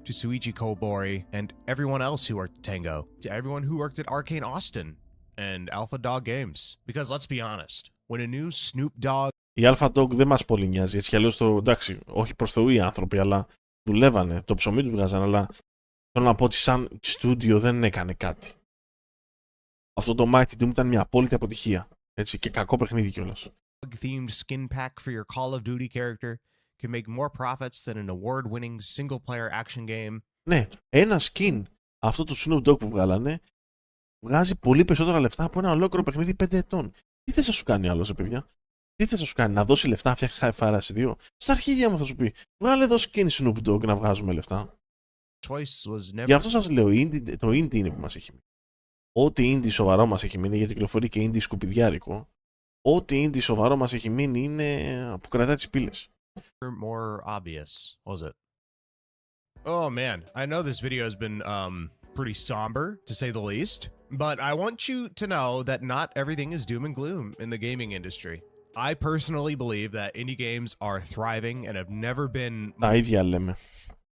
to Suichi Kobori, and everyone else who worked at Tango, to everyone who worked at Arcane Austin and Alpha Dog Games. Because let's be honest, when a new Snoop Dogg... Η Alpha Dog δεν μας πολύ νοιάζει, έτσι κι αλλιώς το εντάξει, όχι προς Θεού οι άνθρωποι, αλλά δουλεύανε, το ψωμί του βγάζαν, αλλά θέλω να πω ότι σαν στούντιο δεν έκανε κάτι. Αυτό το Mighty Doom ήταν μια απόλυτη αποτυχία, έτσι, και κακό παιχνίδι κιόλας. themed skin pack for your Call of Duty character can make more profits than an award-winning single-player action game. Ναι, ένα skin, αυτό το Snoop Dogg που βγάλανε, βγάζει πολύ περισσότερα λεφτά από ένα ολόκληρο παιχνίδι 5 ετών. Τι θες να σου κάνει άλλος, παιδιά? Τι θες να σου κάνει, να δώσει λεφτά, να φτιάξει Hi-Fi 2? Στα αρχίδια μου θα σου πει, βγάλε εδώ skin Snoop Dogg να βγάζουμε λεφτά. Γι' αυτό σας λέω, το indie είναι που μας έχει μείνει. Ό,τι indie σοβαρό μας έχει μείνει, γιατί κυκλοφορεί και indie σκουπιδιάρικο, ό,τι indie σοβαρό μας έχει μείνει είναι που κρατάει τις πύλες. More obvious, was it? Oh man, I know this video has been pretty somber, to say the least, but I want you to know that not everything is doom and gloom in the gaming industry. I personally believe that indie games are thriving and have never been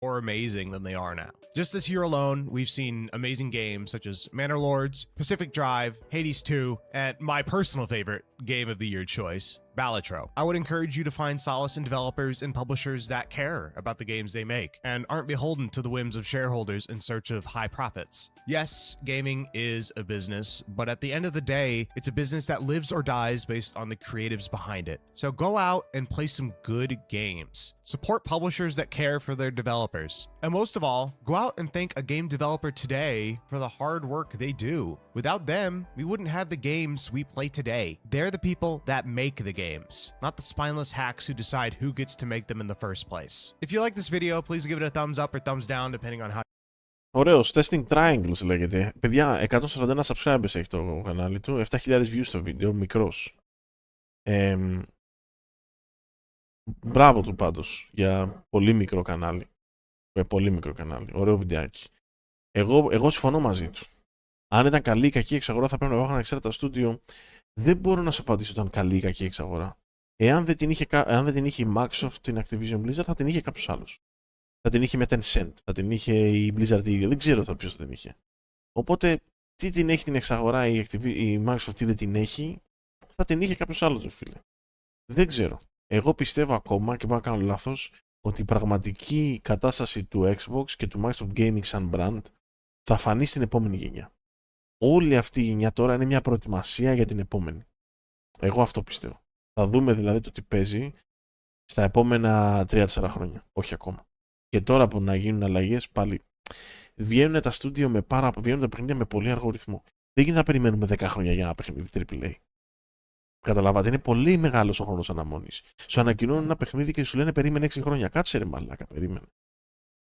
more amazing than they are now. Just this year alone, we've seen amazing games such as Manor Lords, Pacific Drive, Hades 2, and my personal favorite game of the year choice, Balatro. I would encourage you to find solace in developers and publishers that care about the games they make and aren't beholden to the whims of shareholders in search of high profits. Yes, gaming is a business, but at the end of the day, it's a business that lives or dies based on the creatives behind it. So go out and play some good games. Support publishers that care for their developers. And most of all, go out and thank a game developer today for the hard work they do. Without them, we wouldn't have the games we play today. They're the people that make the games, not the spineless hacks who decide who gets to make them in the first place. If you like this video, please give it a thumbs up or thumbs down depending on how. Ωραίος, Testing Triangles λέγεται. Παιδιά, 141 subscribers έχει το κανάλι του, 7.000 views στο βίντεο, μικρός. Μπράβο του πάντως για πολύ μικρό κανάλι. Πολύ μικρό κανάλι, ωραίο βιντεάκι. Εγώ συμφωνώ μαζί του. Αν ήταν καλή ή κακή εξαγορά, θα πρέπει να έχω ένα εξαίρετα στούντιο. Δεν μπορώ να σου απαντήσω όταν καλή ή κακή εξαγορά. Εάν δεν την είχε η Microsoft, την Activision Blizzard, θα την είχε κάποιος άλλος. Θα την είχε με Tencent, θα την είχε η Blizzard η ίδια. Δεν ξέρω ποιος θα την είχε. Οπότε, τι την έχει την εξαγορά η Microsoft, τι δεν την έχει, θα την είχε κάποιος άλλος, φίλε. Δεν ξέρω. Εγώ πιστεύω ακόμα, και μπορώ να κάνω λάθος, ότι η πραγματική κατάσταση του Xbox και του Microsoft Gaming σαν brand θα φανεί στην επόμενη γενιά. Όλη αυτή η γενιά τώρα είναι μια προετοιμασία για την επόμενη. Εγώ αυτό πιστεύω. Θα δούμε δηλαδή το τι παίζει στα επόμενα 3-4 χρόνια. Όχι ακόμα. Και τώρα που να γίνουν αλλαγές πάλι. Βγαίνουν τα στούντιο βγαίνουν τα παιχνίδια με πολύ αργό ρυθμό. Δεν γίνεται να περιμένουμε 10 χρόνια για ένα παιχνίδι AAA. Καταλάβατε, είναι πολύ μεγάλος ο χρόνος αναμονής. Σου ανακοινώνουν ένα παιχνίδι και σου λένε περίμενε 6 χρόνια. Κάτσε ρε μαλάκα, περίμενε.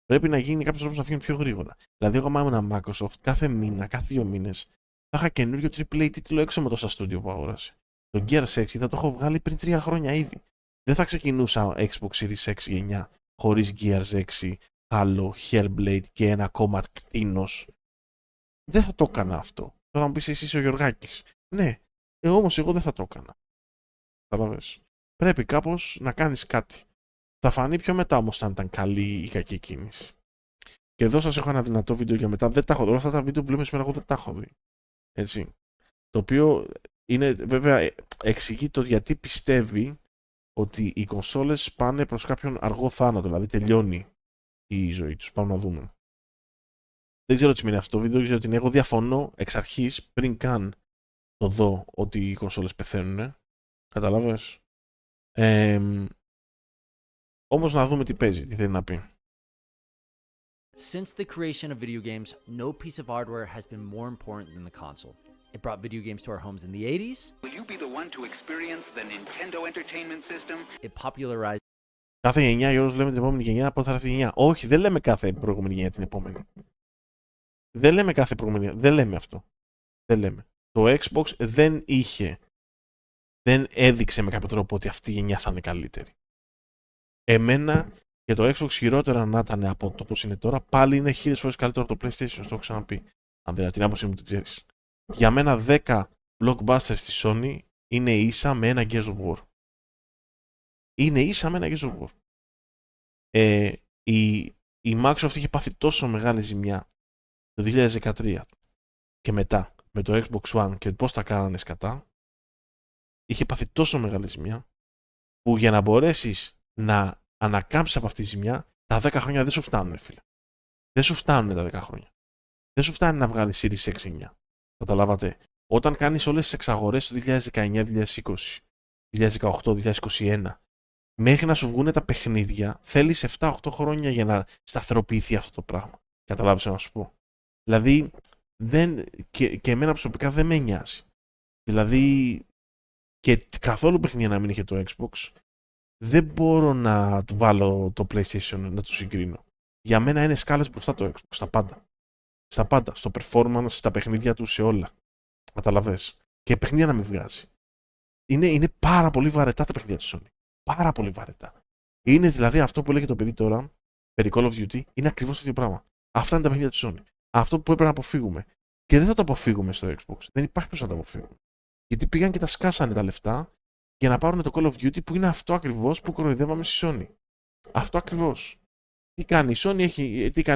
Πρέπει να γίνει κάποιος τρόπος να φύγουν πιο γρήγορα. Δηλαδή, εγώ άμα ήμουν Microsoft, κάθε μήνα, κάθε 2 μήνες, θα είχα καινούριο AAA τίτλο έξω με τόσα στούντιο που αγόρασε. Το Gears 6 θα το έχω βγάλει πριν 3 χρόνια ήδη. Δεν θα ξεκινούσα Xbox Series 6 γενιά χωρίς Gears 6, Halo, Hellblade και ένα ακόμα κτίνος. Δεν θα το έκανα αυτό. Τώρα θα μου πεις εσύ είσαι ο Γιωργάκης. Ναι, όμως εγώ δεν θα το έκανα. Καταλαβες. Πρέπει κάπως να κάνεις κάτι. Θα φανεί πιο μετά όμως αν ήταν καλή ή κακή κίνηση. Και εδώ σας έχω ένα δυνατό βίντεο για μετά. Δεν τα έχω δει. Όλα αυτά τα βίντεο που βλέπουμε σήμερα εγώ δεν τα έχω δει. Έτσι. Το οποίο είναι βέβαια εξηγεί το γιατί πιστεύει ότι οι κονσόλες πάνε προς κάποιον αργό θάνατο. Δηλαδή τελειώνει η ζωή τους. Πάμε να δούμε. Δεν ξέρω τι σημαίνει αυτό το βίντεο. Ξέρω ότι εγώ διαφωνώ εξ αρχής πριν καν το δω ότι οι κονσόλες πεθαίνουν. Καταλάβες. Όμως να δούμε τι παίζει, τι θέλει να πει. Since the creation of video games, no piece of hardware has been more important than the console. It brought video games to our homes in the 80s. Will you be the one to experience the Nintendo Entertainment System? It popularized. Κάθε γενιά, Γιώργος, λέμε την επόμενη γενιά, πότε θα έρθει η γενιά. Όχι, δεν λέμε κάθε προηγούμενη γενιά την επόμενη. Δεν λέμε κάθε προηγούμενη γενιά. Δεν λέμε αυτό. Δεν λέμε. Το Xbox δεν έδειξε με κάποιο τρόπο ότι αυτή η γενιά θα είναι καλύτερη. Εμένα και το Xbox χειρότερα να ήταν από το πώς είναι τώρα, πάλι είναι 1000 φορές καλύτερο από το PlayStation. Το έχω ξαναπεί. Αν δεν την άποψή μου την ξέρεις. Για μένα 10 blockbusters στη Sony είναι ίσα με ένα Gears of War. Είναι ίσα με ένα Gears of War. Η Microsoft είχε πάθει τόσο μεγάλη ζημιά το 2013 και μετά με το Xbox One και πώς τα κάνανε σκατά. Είχε πάθει τόσο μεγάλη ζημιά που για να μπορέσεις να ανακάμψεις από αυτή τη ζημιά, τα 10 χρόνια δεν σου φτάνουν, φίλε. Δεν σου φτάνουν τα 10 χρόνια. Δεν σου φτάνει να βγάλεις Series 6-9. Καταλάβατε. Όταν κάνεις όλες τις εξαγορές το 2019-2020, 2018-2021, μέχρι να σου βγουν τα παιχνίδια, θέλεις 7-8 χρόνια για να σταθεροποιηθεί αυτό το πράγμα. Καταλάβεις να σου πω. Δηλαδή, και εμένα προσωπικά δεν με νοιάζει. Δηλαδή, και καθόλου παιχνίδια να μην είχε το Xbox, δεν μπορώ να του βάλω το PlayStation να το συγκρίνω. Για μένα είναι σκάλες μπροστά το Xbox, στα πάντα. Στα πάντα, στο performance, στα παιχνίδια του, σε όλα. Καταλαβες. Και παιχνίδια να μην βγάζει. Είναι πάρα πολύ βαρετά τα παιχνίδια της Sony. Πάρα πολύ βαρετά. Είναι δηλαδή αυτό που λέγεται το παιδί τώρα, περί Call of Duty, είναι ακριβώς το ίδιο πράγμα. Αυτά είναι τα παιχνίδια της Sony. Αυτό που έπρεπε να αποφύγουμε. Και δεν θα το αποφύγουμε στο Xbox. Δεν υπάρχει πώς να το αποφύγουμε. Γιατί πήγαν και τα σκάσανε τα λεφτά για να πάρουν το Call of Duty που είναι αυτό ακριβώς που κοροϊδεύαμε στη Sony. Αυτό ακριβώς. Τι κάνει η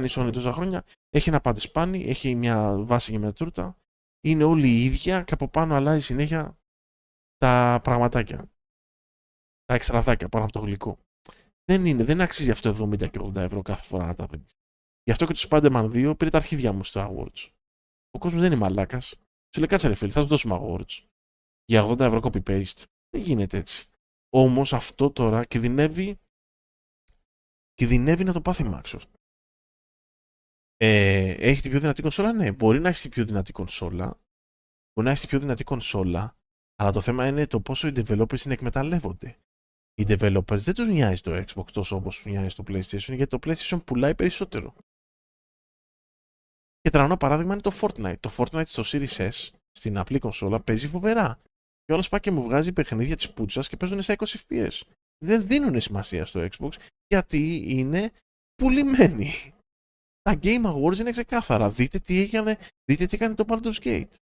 Sony τόσα χρόνια? Έχει ένα παντεσπάνι, έχει μια βάση για μια τούρτα. Είναι όλοι οι ίδια και από πάνω αλλάζει συνέχεια τα πραγματάκια. Τα εξτραδάκια πάνω από το γλυκό. Δεν αξίζει αυτό 70 και 80 ευρώ κάθε φορά να τα δίνεις. Γι' αυτό και το Spider-Man 2 πήρε τα αρχίδια μου στο Awards. Ο κόσμος δεν είναι μαλάκας. Σου λέει κάτσε ρε φίλε, θα του δώσουμε Awards. Για 80 ευρώ copy-paste. Δεν γίνεται έτσι. Όμως αυτό τώρα κινδυνεύει να το πάθει Microsoft. Έχει την πιο δυνατή κονσόλα? Ναι, μπορεί να έχει την πιο δυνατή κονσόλα. Αλλά το θέμα είναι το πόσο οι developers την εκμεταλλεύονται. Οι developers δεν τους νοιάζει το Xbox τόσο όπως τους νοιάζει το PlayStation, γιατί το PlayStation πουλάει περισσότερο. Και τρανό παράδειγμα είναι το Fortnite. Το Fortnite στο Series S, στην απλή κονσόλα, παίζει φοβερά. Και όλος πάει και μου βγάζει παιχνίδια της πούτσας και παίζουν στα 20 FPS. Δεν δίνουν σημασία στο Xbox γιατί είναι πουλημένοι. Τα Game Awards είναι ξεκάθαρα. Δείτε τι έκανε το Baldur's Gate.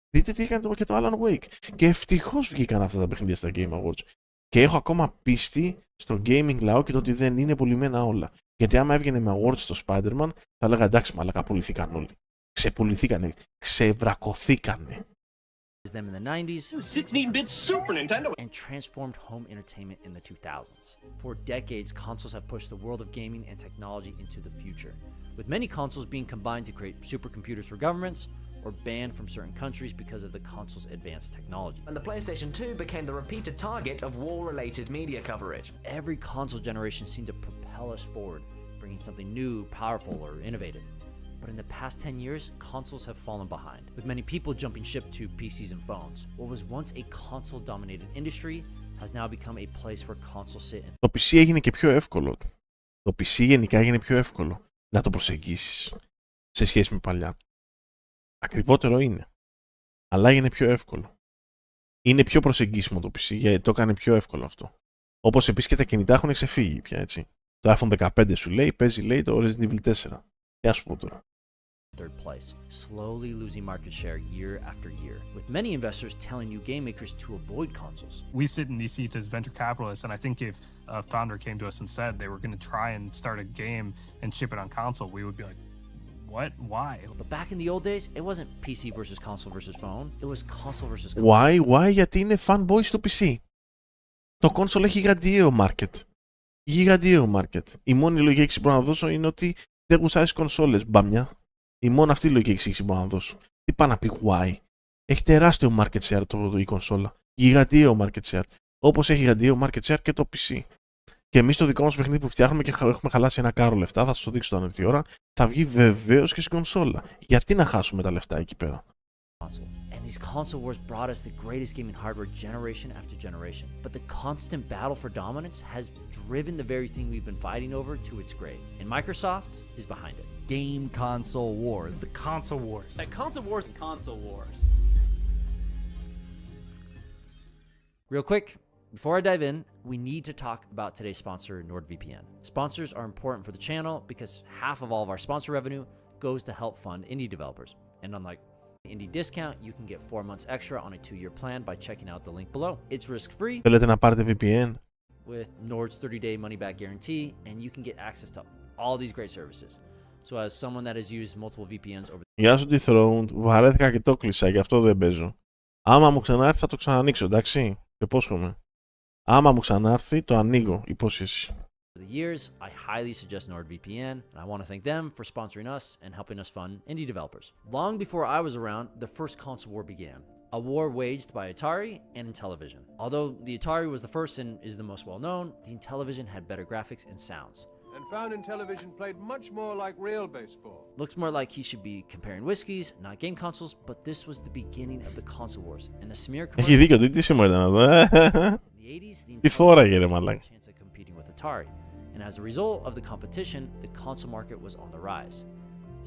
Δείτε τι έκανε και το Alan Wake. Και ευτυχώς βγήκαν αυτά τα παιχνίδια στα Game Awards. Και έχω ακόμα πίστη στο gaming λαό και το ότι δεν είναι πουλημένα όλα. Γιατί άμα έβγαινε με awards στο Spider-Man, θα έλεγα εντάξει, μαλάκα, πουληθήκαν όλοι. Ξεπουληθήκανε. Ξεβρακωθήκανε. Them in the 90s, 16-bit Super Nintendo, and transformed home entertainment in the 2000s. For decades, consoles have pushed the world of gaming and technology into the future, with many consoles being combined to create supercomputers for governments or banned from certain countries because of the console's advanced technology. And the PlayStation 2 became the repeated target of war-related media coverage. Every console generation seemed to propel us forward, bringing something new, powerful, or innovative. But in the past 10 years, consoles have fallen behind, with many people jumping ship to PCs and phones. What was once a console-dominated industry has now become a place where consoles sit. Το PC έγινε και πιο εύκολο. Το PC γενικά έγινε πιο εύκολο να το προσεγγίσεις σε σχέση με παλιά. Ακριβότερο είναι, αλλά έγινε πιο εύκολο. Είναι πιο προσεγγίσιμο το PC, γιατί το έκανε πιο εύκολο αυτό. Όπως επίσης και τα κινητά έχουν ξεφύγει πια, έτσι. Το iPhone 15 σου λέει, παίζει λέει το Resident Evil 4. Τι ας πω τώρα. Third place, slowly losing market share year after year, with many investors telling new game makers to avoid consoles. We sit in these seats as venture capitalists, and I think if a founder came to us and said they were going to try and start a game and ship it on console, we would be like, what? Why? But back in the old days, it wasn't PC versus console versus phone. It was console versus console. Why? Γιατί είναι fanboy στο PC. Το console έχει γιγαντιαίο market. Γιγαντιαίο market. Η μόνη λογική εξήγηση που μπορώ να δώσω είναι ότι δεν γουσάρεις κονσόλες, μπαμιά. Η μόνη αυτή λογική εξήγηση που μπορώ να δώσω. Τι πάει να πει why. Έχει τεράστιο market share η κονσόλα. Γιγαντιαίο market share. Όπως έχει γιγαντιαίο market share και το PC. Και εμείς το δικό μας παιχνίδι που φτιάχνουμε και έχουμε χαλάσει ένα κάρο λεφτά, θα σας το δείξω όταν έρθει η ώρα, θα βγει βεβαίως και στην κονσόλα. Γιατί να χάσουμε τα λεφτά εκεί πέρα. And these console wars brought us the greatest gaming hardware generation after generation. But the constant battle for dominance has driven the very thing we've been fighting over to its grave. And Microsoft is behind it. Game console wars. The console wars. The console wars and console wars. Real quick, before I dive in, we need to talk about today's sponsor, NordVPN. Sponsors are important for the channel because half of all of our sponsor revenue goes to help fund indie developers. And unlike Indie discount, you can get 4 months extra on a 2-year plan by checking out the link below. It's risk-free. Θέλετε να πάρετε VPN? With Nord's 30-day money-back guarantee, and you can get access to all these great services. So as someone that has used multiple VPNs over... Γεια σου Dethroned, βαρέθηκα και το κλείσα, γι' αυτό δεν παίζω. Άμα μου ξανάρθει θα το ξανανοίξω, εντάξει? Υπόσχομαι. Άμα μου ξανάρθει το ανοίγω, υπόσχεση. For the years, I highly suggest NordVPN, and I want to thank them for sponsoring us and helping us fund indie developers. Long before I was around, the first console war began. A war waged by Atari and Intellivision. Although the Atari was the first and is the most well-known, the Intellivision had better graphics and sounds. And found Intellivision played much more like real baseball. Looks more like he should be comparing whiskeys, not game consoles, but this was the beginning of the console wars. And the smear commercial... Έχει δίκιο, τι σήμα ήταν αυτό. Τι φόραγε ρε μαλάκα. Competing with Atari. And as a result of the competition, the console market was on the rise.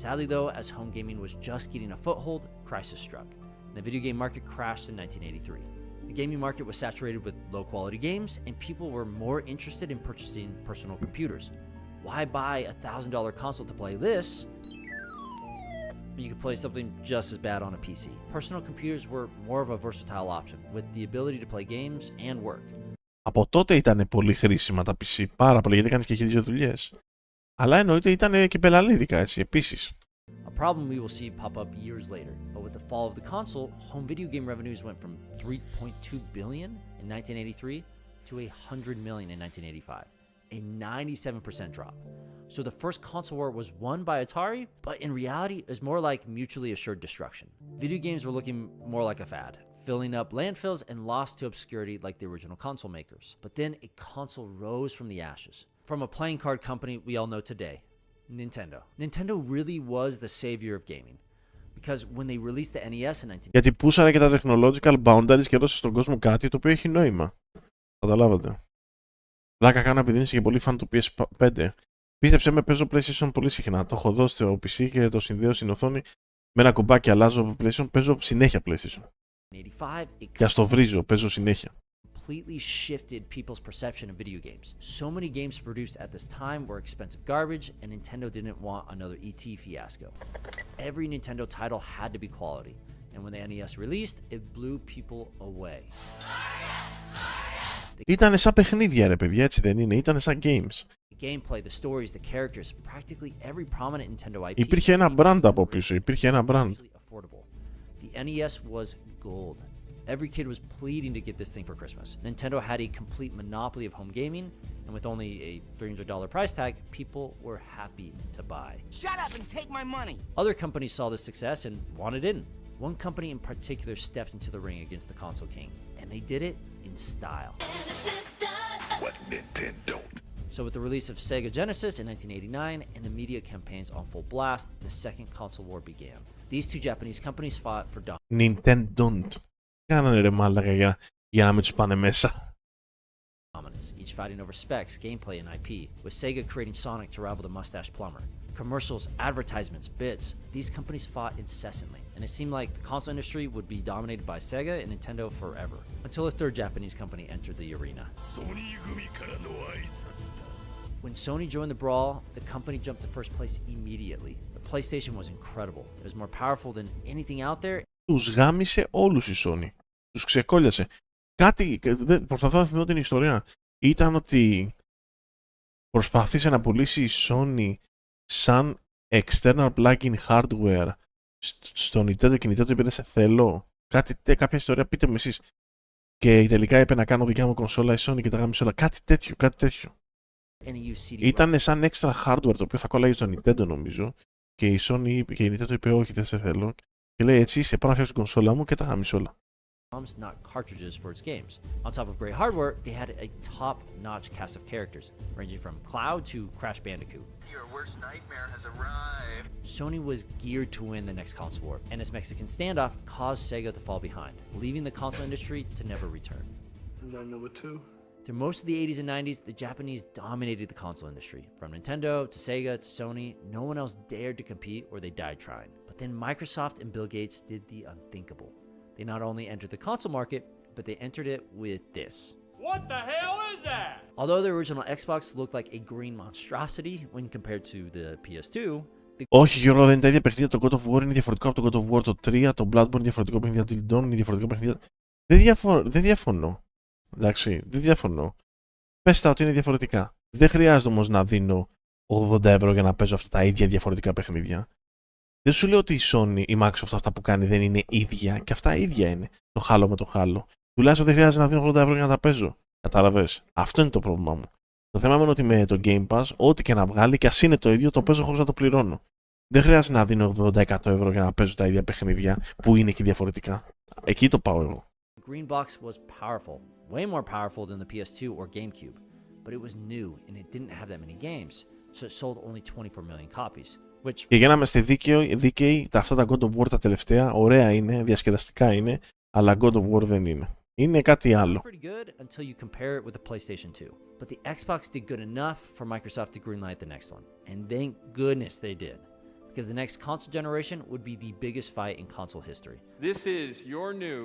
Sadly though, as home gaming was just getting a foothold, crisis struck. And the video game market crashed in 1983. The gaming market was saturated with low-quality games, and people were more interested in purchasing personal computers. Why buy a $1,000 console to play this when you could play something just as bad on a PC? Personal computers were more of a versatile option, with the ability to play games and work. Από τότε ήταν πολύ χρήσιμα τα PC, πάρα πολύ, γιατί κάνεις και δύο δουλειές. Αλλά εννοείται ήταν και πελαλίδικα, έτσι, επίσης. A problem we will see pop up years later, but with the fall of the console, home video game revenues went from $3.2 billion in 1983 to $100 million in 1985, a 97% drop. So the first console war was won by Atari, but in reality, it was more like mutually assured destruction. Video games were looking more like a fad, filling up landfills and lost to obscurity like the original console makers. But then a console rose from the ashes. From a playing card company we all know today, Nintendo. Nintendo really was the savior of gaming. Because when they released the NES in 19... Γιατί πούσανε και τα technological boundaries και έδωσε στον κόσμο κάτι το οποίο έχει νόημα. Καταλάβατε. Λάκα κάνω επειδή είσαι και πολύ φαν του PS5. Πίστεψε με, παίζω PlayStation πολύ συχνά. Το έχω δώσει στο PC και το συνδέω στην οθόνη με ένα κουμπάκι, αλλάζω PlayStation, παίζω συνέχεια PlayStation. Και ας το βρίζω, παίζω συνέχεια. Completely shifted people's perception of video games. So many games produced at this time were expensive garbage, and Nintendo didn't want another ET fiasco. Every Nintendo title had to be quality, and when the NES released, it blew people away. Ήτανε σαν παιχνίδια ρε παιδιά, έτσι δεν είναι, ήτανε σαν games. The gameplay, the stories, the characters, practically every prominent Nintendo IP. Υπήρχε ένα brand από πίσω, υπήρχε ένα brand. The NES was gold. Every kid was pleading to get this thing for Christmas. Nintendo had a complete monopoly of home gaming, and with only a $300 price tag, people were happy to buy. Shut up and take my money! Other companies saw this success and wanted in. One company in particular stepped into the ring against the console king, and they did it in style. What Nintendo? So with the release of Sega Genesis in 1989 and the media campaigns on full blast, the second console war began. These two Japanese companies fought for Nintendo. Κάνανε ρε μάλακα για να μην τους πάνε μέσα. dominance, each fighting over specs, gameplay, and IP, with Sega creating Sonic to rival the mustache plumber. Commercials, advertisements, bits, these companies fought incessantly, and it seemed like the console industry would be dominated by Sega and Nintendo forever, until a third Japanese company entered the arena. When Sony joined the brawl, the company jumped to first place immediately. The PlayStation was incredible. It was more powerful than anything out there. Τους γάμισε όλους η Sony. Τους ξεκόλλιασε. Κάτι, προσπαθώ να θυμηθώ την ιστορία, ήταν ότι προσπάθησε να πουλήσει η Sony σαν external plugin hardware στο Nintendo και Nintendo είπε σε θέλω. Κάποια ιστορία, πείτε μου εσείς. Και τελικά είπε να κάνω δικιά μου κονσόλα η Sony και τα γάμισε όλα. Κάτι τέτοιο. Ήταν σαν extra hardware το οποίο θα κόλλαγε στο Nintendo νομίζω και η Sony και η Nintendo είπε όχι δεν σε θέλω. Και λέει έτσι είσαι πάνω να φτιάξω την κονσόλα μου και τα γάμισε όλα. Not cartridges for its games. On top of great hardware, they had a top-notch cast of characters, ranging from Cloud to Crash Bandicoot. Your worst nightmare has arrived. Sony was geared to win the next console war, and its Mexican standoff caused Sega to fall behind, leaving the console industry to never return. And then number two. Through most of the 80s and 90s, the Japanese dominated the console industry. From Nintendo to Sega to Sony, no one else dared to compete or they died trying. But then Microsoft and Bill Gates did the unthinkable. They not only entered the console market, but they entered it with this. What the hell is that? Although the original Xbox looked like a green monstrosity when compared to the PS2, όχι Γιώργο, δεν είναι τα ίδια παιχνίδια. Το God of War είναι διαφορετικό από το God of War το 3, το Bloodborne είναι διαφορετικό παιχνίδια, το Till Dawn είναι διαφορετικό παιχνίδια. Δεν διαφωνώ. Εντάξει, δεν διαφωνώ. Πες τα ότι είναι διαφορετικά. Δεν χρειάζεται όμως να δίνω 80 ευρώ για να παίζω αυτά τα ίδια διαφορετικά παιχνίδια. Δεν σου λέω ότι η Sony, η Microsoft αυτά που κάνει δεν είναι ίδια και αυτά ίδια είναι. Το χάλο με το χάλο. Τουλάχιστον δεν χρειάζεται να δίνω 80 ευρώ για να τα παίζω. Κατάλαβες. Αυτό είναι το πρόβλημά μου. Το θέμα είναι ότι με το Game Pass, ό,τι και να βγάλει, και ας είναι το ίδιο, το παίζω χωρίς να το πληρώνω. Δεν χρειάζεται να δίνω 80-100 ευρώ για να παίζω τα ίδια παιχνίδια που είναι και διαφορετικά. Εκεί το πάω εγώ. The Green Box was powerful, way more powerful than the PS2 or GameCube, but it was new and it didn't have that many games, so it sold only 24 million copies. Και για να είμαστε δίκαιοι, αυτά τα God of War τα τελευταία, ωραία είναι, διασκεδαστικά είναι, αλλά God of War δεν είναι. Είναι κάτι άλλο. Pretty good until you compare it with the PlayStation 2. But the Xbox did good enough for Microsoft to greenlight the next one. And thank goodness they did. Because the next console generation would be the biggest fight in console history. This is your new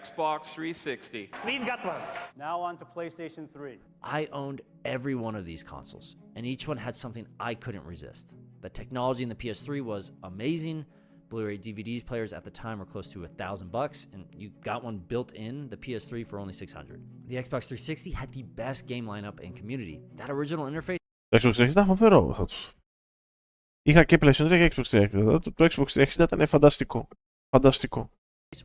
Xbox 360. We've got one. Now on to PlayStation 3. I owned every one of these consoles, and each one had something I couldn't resist. The technology in the PS3 was amazing. Blu-ray DVDs players at the time were close to $1,000, and you got one built in the PS3 for only $600. The Xbox 360 had the best game lineup and community. That original interface. Το Xbox 360 ήταν φοβερό. Είχα και PlayStation 3 και Xbox 360. Το Xbox 360 ήταν φανταστικό. Φανταστικό.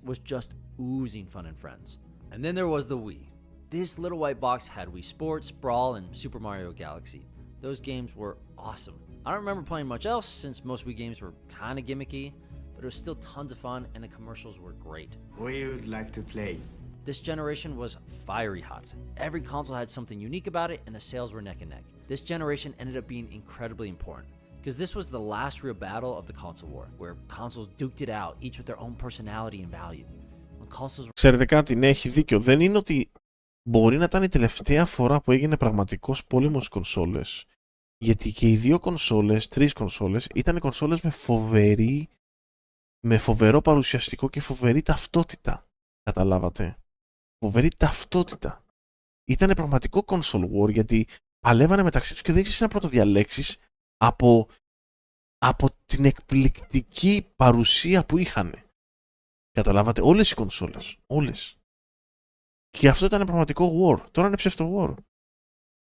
Was just oozing fun and friends. And then there was the Wii. This little white box had Wii Sports, Brawl, and Super Mario Galaxy. Those games were awesome. I don't remember playing much else since most Wii games were kind of gimmicky, but it was still tons of fun and the commercials were great. We would like to play. This generation was fiery hot. Every console had something unique about it and the sales were neck and neck. This generation ended up being incredibly important because this was the last real battle of the console war, where consoles duked it out, each with their own personality and value. When consoles... Ξέρετε κάτι, ναι, έχει δίκιο. Δεν είναι ότι μπορεί να ήταν η τελευταία φορά που έγινε πραγματικός πόλεμος κονσόλες. Γιατί και οι δύο κονσόλες, τρεις κονσόλες, ήταν κονσόλες με φοβερό παρουσιαστικό και φοβερή ταυτότητα. Καταλάβατε. Φοβερή ταυτότητα. Ήτανε πραγματικό console war γιατί παλεύανε μεταξύ τους και δεν ξέρεις να πρωτοδιαλέξεις από την εκπληκτική παρουσία που είχανε. Καταλάβατε. Όλες οι κονσόλες. Όλες. Και αυτό ήταν πραγματικό war. Τώρα είναι ψεύτο war.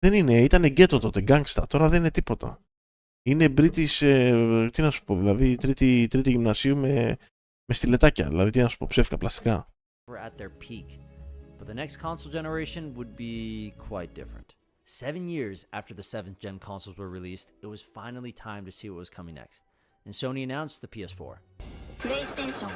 Δεν είναι, ήταν γκέτο τότε, γκάγκστα. Τώρα δεν είναι τίποτα. Είναι British, τι να σου πω, δηλαδή τρίτη γυμνασίου με στιλετάκια. Δηλαδή, τι να σου πω, ψεύτικα πλαστικά. At their peak. But the next console generation would be quite different. 7 years after the 7th gen consoles were released, it was finally time to see what was coming next. And Sony announced the PS4. PlayStation.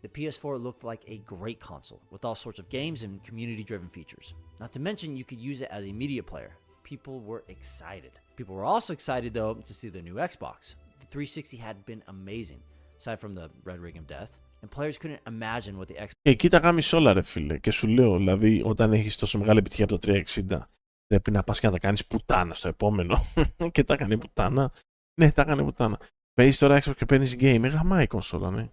The PS4 looked like a great console with all sorts of games and community-driven features. Not to mention you could use it as a media player. People were excited. People were also excited though to see the new Xbox. The 360 had been amazing, aside from the red ring of death, and players couldn't imagine what the Xbox... Εκεί τα κάνεις όλα ρε φίλε και σου λέω, δηλαδή όταν έχεις τόσο μεγάλη επιτυχία από το 360 πρέπει να πας και να τα κάνεις πουτάνα στο επόμενο. Και τα έκανε πουτάνα. Ναι, τα έκανε πουτάνα. Παίζεις τώρα Xbox και παίρνεις game, γαμάει η κονσόλα, ναι.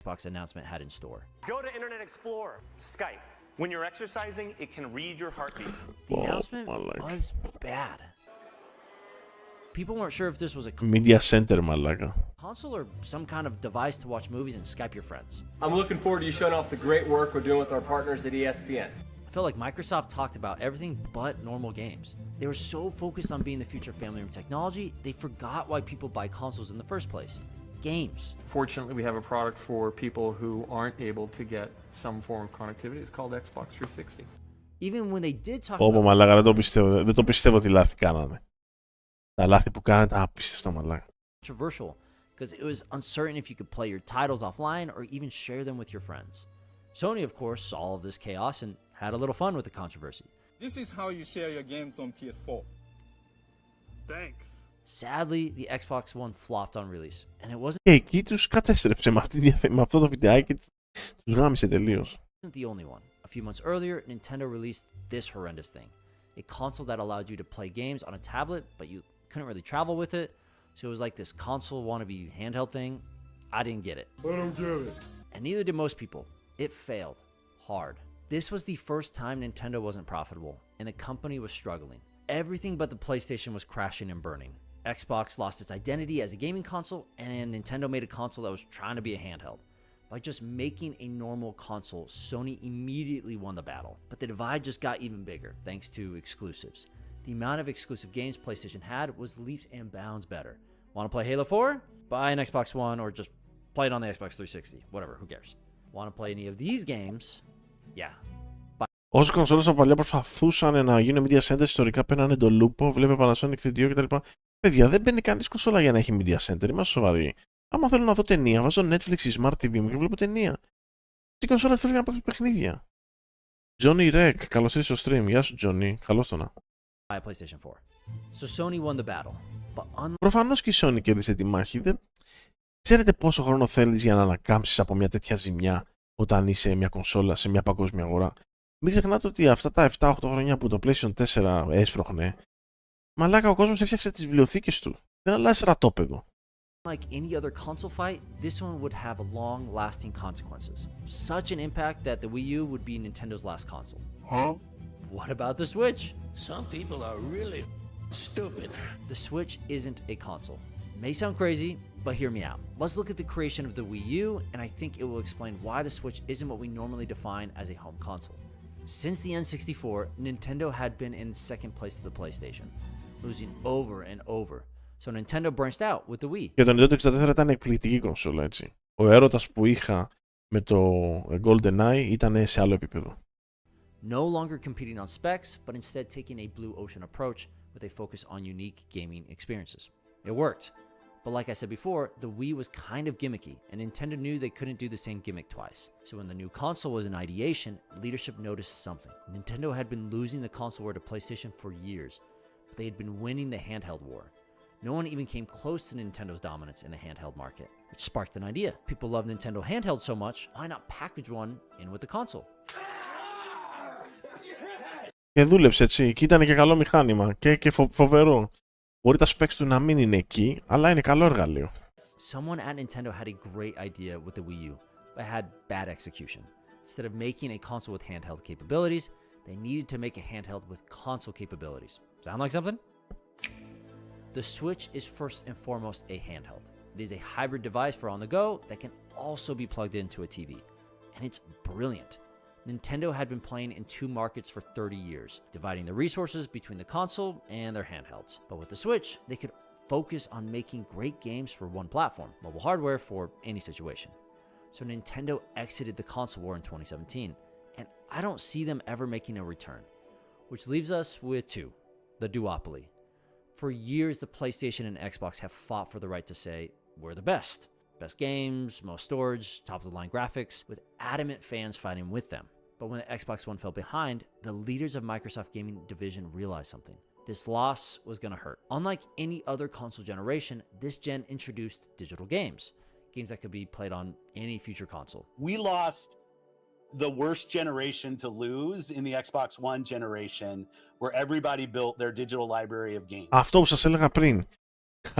Xbox announcement had in store. Go to Internet Explorer, Skype. When you're exercising, it can read your heartbeat. The announcement was bad. People weren't sure if this was a Media Center, μαλάκα. console or some kind of device to watch movies and Skype your friends. I'm looking forward to you showing off the great work we're doing with our partners at ESPN. I felt like Microsoft talked about everything but normal games. They were so focused on being the future of family room technology, they forgot why people buy consoles in the first place. Games. Fortunately, we have a product for people who aren't able to get some form of connectivity. It's called Xbox 360. Even when they did talk Όπο about μαλάκα, δεν το πιστεύω ότι λάθη κάνανε. Τα λάθη που κάνανε τα απίστευτα μαλάκα. controversial because it was uncertain if you could play your titles offline or even share them with your friends. Sony, of course, saw all of this chaos and had a little fun with the controversy. This is how you share your games on PS4. Thanks. Sadly, the Xbox One flopped on release, and it wasn't Και εκεί τους κατέστρεψε με αυτό το βιντεάκι, τους γάμισε τελείως. the only one. A few months earlier, Nintendo released this horrendous thing. A console that allowed you to play games on a tablet, but you couldn't really travel with it. So it was like this console wannabe handheld thing. I didn't get it. I don't get it. And neither did most people. It failed hard. This was the first time Nintendo wasn't profitable, and the company was struggling. Everything but the PlayStation was crashing and burning. Xbox lost its identity as a gaming console, and Nintendo made a console that was trying to be a handheld. By just making a normal console, Sony immediately won the battle. But the divide just got even bigger, thanks to exclusives. The amount of exclusive games PlayStation had was leaps and bounds better. Want to play Halo 4? Buy an Xbox One or just play it on the Xbox 360. Whatever, who cares? Want to play any of these games? Yeah. Όσοι κονσόλες από παλιά προσπαθούσαν να γίνουν media center, ιστορικά παίρνανε το λούπο, βλέπε Panasonic 3D κτλ. Παιδιά, δεν μπαίνει κανείς κονσόλα για να έχει media center, είμαστε σοβαροί. Άμα θέλω να δω ταινία, βάζω Netflix ή Smart TV μου και βλέπω ταινία. Τι κονσόλα θέλω για να παίξω παιχνίδια. Johnny Rec, καλώς ήρθες στο stream. Γεια σου, Johnny. Καλώς το να. PlayStation 4. So Sony won the battle. But Προφανώς και η Sony κέρδισε τη μάχη. Ξέρετε πόσο χρόνο θέλεις για να ανακάμψεις από μια τέτοια ζημιά όταν είσαι μια κονσόλα σε μια παγκόσμια αγορά. Μην ξεχνάτε ότι αυτά τα 7-8 χρόνια που το PlayStation 4 έσπροχνε, μαλάκα ο κόσμος έφτιαξε τις βιβλιοθήκες του. Δεν αλλάζει ρατόπεδο. Like any other console fight, this one would have long-lasting consequences. Such an impact that the Wii U would be Nintendo's last console. Huh? What about the Switch? Some people are really stupid. The Switch isn't a console. It may sound crazy, but hear me out. Let's look at the creation of the Wii U, and I think it will explain why the Switch isn't what we normally define as a home console. Since the N64, Nintendo had been in second place to the PlayStation, losing over and over. So Nintendo branched out with the Wii. Και το Nintendo 64 ήταν εκπληκτική κονσόλα, έτσι. Ο έρωτας που είχα με το GoldenEye ήταν σε άλλο επίπεδο. No longer competing on specs, but instead taking a blue ocean approach with a focus on unique gaming experiences. It worked. But like I said before, the Wii was kind of gimmicky, and Nintendo knew they couldn't do the same gimmick twice. So when the new console was in ideation, leadership noticed something. Nintendo had been losing the console war to PlayStation for years, but they had been winning the handheld war. No one even came close to Nintendo's dominance in the handheld market, which sparked an idea. People love Nintendo handheld so much, why not package one in with the console? Και δούλεψε έτσι, και ήταν και καλό μηχάνημα και φοβερό. Μπορεί τα specs του να μην είναι εκεί, αλλά είναι καλό εργαλείο. Someone at Nintendo had a great idea with the Wii U, but had bad execution. Instead of making a console with handheld capabilities, they needed to make a handheld with console capabilities. Sound like something? The Switch is first and foremost a handheld. It is a hybrid device for on the go that can also be plugged into a TV. And it's brilliant. Nintendo had been playing in two markets for 30 years, dividing the resources between the console and their handhelds. But with the Switch, they could focus on making great games for one platform, mobile hardware for any situation. So Nintendo exited the console war in 2017, and I don't see them ever making a return. Which leaves us with two. the duopoly. For years, the PlayStation and Xbox have fought for the right to say, we're the best. Best games, most storage, top-of-the-line graphics, with adamant fans fighting with them. But when the Xbox One fell behind, the leaders of Microsoft Gaming division realized something. This loss was going to hurt. Unlike any other console generation, this gen introduced digital games. Games that could be played on any future console. We lost the worst generation to lose in the Xbox One generation, where everybody built their digital library of games. Αυτό που σας έλεγα πριν.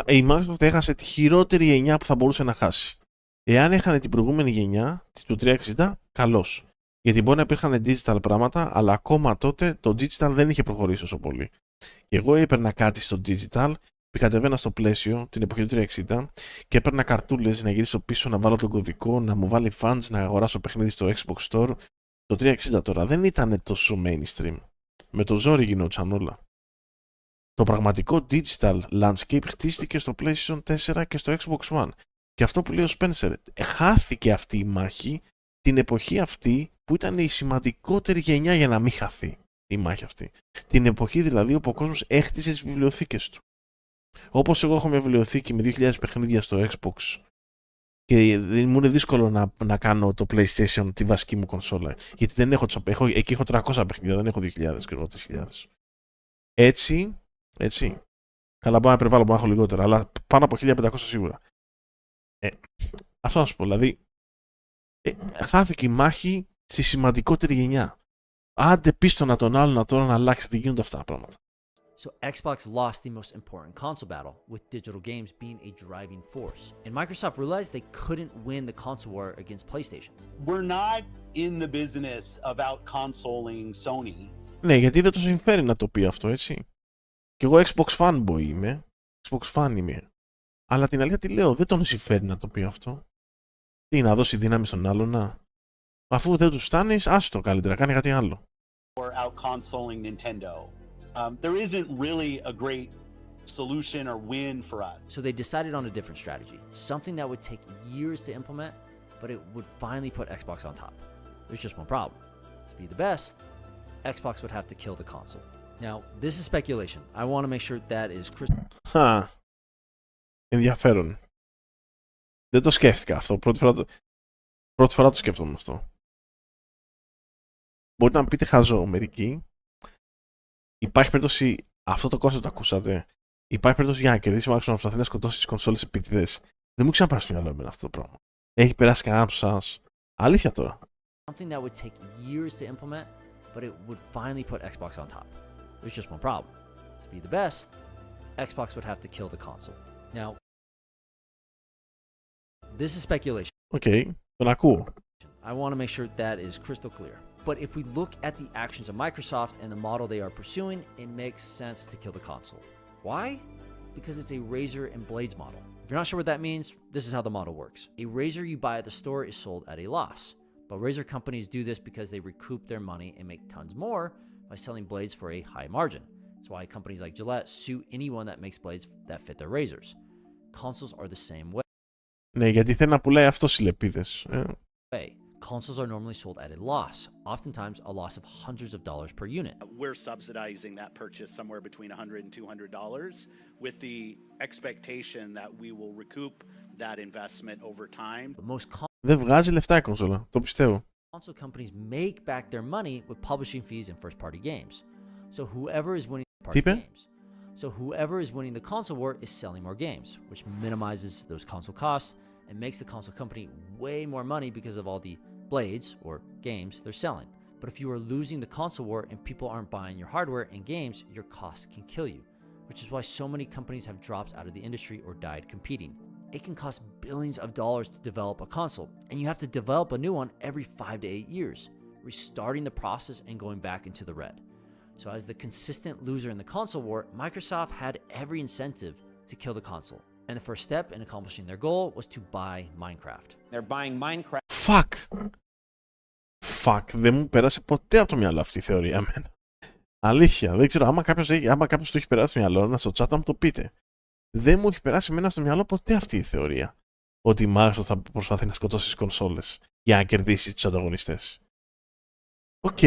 Η Microsoft έχασε τη χειρότερη γενιά που θα μπορούσε να χάσει. Εάν έχανε την προηγούμενη γενιά, του 360, καλώς. Γιατί μπορεί να υπήρχαν digital πράγματα, αλλά ακόμα τότε το digital δεν είχε προχωρήσει όσο πολύ. Και εγώ έπαιρνα κάτι στο digital, κατεβαίνα στο πλαίσιο την εποχή του 360 και έπαιρνα καρτούλες να γυρίσω πίσω, να βάλω τον κωδικό, να μου βάλει funds, να αγοράσω παιχνίδι στο Xbox Store. Το 360 τώρα δεν ήταν τόσο mainstream. Με το ζόρι γινόντουσαν όλα. Το πραγματικό digital landscape χτίστηκε στο PlayStation 4 και στο Xbox One. Και αυτό που λέει ο Spencer, χάθηκε αυτή η μάχη την εποχή αυτή που ήταν η σημαντικότερη γενιά για να μην χαθεί η μάχη αυτή. Την εποχή δηλαδή όπου ο κόσμος έχτιζε τις βιβλιοθήκες του. Όπως εγώ έχω μια βιβλιοθήκη με 2.000 παιχνίδια στο Xbox και μου είναι δύσκολο να κάνω το PlayStation τη βασική μου κονσόλα. Γιατί δεν εκεί έχω 300 παιχνίδια, δεν έχω 2.000 και 3.000. Έτσι. Καλά, πάω να υπερβάλλω, πάω να έχω λιγότερα, αλλά πάνω από 1.500 σίγουρα. Αυτό να σου πω, δηλαδή χάθηκε η μάχη στη σημαντικότερη γενιά. Άντε πίστονα τον άλλον τώρα να αλλάξει, δεν γίνονται αυτά τα πράγματα. So Xbox lost the most important console battle, with digital games being a driving force. And Microsoft realized they couldn't win the console war against PlayStation. We're not in the business of out-consoling Sony. Ναι, γιατί δεν το συμφέρει να το πει αυτό, έτσι. Και εγώ Xbox fanboy είμαι, Xbox fan είμαι. Αλλά την αλήθεια τι λέω, δεν τον συμφέρει να το πει αυτό. Τι, να δώσει δύναμη στον άλλον, να. Αφού δεν του φτάνεις, άστο καλύτερα, κάνει κάτι άλλο. Or out-consoling Nintendo. There isn't really a great solution or win for us. So they decided on a different strategy, something that would take years to implement, but it would finally put Xbox on top. There's just one problem. To be the best, Xbox would have to kill the console. Now, this is speculation. I want to make sure that is crystal. Ενδιαφέρον. Δεν το σκέφτηκα αυτό. Πρώτη φορά το σκέφτομαι αυτό. Μπορείτε να πείτε χαζό μερικοί. Υπάρχει περίπτωση, αυτό το κόνσεπτ το ακούσατε. Υπάρχει περίπτωση για να κερδίσει ο Microsoft να προσπαθεί να σκοτώσει τις κονσόλες επίτηδες. Δεν μου ξαναπάρει στο μυαλό εμένα αυτό το πράγμα. Έχει περάσει κανένα από εσάς. Αλήθεια τώρα. Something that would take years to implement, but it would finally put Xbox on top. There's just one problem. To be the best, Xbox would have to kill the console. Now, this is speculation. Okay, τον ακούω. I want to make sure that is crystal clear. But if we look at the actions of Microsoft and the model they are pursuing, it makes sense to kill the console. Why? Because it's a razor and blades model. If you're not sure what that means, this is how the model works. A razor you buy at the store is sold at a loss. But razor companies do this because they recoup their money and make tons more by selling blades for a high margin. That's why companies like Gillette sue anyone that makes blades that fit their razors. Consoles are the same way. Ναι, γιατί θέλει να πουλάει αυτό οι λεπίδες. Consoles are normally sold at a loss, oftentimes a loss of hundreds of dollars per unit. We're subsidizing that purchase somewhere between $100 and $200 with the expectation that we will recoup that investment over time. But most δεν βγάζει λεφτά η κονσόλα, το πιστεύω. Console companies make back their money with publishing fees and first-party games. So whoever is winning party games. So whoever is winning the console war is selling more games, which minimizes those console costs and makes the console company way more money because of all the blades or games they're selling. But if you are losing the console war and people aren't buying your hardware and games, your costs can kill you, which is why so many companies have dropped out of the industry or died competing. It can cost billions of dollars to develop a console, and you have to develop a new one every 5 to 8 years, restarting the process and going back into the red. So as the consistent loser in the console war, Microsoft had every incentive to kill the console. And the first step in accomplishing their goal was to buy Minecraft. They're buying Minecraft. Fuck, δεν μου πέρασε ποτέ από το μυαλό αυτή η θεωρία εμένα. Αλήθεια, δεν ξέρω, άμα κάποιος το έχει περάσει στο μυαλό, να στο chat να μου το πείτε. Δεν μου έχει περάσει εμένα στο μυαλό ποτέ αυτή η θεωρία. Ότι η Microsoft θα προσπαθεί να σκοτώσει τις κονσόλες για να κερδίσει τους ανταγωνιστές. Οκ,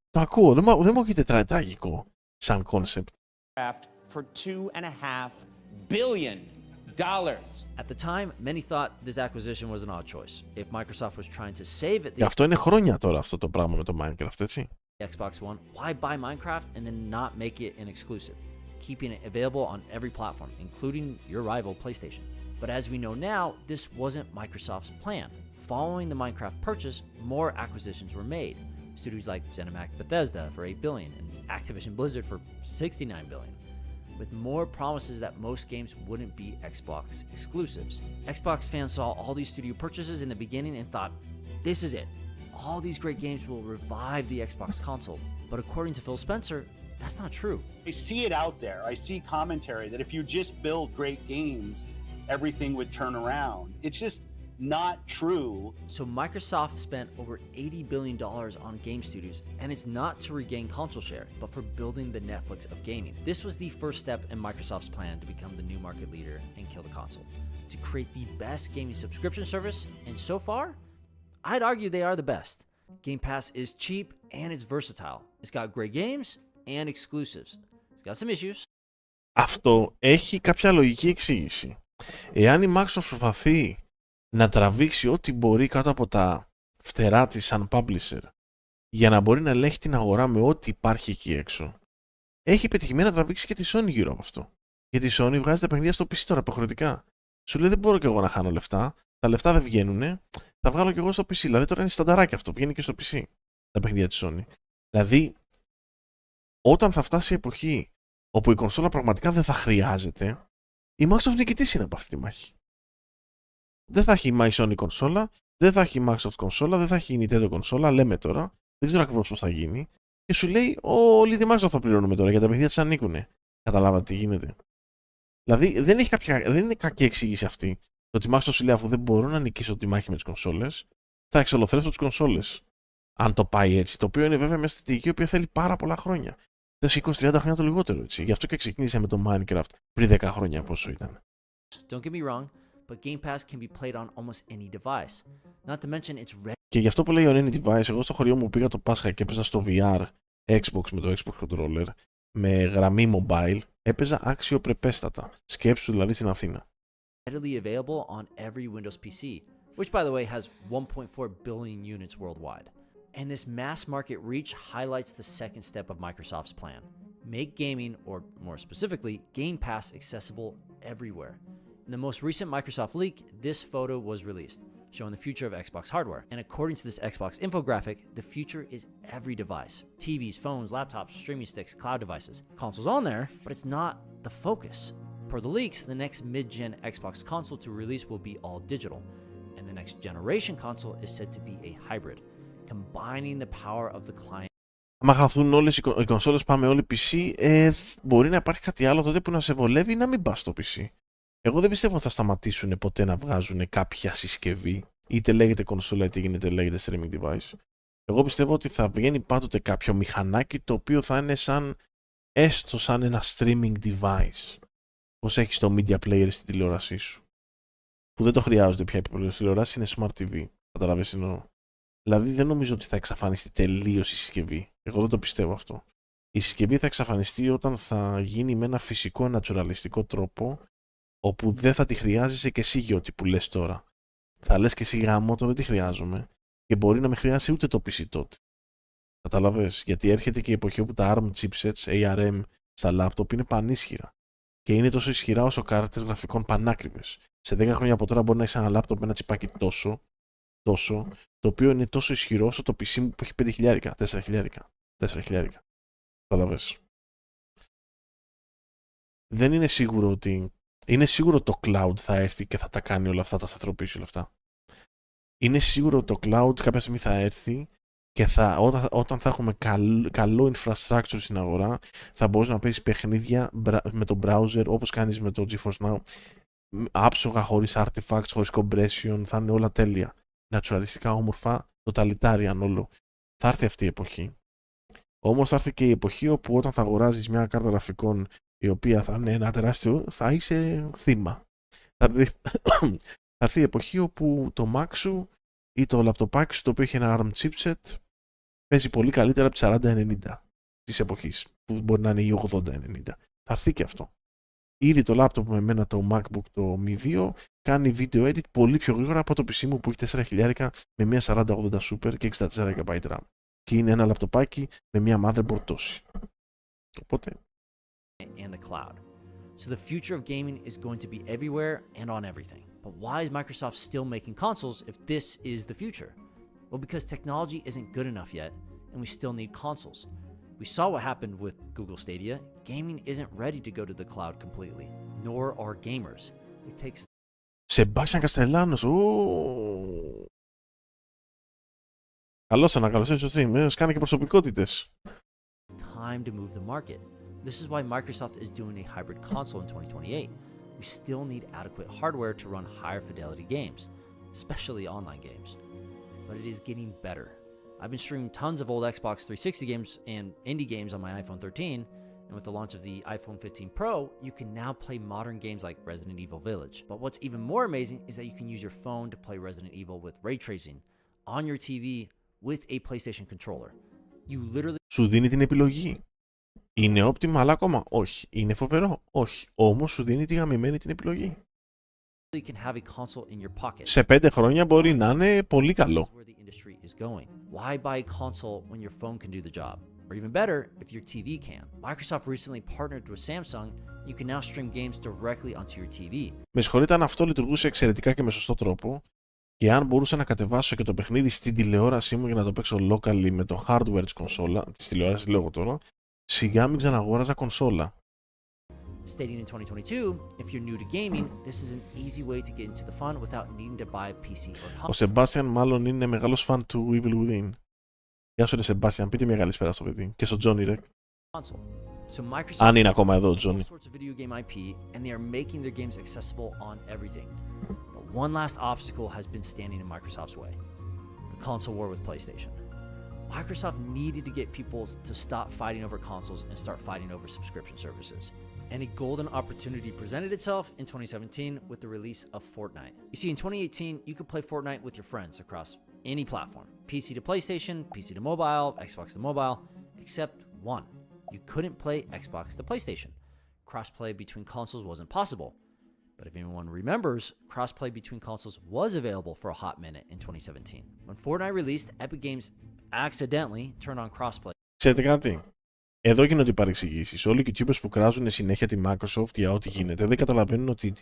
το ακούω, δεν μου έχετε τραγικό σαν concept. For $2.5 billion. At the time, many thought this acquisition was an odd choice. If Microsoft was trying to save it, Και αυτό είναι χρόνια τώρα αυτό το πράγμα με το Minecraft, έτσι. Xbox One, why buy Minecraft and then not make it an exclusive, keeping it available on every platform, including your rival PlayStation? But as we know now, this wasn't Microsoft's plan. Following the Minecraft purchase, more acquisitions were made. Studios like ZeniMax Bethesda for $8 billion and Activision Blizzard for $69 billion. With more promises that most games wouldn't be Xbox exclusives. Xbox fans saw all these studio purchases in the beginning and thought, this is it. All these great games will revive the Xbox console. But according to Phil Spencer, that's not true. I see it out there. I see commentary that if you just build great games, everything would turn around. It's just not true. So Microsoft spent over $80 billion on game studios, and it's not to regain console share, but for building the Netflix of gaming. This was the first step in Microsoft's plan to become the new market leader and kill the console, to create the best gaming subscription service, and so far, I'd argue they are the best. Game Pass is cheap and it's versatile. It's got great games and exclusives. It's got some issues. Αυτό έχει κάποια λογική εξήγηση. Εάν η Microsoft προσπαθεί να τραβήξει ό,τι μπορεί κάτω από τα φτερά της σαν publisher για να μπορεί να ελέγχει την αγορά με ό,τι υπάρχει εκεί έξω, έχει πετυχημένο να τραβήξει και τη Sony γύρω από αυτό. Γιατί η Sony βγάζει τα παιχνίδια στο PC τώρα υποχρεωτικά. Σου λέει δεν μπορώ και εγώ να χάνω λεφτά, τα λεφτά δεν βγαίνουν, τα βγάλω και εγώ στο PC. Δηλαδή τώρα είναι στανταράκι αυτό, βγαίνει και στο PC τα παιχνίδια της Sony. Δηλαδή, όταν θα φτάσει η εποχή όπου η κονσόλα πραγματικά δεν θα χρειάζεται, η Microsoft νικητής είναι από αυτή τη μάχη. Δεν θα έχει η Sony κονσόλα, δεν θα έχει η Microsoft κονσόλα, δεν θα έχει η Nintendo κονσόλα, λέμε τώρα, δεν ξέρω ακριβώς πώς θα γίνει, και σου λέει όλοι τη Microsoft θα πληρώνουμε τώρα, για τα παιχνίδια της ανήκουνε. Καταλάβατε τι γίνεται. Δηλαδή δεν είναι κακή εξήγηση αυτή. Το ότι η Microsoft σου λέει αφού δεν μπορώ να νικήσω τη μάχη με τις κονσόλες, θα εξολοθρεύσω τις κονσόλες. Αν το πάει έτσι. Το οποίο είναι βέβαια μια στρατηγική η οποία θέλει πάρα πολλά χρόνια. Θες 20-30 χρόνια το λιγότερο, έτσι. Γι' αυτό και ξεκίνησε με το Minecraft πριν 10 χρόνια πόσο ήταν. Don't get me wrong, but Game Pass can be played on almost any device. Not to mention it's ready. Και γι' αυτό που λέει on any device, εγώ στο χωριό μου πήγα το Πάσχα και έπαιζα στο VR Xbox με το Xbox controller με γραμμή mobile, έπαιζα αξιοπρεπέστατα. Σκέψου δηλαδή στην Αθήνα. Readily available on every Windows PC, which by the way has 1.4 billion units worldwide. And this mass market reach highlights the second step of Microsoft's plan. Make gaming, or more specifically, Game Pass accessible everywhere. In the most recent Microsoft leak, this photo was released, showing the future of Xbox hardware. And according to this Xbox infographic, the future is every device. TVs, phones, laptops, streaming sticks, cloud devices. Consoles on there, but it's not the focus. Per the leaks, the next mid-gen Xbox console to release will be all digital. And the next generation console is said to be a hybrid, combining the power of the client. Αν χαθούν όλες οι κονσόλες, πάμε όλοι PC, μπορεί να υπάρχει κάτι άλλο τότε που να σε βολεύει ή να μην πας στο PC. Εγώ δεν πιστεύω ότι θα σταματήσουν ποτέ να βγάζουν κάποια συσκευή, είτε λέγεται κονσόλα είτε λέγεται streaming device. Εγώ πιστεύω ότι θα βγαίνει πάντοτε κάποιο μηχανάκι το οποίο θα είναι έστω σαν ένα streaming device. Πώς έχεις το media player στην τηλεόρασή σου. Που δεν το χρειάζονται πια οι τηλεοράσεις, είναι smart TV. Καταλαβαίνεις τι εννοώ. Δηλαδή δεν νομίζω ότι θα εξαφανιστεί τελείως η συσκευή. Εγώ δεν το πιστεύω αυτό. Η συσκευή θα εξαφανιστεί όταν θα γίνει με ένα φυσικό, naturalιστικό τρόπο, όπου δεν θα τη χρειάζεσαι και εσύ για ό,τι που λες τώρα. Θα λες και εσύ γαμώτο δεν τη χρειάζομαι και μπορεί να μην χρειάζεσαι ούτε το PC τότε. Καταλαβες, γιατί έρχεται και η εποχή όπου τα ARM chipsets, ARM στα laptop είναι πανίσχυρα και είναι τόσο ισχυρά όσο κάρτες γραφικών πανάκριβες. Σε 10 χρόνια από τώρα μπορεί να έχεις ένα laptop με ένα τσιπάκι τόσο, το οποίο είναι τόσο ισχυρό όσο το PC μου που έχει 5.000, 4.000. Καταλαβες. Δεν είναι σίγουρο ότι... Είναι σίγουρο το cloud θα έρθει και θα τα κάνει όλα αυτά, θα σταθεροποιήσει όλα αυτά. Είναι σίγουρο το cloud κάποια στιγμή θα έρθει και όταν θα έχουμε καλό infrastructure στην αγορά, θα μπορείς να παίζεις παιχνίδια με το browser όπως κάνεις με το GeForce Now, άψογα, χωρίς artifacts, χωρίς compression, θα είναι όλα τέλεια. Naturalιστικά, όμορφα, totalitarian όλο. Θα έρθει αυτή η εποχή. Όμως θα έρθει και η εποχή όπου όταν θα αγοράζεις μια κάρτα γραφικών η οποία θα είναι ένα τεράστιο, θα είσαι θύμα. Θα έρθει η εποχή όπου το Mac σου ή το λαπτοπάκι σου το οποίο έχει ένα ARM chipset παίζει πολύ καλύτερα από τις 40-90 της εποχής, που μπορεί να είναι η 80-90. Θα έρθει και αυτό. Ήδη το laptop με εμένα, το MacBook το Mi 2, κάνει video edit πολύ πιο γρήγορα από το PC μου που έχει 4.000 με μια 4080 Super και 64 GB RAM. Και είναι ένα λαπτοπάκι με μια motherboard τόση. Οπότε... And the cloud. So the future of gaming is going to be everywhere and on everything. But why is Microsoft still making consoles if this is the future? Well, because technology isn't good enough yet, and we still need consoles. We saw what happened with Google Stadia. Gaming isn't ready to go to the cloud completely, nor are gamers. It takes... Σεμπάσιαν Καστελάνος, καλώς ανακαλώς στο stream, κάνει και προσωπικότητες. Time to move the market. This is why Microsoft is doing a hybrid console in 2028. We still need adequate hardware to run higher fidelity games, especially online games. But it is getting better. I've been streaming tons of old Xbox 360 games and indie games on my iPhone 13, and with the launch of the iPhone 15 Pro, you can now play modern games like Resident Evil Village. But what's even more amazing is that you can use your phone to play Resident Evil with ray tracing on your TV with a PlayStation controller. You literally... Σου δίνει την επιλογή. Είναι optimal ακόμα? Όχι. Είναι φοβερό? Όχι. Όμως σου δίνει τη γαμημένη την επιλογή. Can have a console in your pocket. Σε 5 χρόνια μπορεί να είναι πολύ καλό. Why buy a console when your phone can do the job? Or even better, if your TV can. Microsoft recently partnered with Samsung. You can now stream games directly onto your TV. Με συγχωρείτε, αν αυτό λειτουργούσε εξαιρετικά και με σωστό τρόπο και αν μπορούσα να κατεβάσω και το παιχνίδι στην τηλεόρασή μου για να το παίξω locally με το hardware της κονσόλα, της τηλεόρασης λέω τώρα, σιγά μην ξαναγόραζα κονσόλα. Stating in 2022, if you're new to gaming, this is an easy way to get into the fun without needing to buy a PC or console. Ο Σεμπάσιαν μάλλον είναι μεγάλος φαν του Evil Within. Γεια σου ρε Σεμπάσιαν, πείτε μια καλησπέρα στο παιδί. Και στο Τζόνι ρε. So Microsoft Αν είναι ακόμα εδώ ο Τζόνι. sorts of video game IP, and they are making their games accessible on everything. But one last obstacle has been standing in Microsoft's way: the console war with PlayStation. Microsoft needed to get people to stop fighting over consoles and start fighting over subscription services. And a golden opportunity presented itself in 2017 with the release of Fortnite. You see, in 2018, you could play Fortnite with your friends across any platform. PC to PlayStation, PC to mobile, Xbox to mobile, except one. You couldn't play Xbox to PlayStation. Crossplay between consoles wasn't possible. But if anyone remembers, crossplay between consoles was available for a hot minute in 2017. When Fortnite released, Epic Games accidentally turned on crossplay. Ξέρετε κάτι? Εδώ γίνονται οι παρεξηγήσεις. Όλοι οι YouTubers που κράζουν συνέχεια τη Microsoft για ό,τι γίνεται δεν καταλαβαίνουν ότι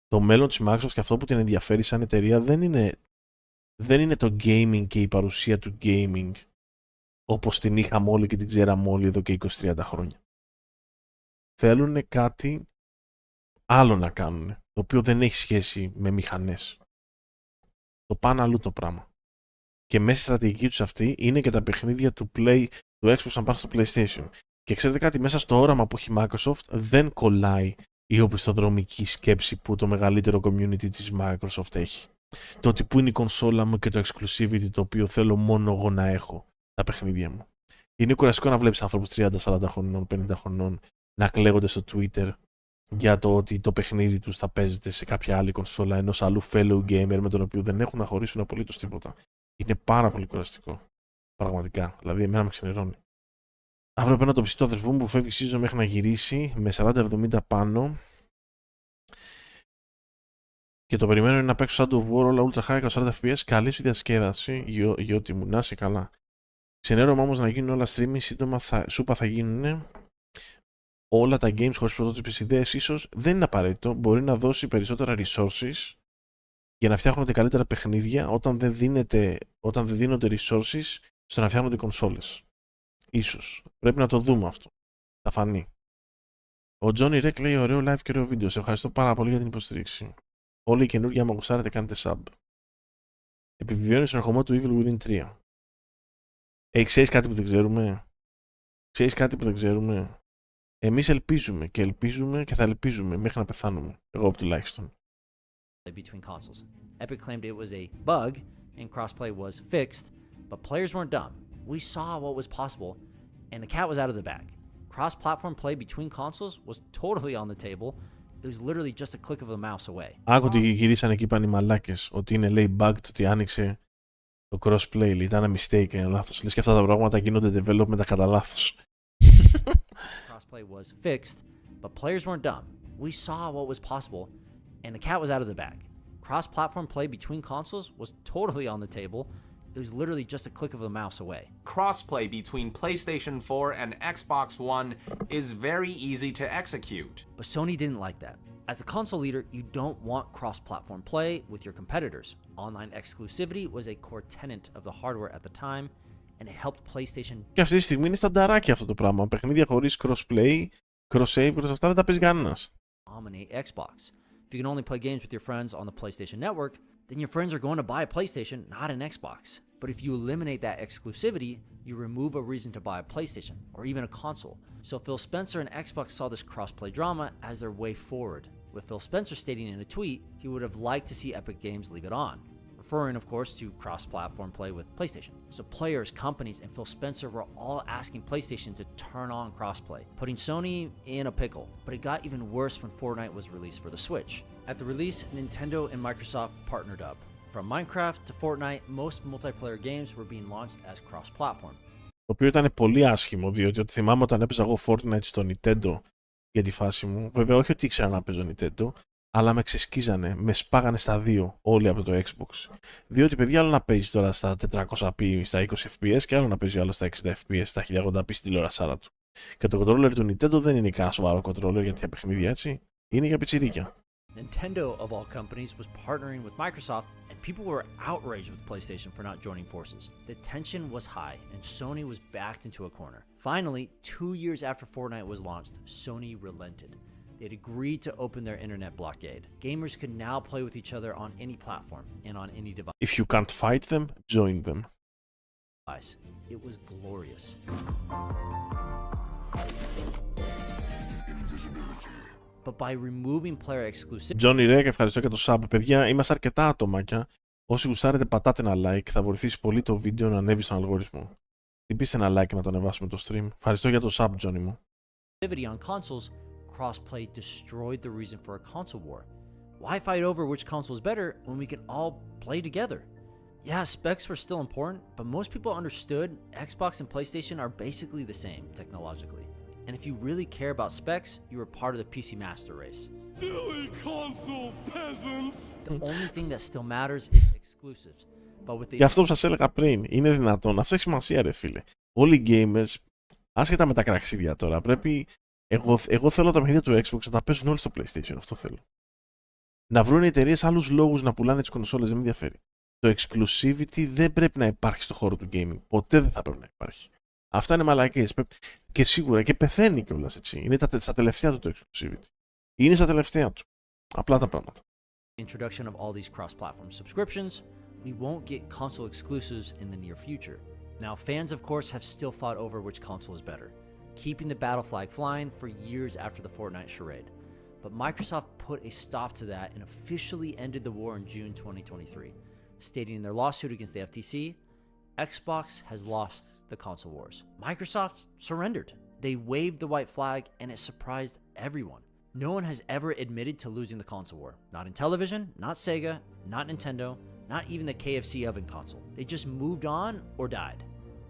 το μέλλον της Microsoft και αυτό που την ενδιαφέρει σαν εταιρεία δεν είναι το gaming και η παρουσία του gaming όπως την είχαμε όλοι και την ξέραμε όλοι εδώ και 20-30 χρόνια. Θέλουν κάτι άλλο να κάνουν, το οποίο δεν έχει σχέση με μηχανές. Το πάνε αλλού το πράγμα. Και μέσα στη στρατηγική τους αυτή είναι και τα παιχνίδια του Xbox να πάνε στο PlayStation. Και ξέρετε κάτι, μέσα στο όραμα που έχει η Microsoft δεν κολλάει η οπισθοδρομική σκέψη που το μεγαλύτερο community της Microsoft έχει. Το ότι που είναι η κονσόλα μου και το exclusivity το οποίο θέλω μόνο εγώ να έχω τα παιχνίδια μου. Είναι κουραστικό να βλέπεις άνθρωπους 30-40 χρονών, 50 χρονών να κλαίγονται στο Twitter για το ότι το παιχνίδι τους θα παίζεται σε κάποια άλλη κονσόλα ενός άλλου fellow gamer με τον οποίο δεν έχουν να χωρίσουν απολύτως τίποτα. Είναι πάρα πολύ κουραστικό. Πραγματικά. Δηλαδή, εμένα με ξενερώνει. Αύριο παίρνω το ψητό αδερφό μου που φεύγει season μέχρι να γυρίσει με 40-70 πάνω. Και το περιμένω να παίξω Shadow of War όλα ultra high 40 fps. Καλή σου διασκέδαση, γιώτη μου, να είσαι καλά. Ξενέρομαι όμως να γίνουν όλα streaming. Σύντομα σούπα θα γίνουν. Όλα τα games χωρίς πρωτότυπες ιδέες ίσως δεν είναι απαραίτητο. Μπορεί να δώσει περισσότερα resources για να φτιάχνονται καλύτερα παιχνίδια όταν δεν δίνονται resources στο να φτιάχνονται κονσόλες. Ίσως. Πρέπει να το δούμε αυτό. Θα φανεί. Ο Johnny Rec λέει ωραίο live και ωραίο βίντεο. Σε ευχαριστώ πάρα πολύ για την υποστήριξη. Όλοι οι καινούργοι άμα γουστάρετε κάνετε sub. Επιβεβαιώνει στον ερχομό του Evil Within 3. Ξέρεις κάτι που δεν ξέρουμε? Ξέρεις κάτι που δεν ξέρουμε? Εμείς ελπίζουμε και θα ελπίζουμε μέχρι να πεθάνουμε. Εγώ τουλάχιστον. Between consoles. Epic claimed it was a bug and crossplay was fixed, but players weren't dumb. We saw what was possible and the cat was out of the bag. Cross-platform play between consoles was totally on the table. It was literally just a click of the mouse away. Άκου ότι γυρίσανε εκεί πάνε οι μαλάκες, ότι είναι λέει bugged, ότι άνοιξε το crossplay, λέει, ήταν ένα mistake, είναι λάθος. Λες και αυτά τα πράγματα γίνονται development κατά λάθος. Crossplay was fixed But players weren't dumb. We saw what was possible, and the cat was out of the bag. Cross-platform play between consoles was totally on the table. It was literally just a click of the mouse away. Crossplay between PlayStation 4 and Xbox One is very easy to execute. But Sony didn't like that. As a console leader, you don't want cross-platform play with your competitors. Online exclusivity was a core tenet of the hardware at the time, and it helped PlayStation. Και αυτή τη στιγμή είναι στανταράκι αυτό το πράγμα. Παιχνίδια χωρίς crossplay, cross-save, cross αυτά δεν τα παίζει κανένας. Dominate Xbox. If you can only play games with your friends on the PlayStation Network, then your friends are going to buy a PlayStation, not an Xbox. But if you eliminate that exclusivity, you remove a reason to buy a PlayStation or even a console. So Phil Spencer and Xbox saw this crossplay drama as their way forward, with Phil Spencer stating in a tweet he would have liked to see Epic Games leave it on, referring of course to cross-platform play with PlayStation. So players, companies, and Phil Spencer were all asking PlayStation to turn on crossplay, putting Sony in a pickle. But it got even worse when Fortnite was released for the Switch. At the release, Nintendo and Microsoft partnered up. From Minecraft to Fortnite, most multiplayer games were being launched as cross-platform. Το οποίο ήταν πολύ άσχημο, διότι ότι θυμάμαι όταν έπαιζα εγώ Fortnite στο Nintendo για τη φάση μου, βέβαια όχι ότι ήξερα να παίζω Nintendo, αλλά με ξεσκίζανε, με σπάγανε στα δύο όλοι από το Xbox. Διότι παιδιά, άλλο να παίζει τώρα στα 400p, στα 20 fps και άλλο να παίζει άλλο στα 60 fps, στα 1080p στη τηλεορασάρα του. Και το controller του Nintendo δεν είναι κανένα σοβαρό controller για τέτοια παιχνίδια, έτσι. Είναι για πιτσιρίκια. Nintendo, of all companies, was partnering with Microsoft, and people were outraged with PlayStation for not joining forces. The tension was high, and Sony was backed into a corner. Finally, 2 years after Fortnite was launched, Sony relented. They'd agreed to open their internet blockade. Gamers could now play with each other on any platform and on any device. If you can't fight them, join them. It was glorious. But by removing player exclusivity. Johnny Reg, ευχαριστώ για το sub. Παιδιά, είμαστε αρκετά ατομάκια. Όσοι γουστάρετε, πατάτε ένα like. Θα βοηθήσει πολύ το βίντεο να ανέβει στον αλγόριθμο. Τυπήστε ένα like να το ανεβάσουμε το stream. Ευχαριστώ για το sub, Johnny μου. On consoles, crossplay destroyed the reason for a console war. Why fight over which console is better when we can all play together? Yeah, specs were still important, but most people understood Xbox and PlayStation are basically the same technologically. And if you really care about specs, you are part of the PC master race. Silly console peasants! The only thing that still matters is exclusives. But with the... Για αυτό που σας έλεγα πριν, είναι δυνατόν. Αυτό έχει σημασία, ρε φίλε. Όλοι οι gamers, άσχετα με τα κραξίδια τώρα, πρέπει. Εγώ θέλω τα παιχνίδια του Xbox να τα παίζουν όλοι στο PlayStation. Αυτό θέλω. Να βρουν οι εταιρείες άλλους λόγους να πουλάνε τις κονσόλες, δεν με ενδιαφέρει. Το exclusivity δεν πρέπει να υπάρχει στο χώρο του gaming. Ποτέ δεν θα πρέπει να υπάρχει. Αυτά είναι μαλακίες. Και σίγουρα και πεθαίνει κιόλας, έτσι. Είναι στα τελευταία του το exclusivity. Είναι στα τελευταία του. Απλά τα πράγματα. Introduction of all these cross-platform subscriptions, we won't get console exclusives in the near future. Now, fans of course have still fought over which console is better, keeping the battle flag flying for years after the Fortnite charade. But Microsoft put a stop to that and officially ended the war in June 2023, stating in their lawsuit against the FTC, Xbox has lost the console wars. Microsoft surrendered. They waved the white flag and it surprised everyone. No one has ever admitted to losing the console war. Not in television, not Sega, not Nintendo, not even the KFC oven console. They just moved on or died.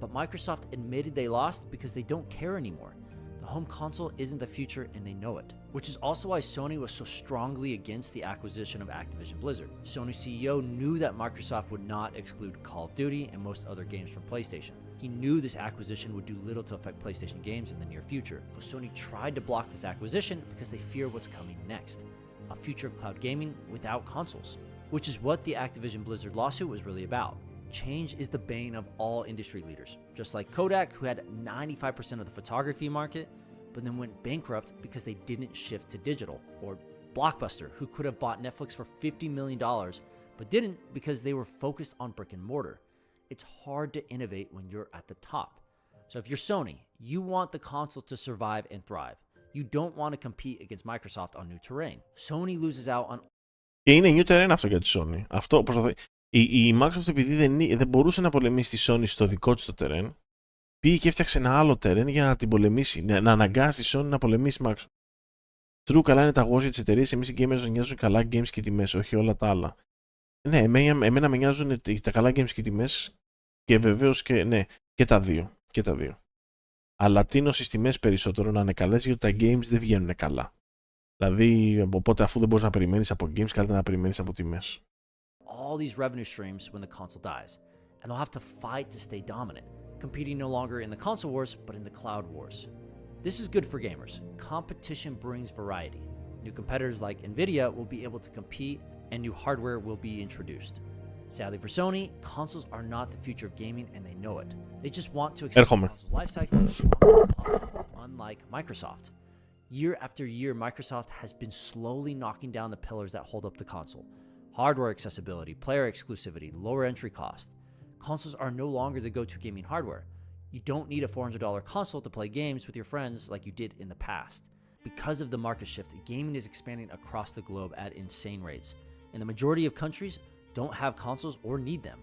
But Microsoft admitted they lost because they don't care anymore. The home console isn't the future and they know it. Which is also why Sony was so strongly against the acquisition of Activision Blizzard. Sony CEO knew that Microsoft would not exclude Call of Duty and most other games from PlayStation. He knew this acquisition would do little to affect PlayStation games in the near future, but Sony tried to block this acquisition because they fear what's coming next. A future of cloud gaming without consoles. Which is what the Activision Blizzard lawsuit was really about. Change is the bane of all industry leaders. Just like Kodak, who had 95% of the photography market, but then went bankrupt because they didn't shift to digital. Or Blockbuster, who could have bought Netflix for $50 million, but didn't because they were focused on brick and mortar. It's hard to innovate when you're at the top. So if you're Sony, you want the console to survive and thrive. You don't want to compete against Microsoft on new terrain. Sony loses out on... Και είναι new terrain αυτό για τη Sony. Αυτό προσπαθεί. Η Microsoft, επειδή δεν μπορούσε να πολεμήσει τη Sony στο δικό της το terrain, πήγε και έφτιαξε ένα άλλο terrain για να την πολεμήσει, να αναγκάσει τη Sony να πολεμήσει Microsoft. True, καλά είναι τα wars για τις εταιρείες, εμείς οι gamers μας νοιάζουν καλά games και τιμές, όχι όλα τα άλλα. Ναι, εμένα με νοιάζουν τα καλά games και τιμές και βεβαίως και, ναι, και τα δύο. Και τα δύο. αλλά τίνω στις τιμές περισσότερο να είναι καλές, γιατί τα games δεν βγαίνουν καλά. Δηλαδή, οπότε αφού δεν μπορείς να περιμένεις από games, καλύτερα να περιμένεις από τιμές. All these revenue streams when the console dies, and they'll have to fight to stay dominant, competing no longer in the console wars, but in the cloud wars. This is good for gamers. Competition brings variety. New competitors like Nvidia will be able to compete, and new hardware will be introduced. Sadly for Sony, consoles are not the future of gaming, and they know it. They just want to extend the console's life cycle as long as possible, unlike Microsoft. Year after year, Microsoft has been slowly knocking down the pillars that hold up the console. Hardware accessibility, player exclusivity, lower entry cost. Consoles are no longer the go-to gaming hardware. You don't need a $400 console to play games with your friends like you did in the past. Because of the market shift, gaming is expanding across the globe at insane rates, and the majority of countries don't have consoles or need them.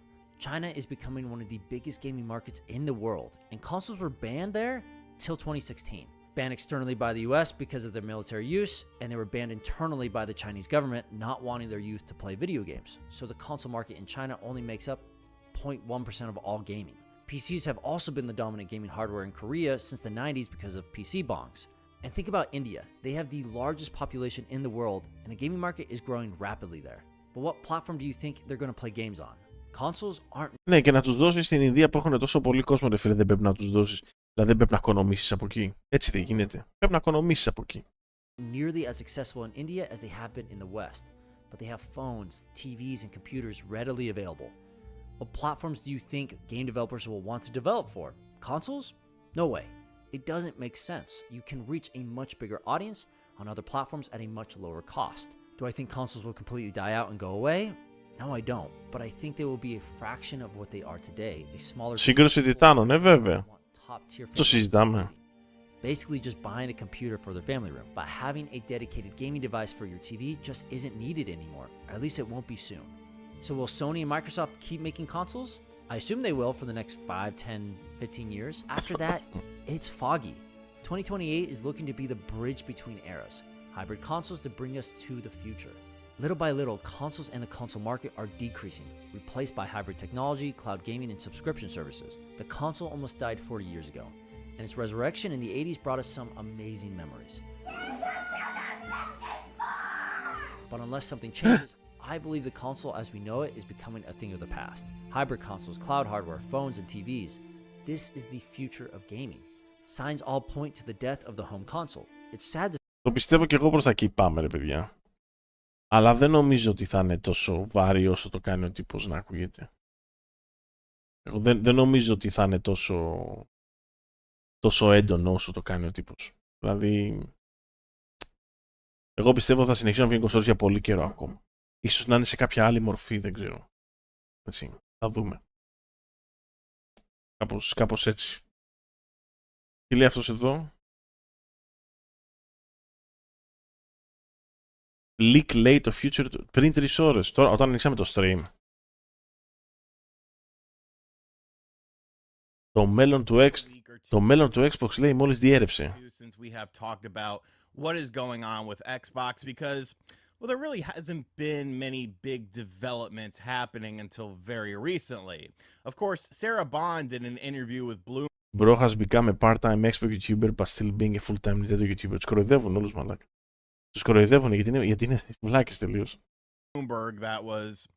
China is becoming one of the biggest gaming markets in the world, and consoles were banned there till 2016. Banned externally by the US because of their military use, and they were banned internally by the Chinese government not wanting their youth to play video games. So the console market in China only makes up 0.1% of all gaming. PCs have also been the dominant gaming hardware in Korea since the 90s because of PC bongs. And think about India. They have the largest population in the world, and the gaming market is growing rapidly there. But what platform do you think they're going to play games on? Consoles aren't... Ναι, και να τους δώσεις στην Ινδία που έχουν τόσο πολύ κόσμο, ρε φίλε, δεν πρέπει να τους δώσεις. Δηλαδή δεν πρέπει να οικονομήσεις από εκεί. Έτσι δεν γίνεται. Πρέπει να οικονομήσεις από εκεί. Nearly as accessible in India as they have been in the West. But they have phones, TVs, and computers readily available. What platforms do you think game developers will want to develop for? Consoles? No way. It doesn't make sense. You can reach a much bigger audience on other platforms at a much lower cost. Do I think consoles will completely die out and go away? No, I don't. But I think they will be a fraction of what they are today. A smaller... Σύγκρουση τιτάνων, ναι βέβαια. Το συζητάμε. Basically just buying a computer for their family room. But having a dedicated gaming device for your TV just isn't needed anymore. Or at least it won't be soon. So will Sony and Microsoft keep making consoles? I assume they will for the next 5, 10, 15 years. After that, it's foggy. 2028 is looking to be the bridge between eras. Hybrid consoles to bring us to the future. Little by little, consoles and the console market are decreasing, replaced by hybrid technology, cloud gaming, and subscription services. The console almost died 40 years ago, and its resurrection in the 80s brought us some amazing memories. But unless something changes, I believe the console as we know it is becoming a thing of the past. Hybrid consoles, cloud hardware, phones, and TVs. This is the future of gaming. Signs all point to the death of the home console. It's sad to... Το πιστεύω και εγώ προς τα εκεί πάμε, ρε παιδιά. Αλλά δεν νομίζω ότι θα είναι τόσο βαρύ όσο το κάνει ο τύπος να ακούγεται. Εγώ δεν νομίζω ότι θα είναι τόσο έντονο όσο το κάνει ο τύπος. Δηλαδή, εγώ πιστεύω θα συνεχίσουν να βγαίνουν κονσόλες για πολύ καιρό ακόμα. Ίσως να είναι σε κάποια άλλη μορφή, δεν ξέρω. Έτσι, θα δούμε. Κάπως έτσι. Τι λέει αυτός εδώ? Leak λέει το future πριν 3 ώρες. Τώρα, όταν ανοίξαμε το stream. Το μέλλον του Xbox λέει μόλις διέρευσε. Since we have talked about what is going on with Xbox because well there really hasn't been many big developments happening until very recently. Of course, Sarah Bond did an interview with Bloomberg. Bro has become a part-time Xbox YouTuber but still being a full-time Nintendo YouTuber. Τους κοροϊδεύουν όλους μαλάκα. Τους κοροϊδεύουν γιατί είναι βλάκες τελείως. Bloomberg that was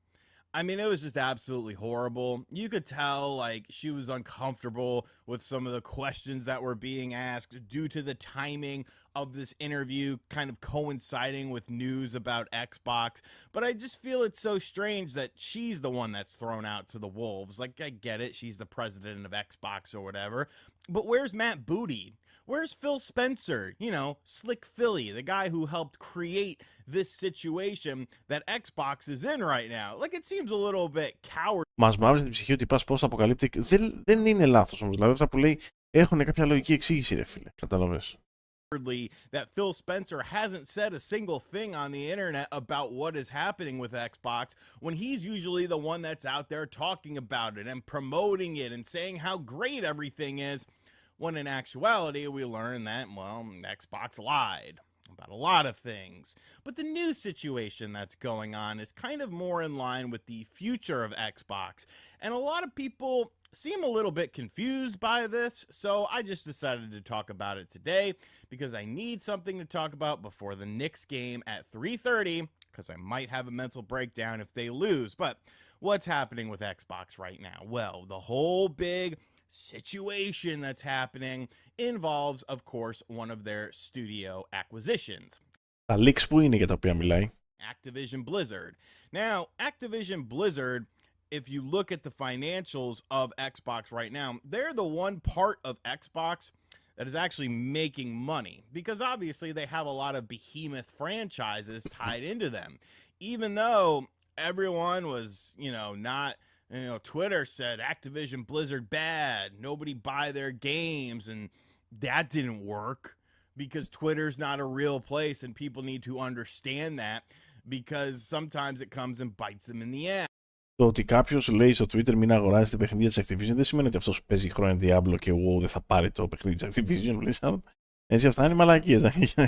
I mean, it was just absolutely horrible. You could tell, like, she was uncomfortable with some of the questions that were being asked due to the timing of this interview kind of coinciding with news about Xbox. But I just feel it's so strange that she's the one that's thrown out to the wolves. Like, I get it. She's the president of Xbox or whatever. But where's Matt Booty? Where's Phil Spencer? You know, Slick Philly, the guy who helped create this situation that Xbox is in right now. Like, it seems a little bit coward. Μας μαύρησε την ψυχή ότι πας πώς αποκαλύπτει. Δεν είναι λάθος όμως. Δηλαδή αυτά που λέει έχουν κάποια λογική εξήγηση, ρε φίλε. Κατάλαβες. That Phil Spencer hasn't said a single thing on the internet about what is happening with Xbox when he's usually the one that's out there talking about it and promoting it and saying how great everything is. When in actuality, we learn that, well, Xbox lied. about a lot of things. But the new situation that's going on is kind of more in line with the future of Xbox. And a lot of people seem a little bit confused by this, so I just decided to talk about it today because I need something to talk about before the Knicks game at 3:30, because I might have a mental breakdown if they lose. But what's happening with Xbox right now? Well, the whole big situation that's happening involves, of course, one of their studio acquisitions. Τα leaks που είναι για τα οποία μιλάει. Activision Blizzard. Now, Activision Blizzard, if you look at the financials of Xbox right now, they're the one part of Xbox that is actually making money, because obviously they have a lot of behemoth franchises tied into them. Even though everyone was, Twitter said Activision Blizzard bad, nobody buy their games, and that didn't work because Twitter's not a real place and people need to understand that, because sometimes it comes and bites them in the ass. Το ότι κάποιος λέει στο Twitter μην αγοράζετε παιχνίδια της Activision δεν σημαίνει ότι αυτός που παίζει χρόνια Diablo και WoW δεν θα πάρει το παιχνίδι της Activision Blizzard. Έτσι αυτά είναι μαλακίες,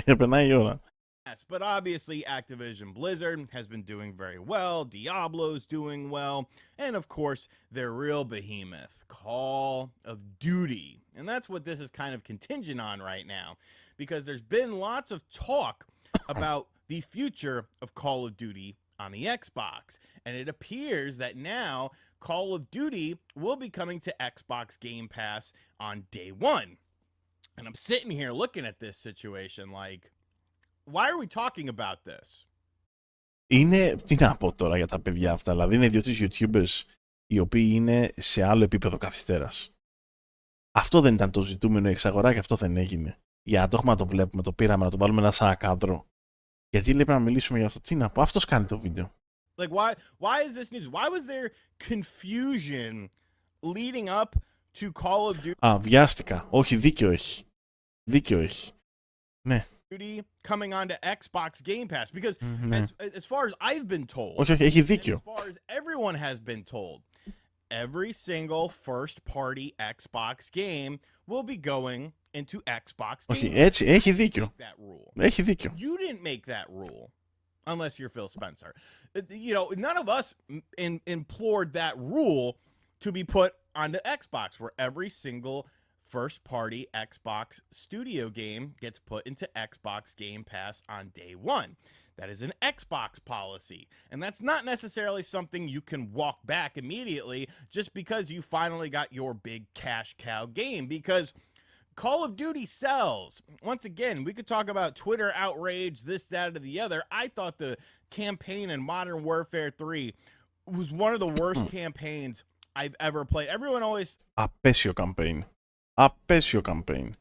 περνάει η ώρα. Yes, but obviously Activision Blizzard has been doing very well, Diablo's doing well, and of course their real behemoth, Call of Duty. And that's what this is kind of contingent on right now, because there's been lots of talk about the future of Call of Duty on the Xbox, and it appears that now Call of Duty will be coming to Xbox Game Pass on day one. And I'm sitting here looking at this situation like, why are we talking about this? Είναι, τι να πω τώρα για τα παιδιά αυτά, δηλαδή είναι 2-3 YouTubers οι οποίοι είναι σε άλλο επίπεδο καθυστέρας. Αυτό δεν ήταν το ζητούμενο εξαγορά και αυτό δεν έγινε. Για να το έχουμε να το βλέπουμε, το πήραμε να το βάλουμε ένα σαν κάδρο. Γιατί λέει πρέπει να μιλήσουμε για αυτό, τι να πω, αυτός κάνει το βίντεο. Like why is this news? Why was there confusion leading up to Call of Duty? Α, βιάστηκα. Όχι, δίκιο έχει. Δίκιο έχει. Ναι. Coming on to Xbox Game Pass, because as far as I've been told, όχι, έχει δίκιο. As far as everyone has been told, every single first party Xbox game will be going into Xbox Game Pass. Όχι, έτσι, έχει δίκιο. Έχει δίκιο. You didn't make that rule, unless you're Phil Spencer. None of us implored that rule to be put onto Xbox, where every single first-party Xbox studio game gets put into Xbox Game Pass on day one. That is an Xbox policy. And that's not necessarily something you can walk back immediately just because you finally got your big cash cow game, because Call of Duty sells. Once again, we could talk about Twitter outrage, this, that, or the other. I thought the campaign in Modern Warfare 3 was one of the worst campaigns I've ever played. Everyone always... Απέσιο campaign. Απέσιο campaign.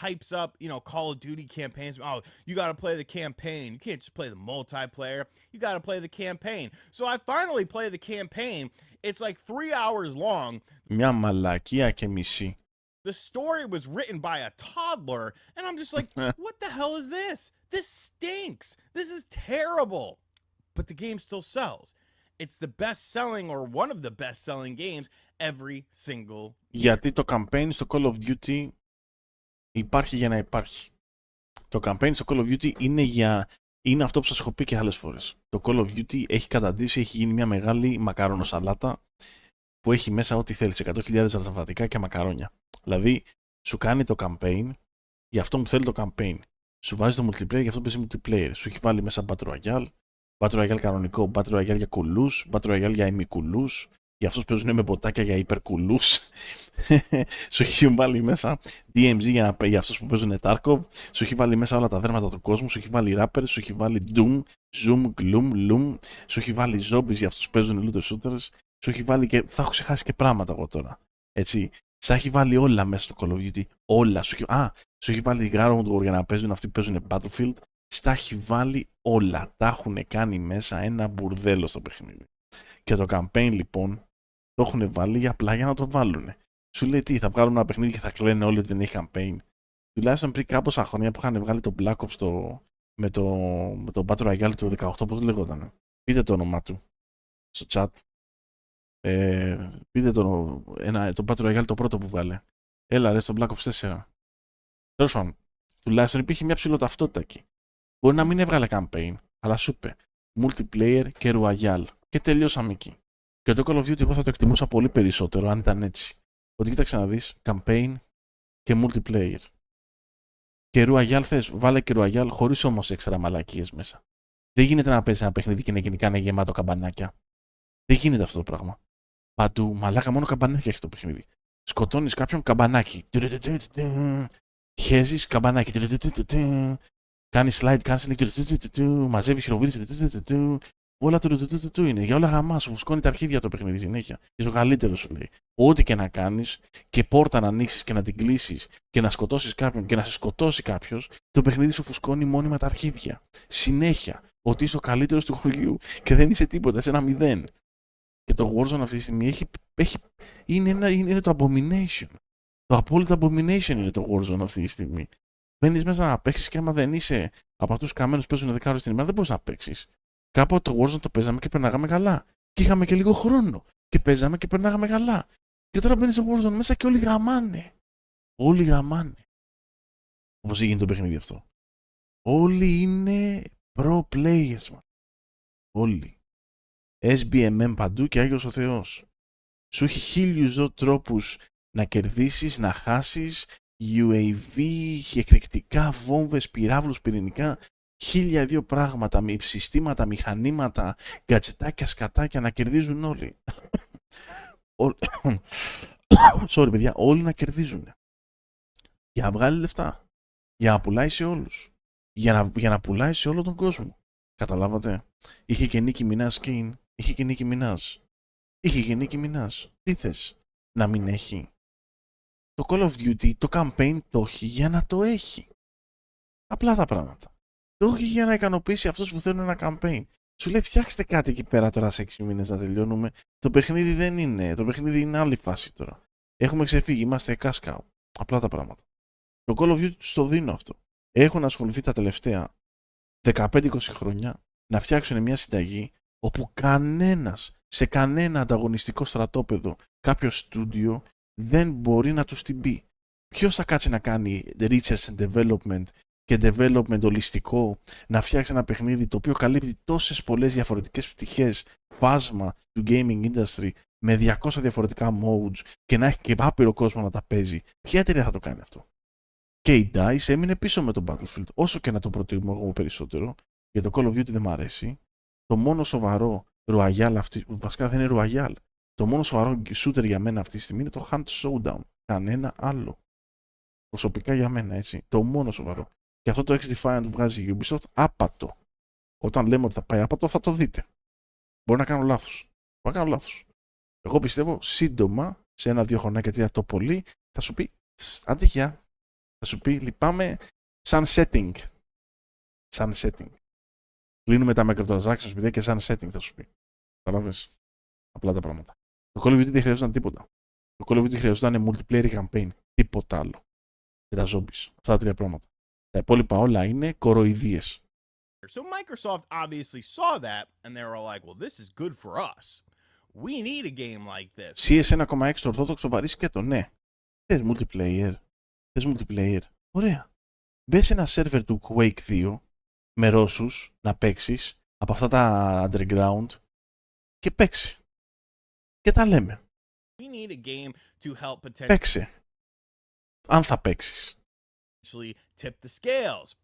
Hypes up, Call of Duty campaigns. Oh, you got to play the campaign. You can't just play the multiplayer. You got to play the campaign. So I finally played the campaign. It's like 3 hours long. Μια μαλακία και μισή. The story was written by a toddler, and I'm just like, what the hell is this? This stinks. This is terrible. But the game still sells. It's the best-selling or one of the best-selling games every single year. Γιατί το campaign στο Call of Duty υπάρχει για να υπάρχει. Το campaign στο Call of Duty είναι αυτό που σας έχω πει και άλλες φορές. Το Call of Duty έχει καταντήσει, έχει γίνει μια μεγάλη μακαρόνο σαλάτα που έχει μέσα ό,τι θέλεις, 100.000 ραζαβατικά και μακαρόνια. Δηλαδή, σου κάνει το campaign για αυτό που θέλει το campaign. Σου βάζει το multiplayer για αυτό που παίζει multiplayer. Σου έχει βάλει μέσα Battle Royale, Battle Royale κανονικό, Battle Royale για κουλούς, Battle Royale για ημικουλούς, για αυτούς που παίζουν με μποτάκια για υπερκουλούς. Σου έχει βάλει μέσα DMZ για αυτούς που παίζουν Tarkov, σου έχει βάλει μέσα όλα τα δέρματα του κόσμου, σου έχει βάλει rappers, σου έχει βάλει Doom, Zoom, Gloom, Loom, σου έχει βάλει zombies για αυτούς που παίζουν looter shooters, σου έχει βάλει και θα έχω ξεχάσει και πράγματα εγώ τώρα. Έτσι. Στα έχει βάλει όλα μέσα στο Call of Duty. Όλα. Σου έχει βάλει Ground War για να παίζουν αυτοί που παίζουν Battlefield. Στα έχει βάλει όλα. Τα έχουν κάνει μέσα ένα μπουρδέλο στο παιχνίδι. Και το campaign λοιπόν το έχουν βάλει απλά για να το βάλουν. Σου λέει τι, θα βγάλουν ένα παιχνίδι και θα κλαίνουν όλοι ότι δεν έχει campaign. Τουλάχιστον πριν κάμποσα χρόνια που είχαν βγάλει το Black Ops με το Battle Royale του 18, πώς λεγόταν. Πείτε το όνομά του στο chat. Πείτε το Battle Royale το πρώτο που βγάλε. Έλα ρε στο Black Ops 4. Τέλος πάντων, τουλάχιστον υπήρχε μια ψηλοταυτότητα εκεί. Μπορεί να μην έβγαλε campaign, αλλά σου είπε multiplayer και royale. Και τελειώσαμε εκεί. Και το Call of Duty εγώ θα το εκτιμούσα πολύ περισσότερο αν ήταν έτσι. Ότι κοίταξε να δεις campaign και multiplayer. Και royale θες, βάλε και royale χωρίς όμως έξτρα μαλακίες μέσα. Δεν γίνεται να παίζει ένα παιχνίδι και να γενικά είναι γεμάτο καμπανάκια. Δεν γίνεται αυτό το πράγμα. Παντού, μαλάκα, μόνο καμπανάκια έχει το παιχνίδι. Σκοτώνεις κάποιον, καμπανάκι. Χέζεις, καμπανάκι. Κάνεις slide, cancel, μαζεύεις χειροβίδες. Όλα του είναι. Για όλα γαμά σου φουσκώνει τα αρχίδια το παιχνίδι συνέχεια. Είσαι ο καλύτερος, σου λέει. Ό,τι και να κάνεις και πόρτα να ανοίξεις και να την κλείσεις και να σκοτώσεις κάποιον και να σε σκοτώσει κάποιος, το παιχνίδι σου φουσκώνει μόνιμα τα αρχίδια. Συνέχεια. Ότι είσαι ο καλύτερος του χωριού και δεν είσαι τίποτα, είσαι ένα 0. Και το Warzone αυτή τη στιγμή είναι το abomination. Το απόλυτο abomination είναι το Warzone αυτή τη στιγμή. Μπαίνεις μέσα να παίξεις και άμα δεν είσαι από αυτούς τους καμένους που παίζουν 10 ώρες την ημέρα, δεν μπορείς να παίξεις. Κάποτε το Warzone το παίζαμε και περνάγαμε καλά. Και είχαμε και λίγο χρόνο. Και παίζαμε και περνάγαμε καλά. Και τώρα μπαίνεις στο Warzone μέσα και όλοι γαμάνε. Όλοι γαμάνε. Όπως έγινε το παιχνίδι αυτό. Όλοι είναι pro players, man. Όλοι. SBMM παντού και Άγιος ο Θεός. Σου έχει 1000 τρόπους να κερδίσεις, να χάσεις, UAV, εκρηκτικά, βόμβες, πυράβλους, πυρηνικά, 1002 πράγματα, με συστήματα, μηχανήματα, γκατσετάκια, σκατάκια να κερδίζουν όλοι. Sorry παιδιά, όλοι να κερδίζουν. Για να βγάλει λεφτά. Για να πουλάει σε όλους. Για να πουλάει σε όλο τον κόσμο. Καταλάβατε. Είχε και Νίκη Μινάς skin. Είχε και Νίκη Μινάς. Είχε και Νίκη Μινάς. Τι θες να μην έχει. Το Call of Duty, το campaign το έχει για να το έχει. Απλά τα πράγματα. Το έχει για να ικανοποιήσει αυτούς που θέλουν ένα campaign. Σου λέει φτιάξτε κάτι εκεί πέρα τώρα σε 6 μήνες να τελειώνουμε. Το παιχνίδι δεν είναι. Το παιχνίδι είναι άλλη φάση τώρα. Έχουμε ξεφύγει. Είμαστε κάσκαου. Απλά τα πράγματα. Το Call of Duty τους το δίνω αυτό. Έχουν ασχοληθεί τα τελευταία 15-20 χρόνια να φτιάξουν μια συνταγή όπου κανένας σε κανένα ανταγωνιστικό στρατόπεδο κάποιο στούντιο δεν μπορεί να τους την πει. Ποιος θα κάτσει να κάνει research and development και development ολιστικό, να φτιάξει ένα παιχνίδι το οποίο καλύπτει τόσες πολλές διαφορετικές πτυχές, φάσμα του gaming industry με 200 διαφορετικά modes και να έχει και άπειρο κόσμο να τα παίζει. Ποια εταιρεία θα το κάνει αυτό? Και η DICE έμεινε πίσω με το Battlefield. Όσο και να το προτιμώ εγώ περισσότερο, για το Call of Duty δεν μου αρέσει. Το μόνο σοβαρό Royale αυτή, βασικά δεν είναι Royale. Το μόνο σοβαρό shooter για μένα αυτή τη στιγμή είναι το Hunt Showdown. Κανένα άλλο. Προσωπικά για μένα, έτσι. Το μόνο σοβαρό. Και αυτό το X-Defiant βγάζει η Ubisoft άπατο. Όταν λέμε ότι θα πάει άπατο, θα το δείτε. Μπορεί να κάνω λάθος. Μπορεί να κάνω λάθος. Εγώ πιστεύω σύντομα, σε 1-2 χρονάκια 3 το πολύ, θα σου πει άντε γεια. Θα σου πει λυπάμαι σαν setting. Σαν setting. Κλείνουμε τα microtransactions, παιδιά, και σαν setting θα σου πει. Καταλάβες. Απλά τα πράγματα. Το Call of Duty δεν χρειαζόταν τίποτα. Το Call of Duty χρειαζόταν multiplayer campaign. Τίποτα άλλο. Και τα zombies. Αυτά τα 3 πράγματα. Τα υπόλοιπα όλα είναι κοροϊδίες. So Microsoft obviously saw that and they were like, well, this is good for us. We need a game like this. CS 1.6 το ορθόδοξο βαρύ σκέτο, ναι. Θες multiplayer. Θες multiplayer. Ωραία. Μπες σε ένα σερβερ του Quake 2 με Ρώσους να παίξεις από αυτά τα underground και παίξει. Και τα λέμε. We need a game to help potentially Παίξε. Αν θα παίξεις. tip the scales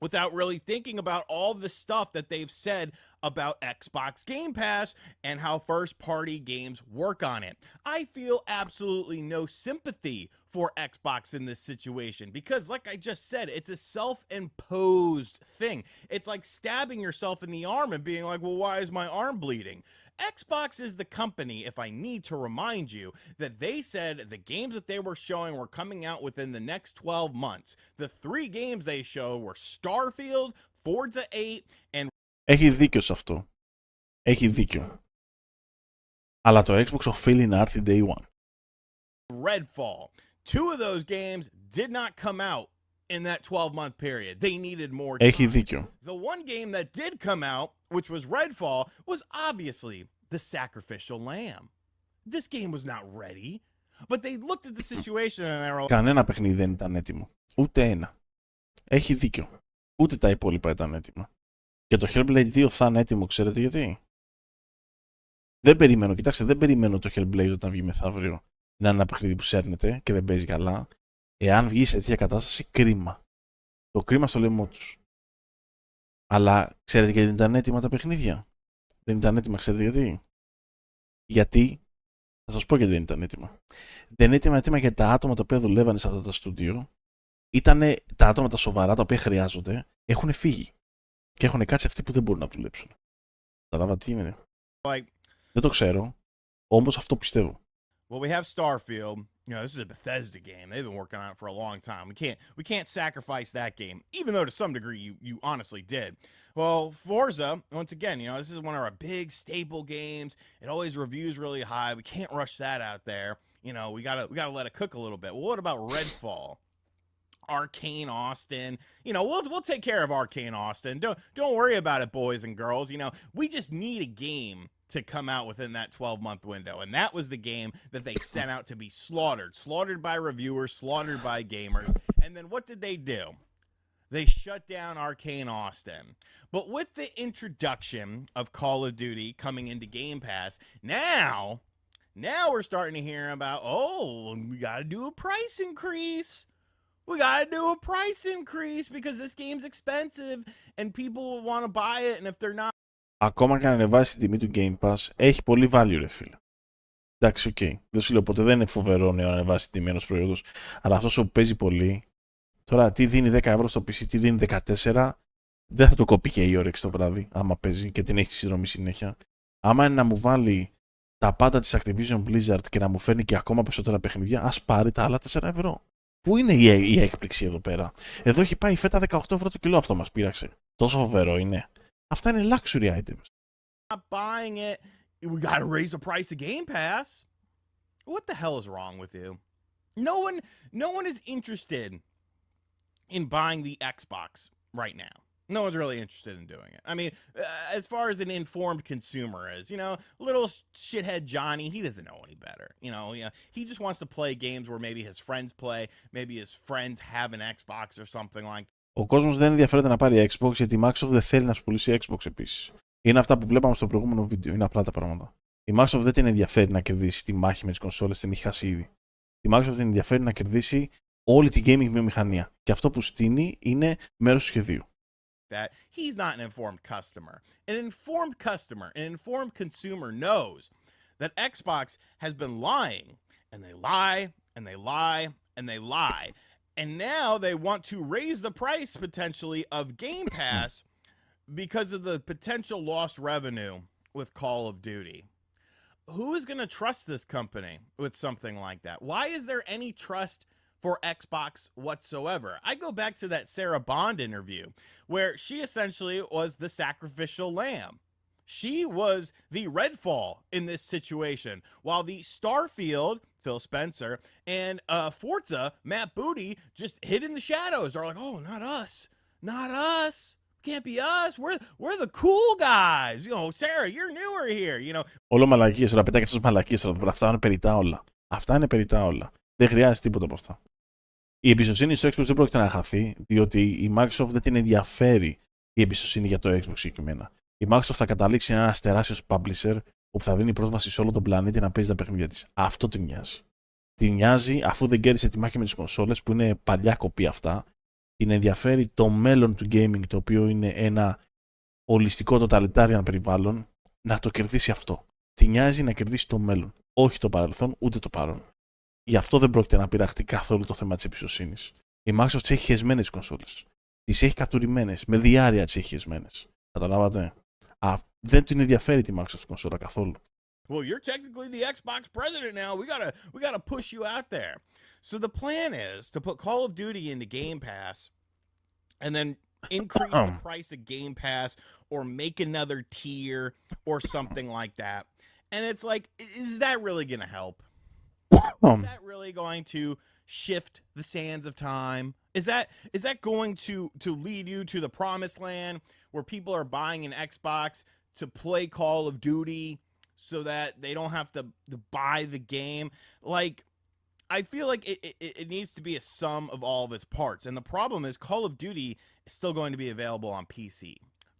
without really thinking about all the stuff that they've said about Xbox Game Pass and how first-party games work on it. I feel absolutely no sympathy for Xbox in this situation because, like I just said, it's a self-imposed thing. It's like stabbing yourself in the arm and being like, well, why is my arm bleeding? Xbox is the company, if I need to remind you, that they said the games that they were showing were coming out within the next 12 months. The 3 games they showed were Starfield, Forza 8, and... Έχει δίκιο σε αυτό. Έχει δίκιο. Αλλά το Xbox οφείλει να έρθει day one. Redfall. 2 of those games did not come out in that 12-month period. They needed more time. Έχει δίκιο. The one game that did come out, which was Redfall, was obviously the sacrificial lamb. This game was not ready, but they looked at the situation and they were like... Κανένα παιχνίδι δεν ήταν έτοιμο. Ούτε ένα. Έχει δίκιο. Ούτε τα υπόλοιπα ήταν έτοιμα. Και το Hellblade 2 θα είναι έτοιμο, ξέρετε γιατί? Δεν περιμένω, κοιτάξτε, δεν περιμένω το Hellblade όταν βγει μεθαύριο να είναι ένα παιχνίδι που σέρνεται και δεν παίζει καλά. Εάν βγει σε τέτοια κατάσταση, κρίμα. Το κρίμα στο λαιμό τους. Αλλά ξέρετε γιατί δεν ήταν έτοιμα τα παιχνίδια? Δεν ήταν έτοιμα, ξέρετε γιατί? Γιατί, θα σας πω γιατί δεν ήταν έτοιμα. Δεν ήταν έτοιμα γιατί τα άτομα τα οποία δουλεύανε σε αυτά τα στούντιο ήταν τα άτομα τα σοβαρά τα οποία χρειάζονται, έχουν φύγει. Και έχουν κάτσει αυτοί που δεν μπορούν να δουλέψουν. Καταλάβατε τι γίνεται? Δεν το ξέρω, όμως αυτό πιστεύω. Well, we have Starfield. You know, this is a Bethesda game. They've been working on it for a long time. We can't sacrifice that game, even though to some degree you honestly did. Well, Forza, once again, you know, this is one of our big staple games. It always reviews really high. We can't rush that out there. You know, we gotta let it cook a little bit. Well, what about Redfall? Arcane Austin, you know, we'll take care of Arcane Austin. Don't worry about it, boys and girls. You know, we just need a game to come out within that 12-month window, and that was the game that they sent out to be slaughtered by reviewers, slaughtered by gamers. And then what did they do? They shut down Arcane Austin. But with the introduction of Call of Duty coming into Game Pass, now we're starting to hear about, oh, we got to do a price increase. We gotta do a price increase because this game's expensive and people will want to buy it, and if they're not. Ακόμα και αν ανεβάσει την τιμή του Game Pass, έχει πολύ value, ρε φίλε. Εντάξει, οκ. Δεν σου λέω ποτέ δεν είναι φοβερό να ανεβάσει την τιμή ενός προϊόντος, αλλά αυτός που παίζει πολύ, τώρα τι δίνει 10 ευρώ στο PC, τι δίνει 14, δεν θα το κοπεί και η όρεξη το βράδυ, άμα παίζει και την έχει τη συνδρομή συνέχεια. Άμα είναι να μου βάλει τα πάντα της Activision Blizzard και να μου φέρνει και ακόμα περισσότερα παιχνίδια, ας πάρει τα άλλα 4 ευρώ. Πού είναι η έκπληξη εδώ πέρα? Εδώ έχει πάει η φέτα 18 ευρώ το κιλό, αυτό μας πείραξε. Τόσο φοβερό είναι? Αυτά είναι luxury items. Not buying it, we gotta raise the price of Game Pass. What the hell is wrong with you? No one is interested in buying the Xbox right now. No one's really interested in doing it. I mean, as far as an informed consumer is, you know, little shithead Johnny, he doesn't know any better. You know, he just wants to play games where maybe his friends play, maybe his friends have an Xbox or something like that. Ο κόσμος δεν ενδιαφέρεται να πάρει Xbox γιατί η Microsoft δεν θέλει να σου πουλήσει Xbox επίσης. Είναι αυτά που βλέπαμε στο προηγούμενο βίντεο. Είναι απλά τα πράγματα. Η Microsoft δεν την ενδιαφέρει να κερδίσει τη μάχη με τις κονσόλες, την έχει χάσει ήδη. Η Microsoft την ενδιαφέρει να κερδίσει όλη την gaming βιομηχανία. Και αυτό που στείνει είναι μέρος του σχεδίου. That he's not an informed customer. An informed customer, an informed consumer knows that Xbox has been lying, and they lie, and they lie, and they lie. And now they want to raise the price potentially of Game Pass because of the potential lost revenue with Call of Duty. Who is going to trust this company with something like that? Why is there any trust for Xbox whatsoever? I go back to that Sarah Bond interview where she essentially was the sacrificial lamb. She was the Redfall in this situation, while the Starfield, Phil Spencer, and Forza, Matt Booty, just hid in the shadows. They're like, oh, not us. Not us. Can't be us. We're the cool guys. You know, Sarah, you're newer here. You know. Όλο μαλακίες. Τώρα πετάει και αυτός μαλακίες. Αυτά είναι περιτά όλα. Αυτά είναι περιτά όλα. Δεν χρειάζεται τίποτα από αυτά. Η εμπιστοσύνη στο Xbox δεν πρόκειται να χαθεί, διότι η Microsoft δεν την ενδιαφέρει η εμπιστοσύνη για το Xbox συγκεκριμένα. Η Microsoft θα καταλήξει ένα τεράστιο publisher όπου θα δίνει πρόσβαση σε όλο τον πλανήτη να παίζει τα παιχνίδια της. Αυτό την νοιάζει. Την νοιάζει, αφού δεν κέρδισε τη μάχη με τις κονσόλες, που είναι παλιά κοπή αυτά, την ενδιαφέρει το μέλλον του gaming, το οποίο είναι ένα ολιστικό totalitarian περιβάλλον, να το κερδίσει αυτό. Την νοιάζει να κερδίσει το μέλλον, όχι το παρελθόν, ούτε το παρόν. Γι' αυτό δεν πρόκειται να πειραχτεί καθόλου το θέμα της εμπιστοσύνης. Η Microsoft τις έχει χεσμένες τις κονσόλες. Τις έχει κατουρημένες, με διάρκεια τις έχει χεσμένες. Καταλάβατε? Δεν την ενδιαφέρει τη Microsoft κονσόλα καθόλου. Well, you're technically the Xbox president now. We gotta push you out there. So the plan is to put Call of Duty into Game Pass, and then increase the price of Game Pass, or make another tier, or something like that. And it's like, is that really gonna help? Is that really going to shift the sands of time? Is that going to lead you to the promised land where people are buying an Xbox to play Call of Duty so that they don't have to buy the game? Like, I feel like it needs to be a sum of all of its parts. And the problem is Call of Duty is still going to be available on PC.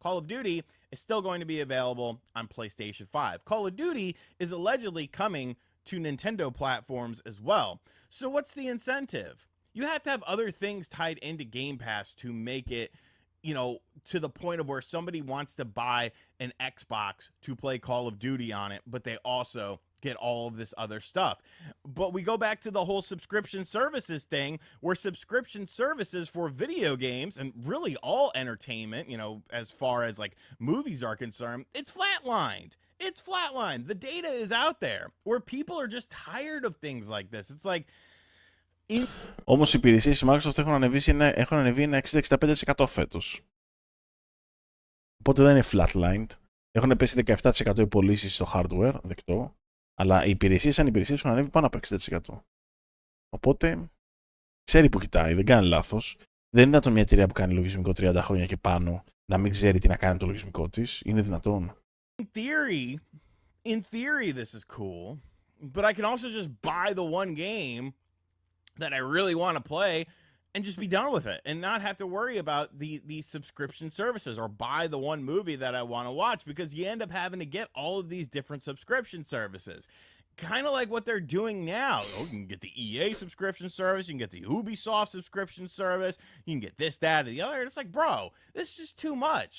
Call of Duty is still going to be available on PlayStation 5. Call of Duty is allegedly coming to Nintendo platforms as well. So what's the incentive? You have to have other things tied into Game Pass to make it, you know, to the point of where somebody wants to buy an Xbox to play Call of Duty on it, but they also get all of this other stuff. But we go back to the whole subscription services thing, where subscription services for video games and really all entertainment, you know, as far as like movies are concerned, it's flatlined. It's flatlined. The data is out there where people are just tired of things like this. It's like Όμως οι υπηρεσίες της Microsoft έχουν ανεβεί ένα 60-65% φέτος. Οπότε δεν είναι flatlined. Έχουν πέσει 17% οι πωλήσεις στο hardware, δεκτό. Αλλά οι υπηρεσίες σαν υπηρεσίες έχουν ανέβει πάνω από 60%. Οπότε ξέρει που κοιτάει, δεν κάνει λάθος. Δεν είναι μια εταιρεία που κάνει λογισμικό 30 χρόνια και πάνω να μην ξέρει τι να κάνει το λογισμικό της. Είναι δυνατόν. In theory this is cool, but I can also just buy the one game that I really want to play and just be done with it and not have to worry about these subscription services, or buy the one movie that I want to watch, because you end up having to get all of these different subscription services. Kind of like what they're doing now. Oh, you can get the EA subscription service, you can get the Ubisoft subscription service, you can get this, that, or the other. It's like, bro, this is just too much.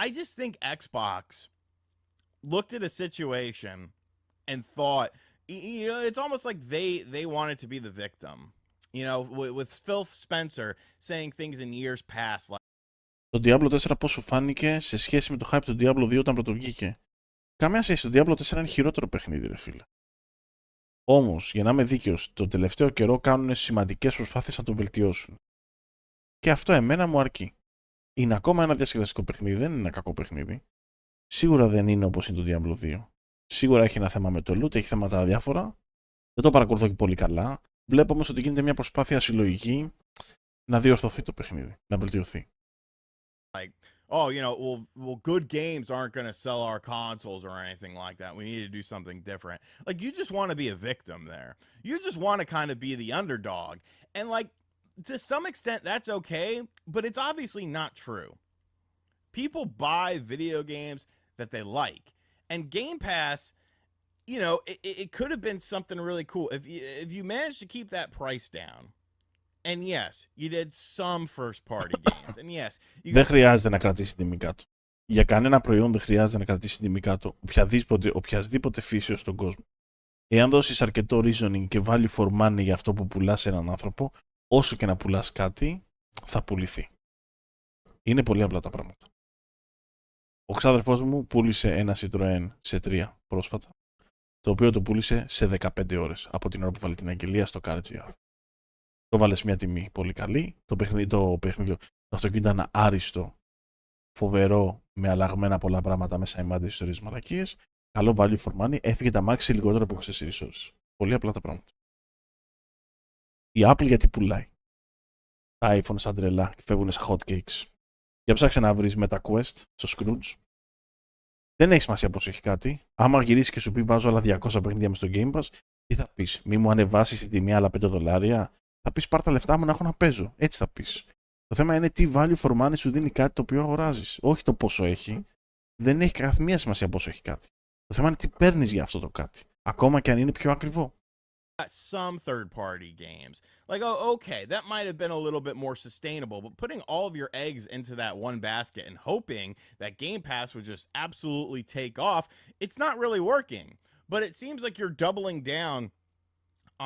I just think Xbox looked at a situation and thought, you know, it's almost like they wanted to be the victim. You know, with Phil Spencer saying things in years past like... Το Diablo 4 πώς σου φάνηκε σε σχέση με το hype του Diablo 2 όταν πρωτοβγήκε? Καμία σχέση, το Diablo 4 είναι χειρότερο παιχνίδι, ρε φίλε. Όμως, για να είμαι δίκαιος, το τελευταίο καιρό κάνουν σημαντικές προσπάθειες να το βελτιώσουν. Και αυτό εμένα μου αρκεί. Είναι ακόμα ένα διασκεδαστικό παιχνίδι, δεν είναι ένα κακό παιχνίδι. Σίγουρα δεν είναι όπως είναι το Diablo 2. Σίγουρα έχει ένα θέμα με το loot, έχει θέματα διάφορα. Δεν το παρακολουθώ και πολύ καλά. Βλέπω όμως ότι γίνεται μια προσπάθεια συλλογική να διορθωθεί το παιχνίδι, να βελτιωθεί. Like, oh, you know, well, good games aren't going to sell our consoles or anything like that. We need to do something different. Like, you just want to be a victim there. You just want to kind of be the underdog. And like, to some extent, that's okay, but it's obviously not true. People buy video games that they like. And Game Pass, you know, it could have been something really cool if you managed to keep that price down. And yes, you did some first-party games. And yes, δεν χρειάζεται να κρατήσει τιμή κάτω. Για κανένα προϊόν δεν χρειάζεται να κρατήσει τιμή κάτω οποιασδήποτε φύσεως στον κόσμο. Εάν δώσεις αρκετό reasoning και value for money για αυτό που πουλάς σε έναν άνθρωπο, όσο και να πουλάς κάτι, θα πουληθεί. Είναι πολύ απλά τα πράγματα. Ο ξάδερφός μου πούλησε ένα Citroën σε 3 πρόσφατα, το οποίο το πούλησε σε 15 ώρες από την ώρα που βάλε την αγγελία στο CarGR. Το βάλε σε μια τιμή πολύ καλή, το αυτοκίνητο ήταν άριστο, φοβερό, με αλλαγμένα πολλά πράγματα μέσα, εμάντες, ιστορίες, μαλακίες, καλό value for money, έφυγε τα μάξι σε λιγότερο από 24 ώρες. Πολύ απλά τα πράγματα. Η Apple γιατί πουλάει τα iPhone σαν τρελά και φεύγουν σαν hotcakes? Για ψάξε να βρεις με τα Quest στο Scrooge. Δεν έχει σημασία πως έχει κάτι. Άμα γυρίσει και σου πει βάζω άλλα 200 παιχνίδια μες στο Game Pass, τι θα πεις? Μη μου ανεβάσεις την τιμή άλλα $5? Θα πεις πάρ' τα λεφτά μου να έχω να παίζω. Έτσι θα πεις. Το θέμα είναι τι value for money σου δίνει κάτι το οποίο αγοράζεις. Όχι το πόσο έχει. Δεν έχει καμία σημασία πόσο έχει κάτι. Το θέμα είναι τι παίρνεις για αυτό το κάτι. Ακόμα και αν είναι πιο ακριβό. Some third-party games. Like, oh, okay, that might have been a little bit more sustainable, but putting all of your eggs into that one basket and hoping that Game Pass would just absolutely take off, it's not really working. But it seems like you're doubling down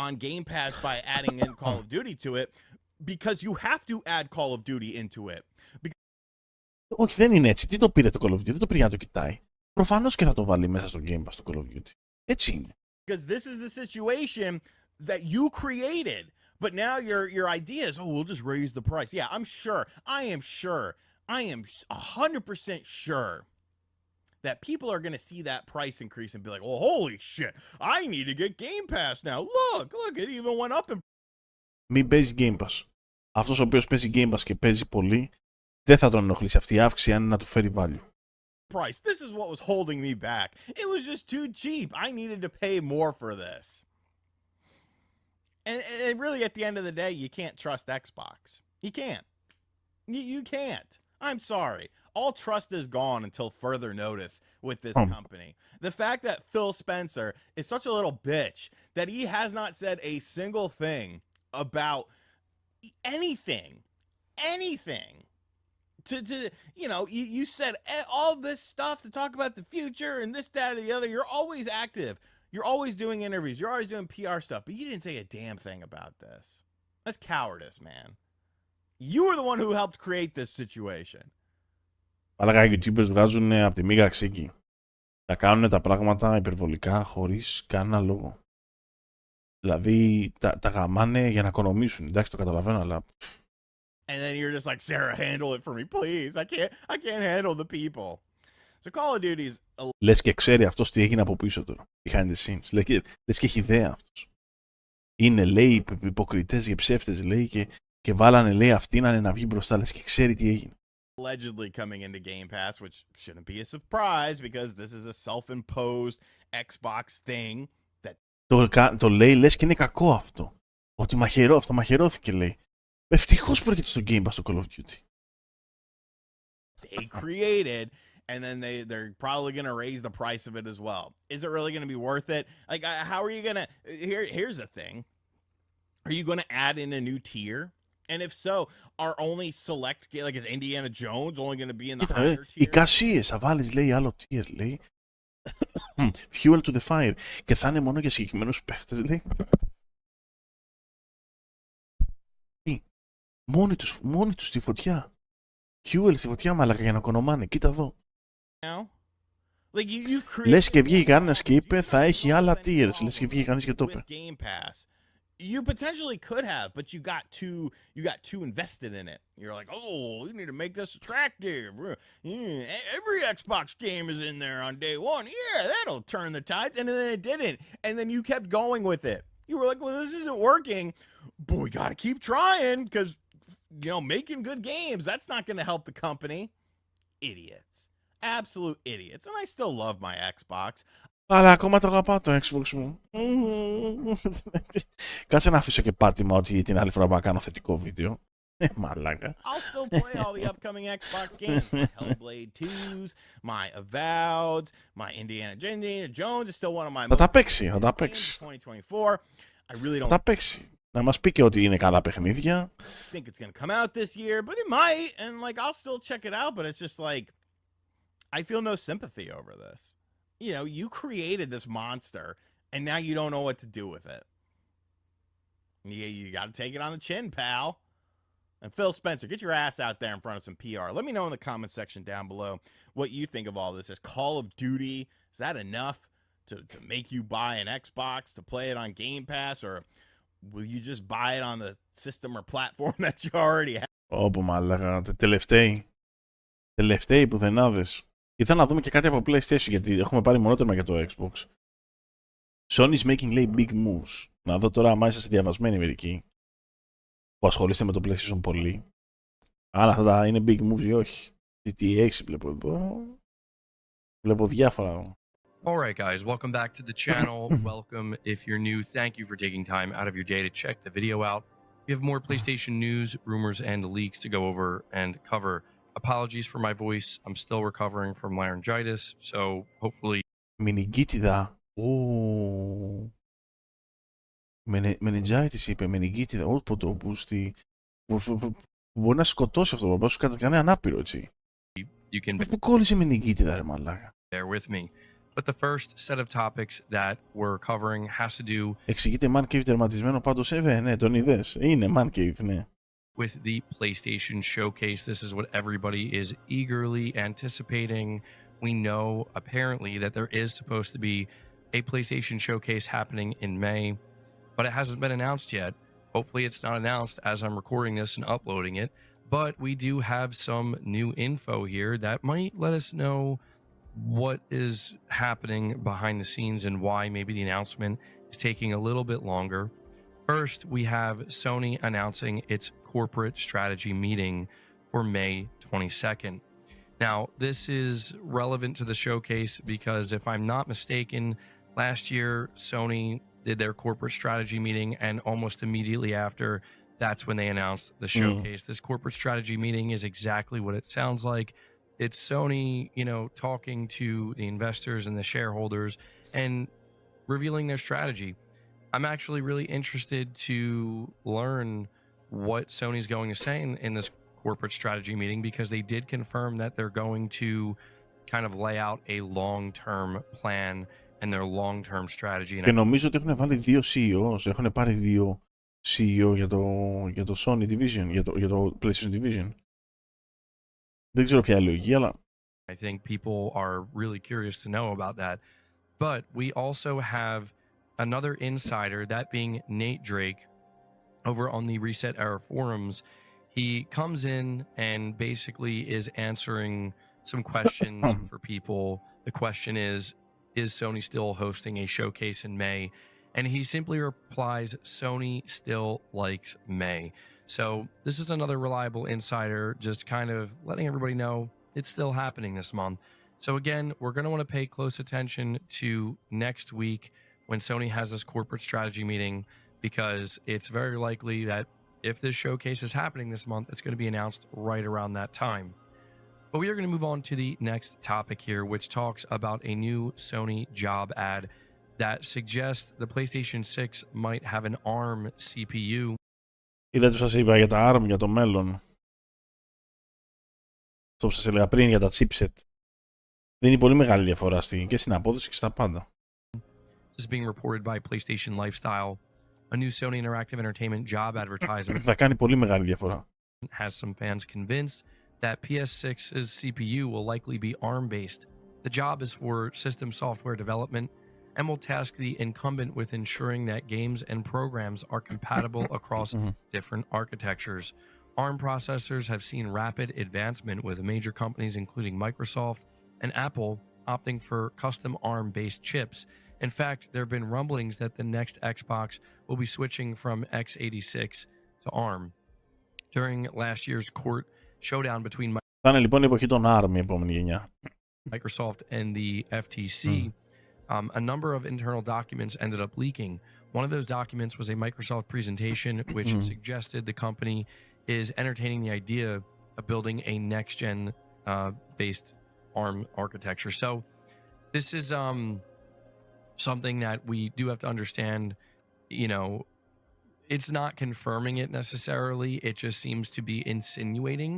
on Game Pass by adding in Call of Duty to it, because you have to add Call of Duty into it. Όχι, δεν είναι έτσι. Τι το πήρε το Call of Duty? Δεν το πήρε για να το κοιτάει. Προφανώς και θα το βάλει μέσα στο Game Pass το Call of Duty. Έτσι είναι. Because this is the situation that you created. But now your idea is, oh, we'll just raise the price. Yeah, I am 100% sure that people are going to see that price increase and be like, oh, holy shit, I need to get Game Pass now. Look, it even went up. Μην παίζει Game Pass. Αυτός ο οποίος παίζει Game Pass και παίζει πολύ, δεν θα τον ενοχλήσει αυτή η αύξηση αν είναι να του φέρει value. Price. This is what was holding me back. It was just too cheap. I needed to pay more for this. And really, at the end of the day, you can't trust Xbox. You can't. You can't. I'm sorry. All trust is gone until further notice with this company. The fact that Phil Spencer is such a little bitch that he has not said a single thing about anything. To you know, you said all this stuff to talk about the future and this, that, or the other. You're always active. You're always doing interviews. You're always doing PR stuff, but you didn't say a damn thing about this. That's cowardice, man. You were the one who helped create this situation. Αλλά οι YouTubers βγάζουν από τη μίγα ξύκη. Θα κάνουν τα πράγματα υπερβολικά χωρίς κανένα λόγο. Δηλαδή τα γαμάνε για να οικονομήσουν. Εντάξει, το καταλαβαίνω, αλλά... And then you're just like, Sarah, handle it for me, please. I can't handle the people. So Call of Duty's... Λες και ξέρει αυτός τι έγινε από πίσω τώρα. Behind the scenes. Λες και έχει ιδέα αυτός. Είναι, λέει, υποκριτές και ψεύτες, λέει, και βάλανε, λέει, αυτοί να βγει μπροστά. Λες και ξέρει τι έγινε. Allegedly coming into Game Pass, which shouldn't be a surprise because this is a self-imposed Xbox thing. Το λέει, λες και είναι κακό αυτό. Ότι αυτό μαχαιρώθηκε, λέει. Ευτυχώς που έρχεται στο Game Pass το Call of Duty. They created, and then they're probably going to raise the price of it as well. Is it really going to be worth it? Like, how are you going to... Here's the thing. Are you going to add in a new tier? And if so, are only select... Like, is Indiana Jones only going to be in the higher tier? Εικασίες, θα βάλεις, λέει, άλλο tier, λέει. Fuel to the fire. Και θα είναι μόνο για συγκεκριμένους παίχτες, λέει. Μόνοι τους στη φωτιά. Fuel στη φωτιά, μαλάκα, για να οικονομάνε. Κοίτα εδώ. Λες και βγήκε κανένας και είπε θα έχει άλλα tiers. Λες και βγήκε κανείς και το είπε. You potentially could have, but you got too invested in it. You're like, oh, you need to make this attractive. Every Xbox game is in there on day one. Yeah, that'll turn the tides. And then it didn't. And then you kept going with it. You were like, well, this isn't working, but we got to keep trying because, you know, making good games, that's not going to help the company. Idiots. Absolute idiots. And I still love my Xbox. Αλλά ακόμα το αγαπάω το Xbox μου. Κάτσε να αφήσω και πάτημα ότι την άλλη φορά να κάνω θετικό βίντεο. Μαλάκα. I'll still play all the upcoming Xbox games. My Hellblade 2s, my Avowed, my Indiana Jones is still one of my Θα τα παίξει, θα τα παίξει. 2024. I really don't... Θα τα παίξει. Να μας πει και ότι είναι καλά παιχνίδια. I think it's going to come out this year, but it might. And like, I'll still check it out, but it's just like, I feel no sympathy over this. You know, you created this monster, and now you don't know what to do with it. You got to take it on the chin, pal. And Phil Spencer, get your ass out there in front of some PR. Let me know in the comment section down below what you think of all this. Is Call of Duty, is that enough to make you buy an Xbox, to play it on Game Pass, or will you just buy it on the system or platform that you already have? Όπο μαλάκα, τελευταίοι πουθενάδες. Ήθελα να δούμε και κάτι από PlayStation, γιατί έχουμε πάρει μονότερμα για το Xbox. Sony's making, λέει, big moves. Να δω τώρα άμα είσαστε διαβασμένοι μερικοί που ασχολείστε με το PlayStation πολύ. Αν αυτά είναι big moves ή όχι. GTA 6 βλέπω εδώ. Βλέπω διάφορα. Alright guys, welcome back to the channel. Welcome if you're new. Thank you for taking time out of your day to check the video out. We have more PlayStation news, rumors, and leaks to go over and cover. Apologies for my voice. I'm still recovering from laryngitis, so hopefully... Μενιγκίτιδα. Μενιγκίτιδα είπε, μενιγκίτιδα. Όπο το πούστη. Μπορεί να σκοτώσει αυτό, μπορεί να σου κάνει ανάπηρο, έτσι. Πού κόλλησε η μενιγκίτιδα, ρε μαλάκα. Bear with me. But the first set of topics that we're covering has to do... Εξηγείται Man Cave τερματισμένο πάντως, ναι, τον είδες. Είναι Man Cave, ναι. With the PlayStation Showcase. This is what everybody is eagerly anticipating. We know, apparently, that there is supposed to be a PlayStation Showcase happening in May, but it hasn't been announced yet. Hopefully it's not announced as I'm recording this and uploading it, but we do have some new info here that might let us know what is happening behind the scenes and why maybe the announcement is taking a little bit longer. First, we have Sony announcing its corporate strategy meeting for May 22nd. Now, this is relevant to the showcase because if I'm not mistaken, last year Sony did their corporate strategy meeting, and almost immediately after, that's when they announced the showcase. This corporate strategy meeting is exactly what it sounds like. It's Sony, you know, talking to the investors and the shareholders and revealing their strategy. I'm actually really interested to learn what Sony's going to say in this corporate strategy meeting, because they did confirm that they're going to kind of lay out a long-term plan and their long-term strategy. Και νομίζω ότι έχουν βάλει 2 CEOs, έχουν πάρει 2 CEO για το Sony Division, για το PlayStation Division. Δεν ξέρω ποια λογική, αλλά I think people are really curious to know about that. But we also have another insider, that being Nate Drake, over on the Reset Era forums. He comes in and basically is answering some questions for people. The question is Sony still hosting a showcase in May? And he simply replies, Sony still likes May. So this is another reliable insider, just kind of letting everybody know it's still happening this month. So again, we're going to want to pay close attention to next week when Sony has this corporate strategy meeting, because it's very likely that if this showcase is happening this month, it's going to be announced right around that time. But we are going to move on to the next topic here, which talks about a new Sony job ad that suggests the PlayStation 6 might have an ARM CPU. είδατε που σας είπα για τα ARM για το μέλλον. Αυτό που σας έλεγα πριν για τα chipset. Δίνει πολύ μεγάλη διαφορά και στην απόδοση και στα πάντα. This is being reported by PlayStation Lifestyle. A new Sony Interactive Entertainment job advertisement Θα κάνει πολύ μεγάλη διαφορά. has some fans convinced that PS6's CPU will likely be ARM-based. The job is for system software development and will task the incumbent with ensuring that games and programs are compatible across different architectures. ARM processors have seen rapid advancement, with major companies including Microsoft and Apple opting for custom ARM-based chips. In fact, there have been rumblings that the next Xbox will be switching from x86 to ARM. During last year's court showdown between Θα είναι λοιπόν η εποχή των ARM η επόμενη γενιά. Microsoft and the FTC, a number of internal documents ended up leaking. One of those documents was a Microsoft presentation which suggested the company is entertaining the idea of building a next-gen based ARM architecture. So this is something that we do have to understand. You know, it's not confirming it necessarily. It just seems to be insinuating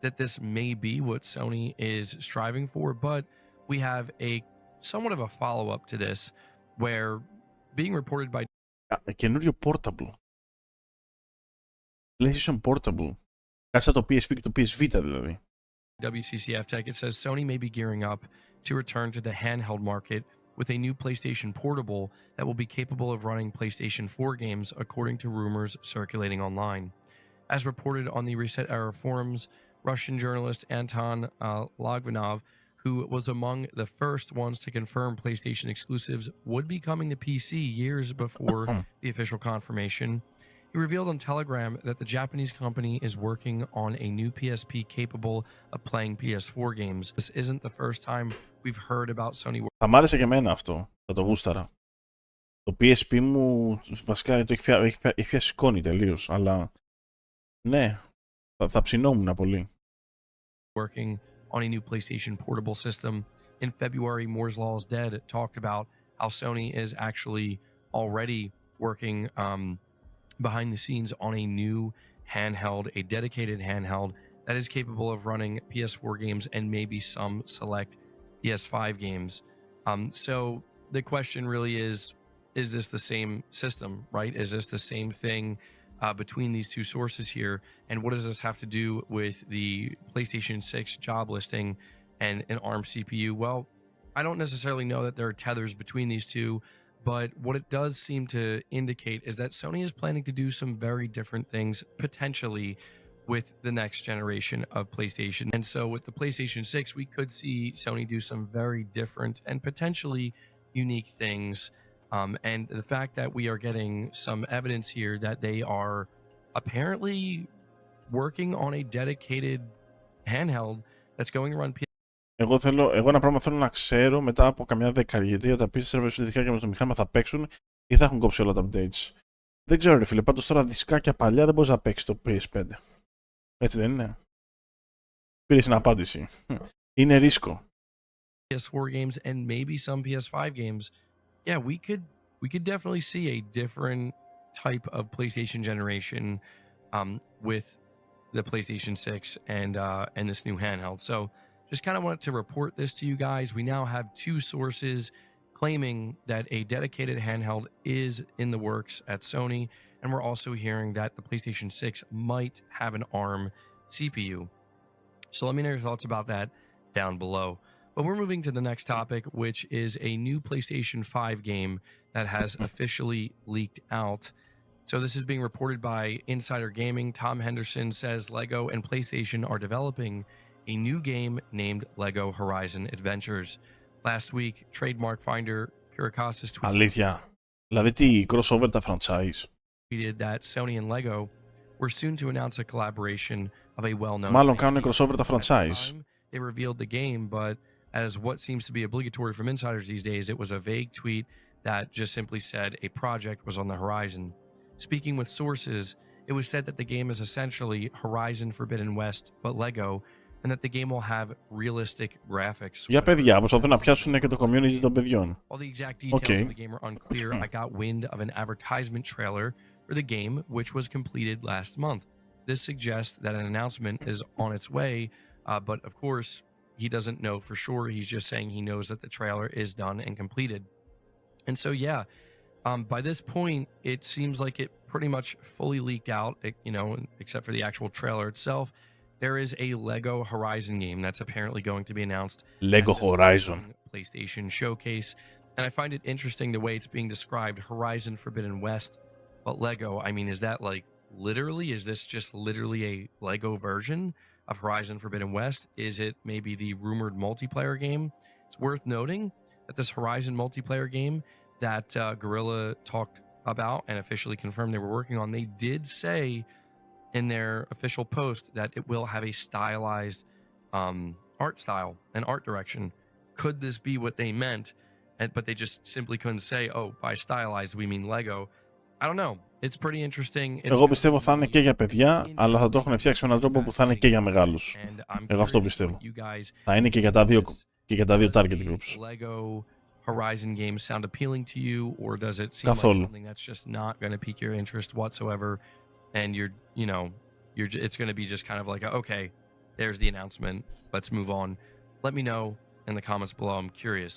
that this may be what Sony is striving for. But we have a somewhat of a follow-up to this, where being reported by καινούριο portable. PlayStation Portable. Κάτι σαν το PSP και το PS Vita δηλαδή. WCCF Tech, it says Sony may be gearing up to return to the handheld market with a new PlayStation Portable that will be capable of running PlayStation 4 games, according to rumors circulating online. As reported on the Reset Era forums, Russian journalist Anton Logvinov, who was among the first ones to confirm PlayStation exclusives would be coming to PC years before the official confirmation, he revealed on Telegram that the Japanese company is working on a new PSP capable of playing PS4 games. This isn't the first time we've heard about Sony. Θα μ' άρεσε και εμένα αυτό. Θα το γούσταρα. Το PSP μου βασικά το έχει πιάσει σκόνη τελείως. Αλλά ναι, θα ψινόμουν πολύ. Working on a new PlayStation portable system. In February, Moore's Law is Dead talked about how Sony is actually already working behind the scenes on a new handheld, a dedicated handheld that is capable of running PS4 games and maybe some select PS5 games. So the question really is this the same system, right? Is this the same thing between these two sources here? And what does this have to do with the PlayStation 6 job listing and an ARM CPU? Well, I don't necessarily know that there are tethers between these two, but what it does seem to indicate is that Sony is planning to do some very different things potentially with the next generation of PlayStation. And so with the PlayStation 6, we could see Sony do some very different and potentially unique things. And the fact that we are getting some evidence here that they are apparently working on a dedicated handheld that's going to run PS. Εγώ ένα πράγμα θέλω να ξέρω μετά από καμιά δεκαετία τα PC servers φυσικά και με το μηχάνημα θα παίξουν ή θα έχουν κόψει όλα τα updates. Δεν ξέρω, ρε φίλε. Πάντως τώρα δισκάκια παλιά δεν μπορείς να παίξεις το PS5. Έτσι δεν είναι? Πήρες την απάντηση. Είναι ρίσκο. PS4 games and maybe some PS5 games. Yeah, we could definitely see a different type of PlayStation generation with the PlayStation 6 and this new handheld. So just kind of wanted to report this to you guys. We now have two sources claiming that a dedicated handheld is in the works at Sony, and we're also hearing that the PlayStation 6 might have an ARM CPU. So let me know your thoughts about that down below. But we're moving to the next topic, which is a new PlayStation 5 game that has officially leaked out. So this is being reported by Insider Gaming. Tom Henderson says Lego and PlayStation are developing a new game named Lego Horizon Adventures. Last week, trademark finder Kirikostas Αλήθεια. Δηλαδή τι, crossover τα franchise. tweeted that Sony and Lego were soon to announce a collaboration of a well-known. Μάλλον κάνουν crossover τα franchise. They revealed the game, but as what seems to be obligatory from insiders these days, it was a vague tweet that just simply said a project was on the horizon. Speaking with sources, it was said that the game is essentially Horizon Forbidden West, but Lego, and that the game will have realistic graphics. Για παιδιά, προσπαθούν να πιάσουν και το community των παιδιών. While the exact details of the game are unclear, I got wind of an advertisement trailer for the game, which was completed last month. This suggests that an announcement is on its way, but of course, he doesn't know for sure. He's just saying he knows that the trailer is done and completed. And so, yeah, by this point, it seems like it pretty much fully leaked out, you know, except for the actual trailer itself. There is a Lego Horizon game that's apparently going to be announced. Lego Horizon. PlayStation Showcase. And I find it interesting the way it's being described, Horizon Forbidden West. But Lego, I mean, is that like literally, is this just literally a Lego version of Horizon Forbidden West? Is it maybe the rumored multiplayer game? It's worth noting that this Horizon multiplayer game that Guerrilla talked about and officially confirmed they were working on, they did say in their official post that it will have a stylized art style and art direction. Could this be what they meant? But they just simply couldn't say, oh, by stylized we mean Lego. I don't know. It's pretty interesting. Εγώ πιστεύω θα είναι και για παιδιά, αλλά θα το έχουν φτιάξει με έναν τρόπο που θα είναι και για μεγάλους. Εγώ αυτό πιστεύω. Θα είναι και για τα δύο target groups. Lego Horizon games sound appealing to you, or does it seem like something that's just not going to pique your interest whatsoever, and it's going to be just kind of like, okay, there's the announcement, let's move on. Let me know in the comments below. I'm curious.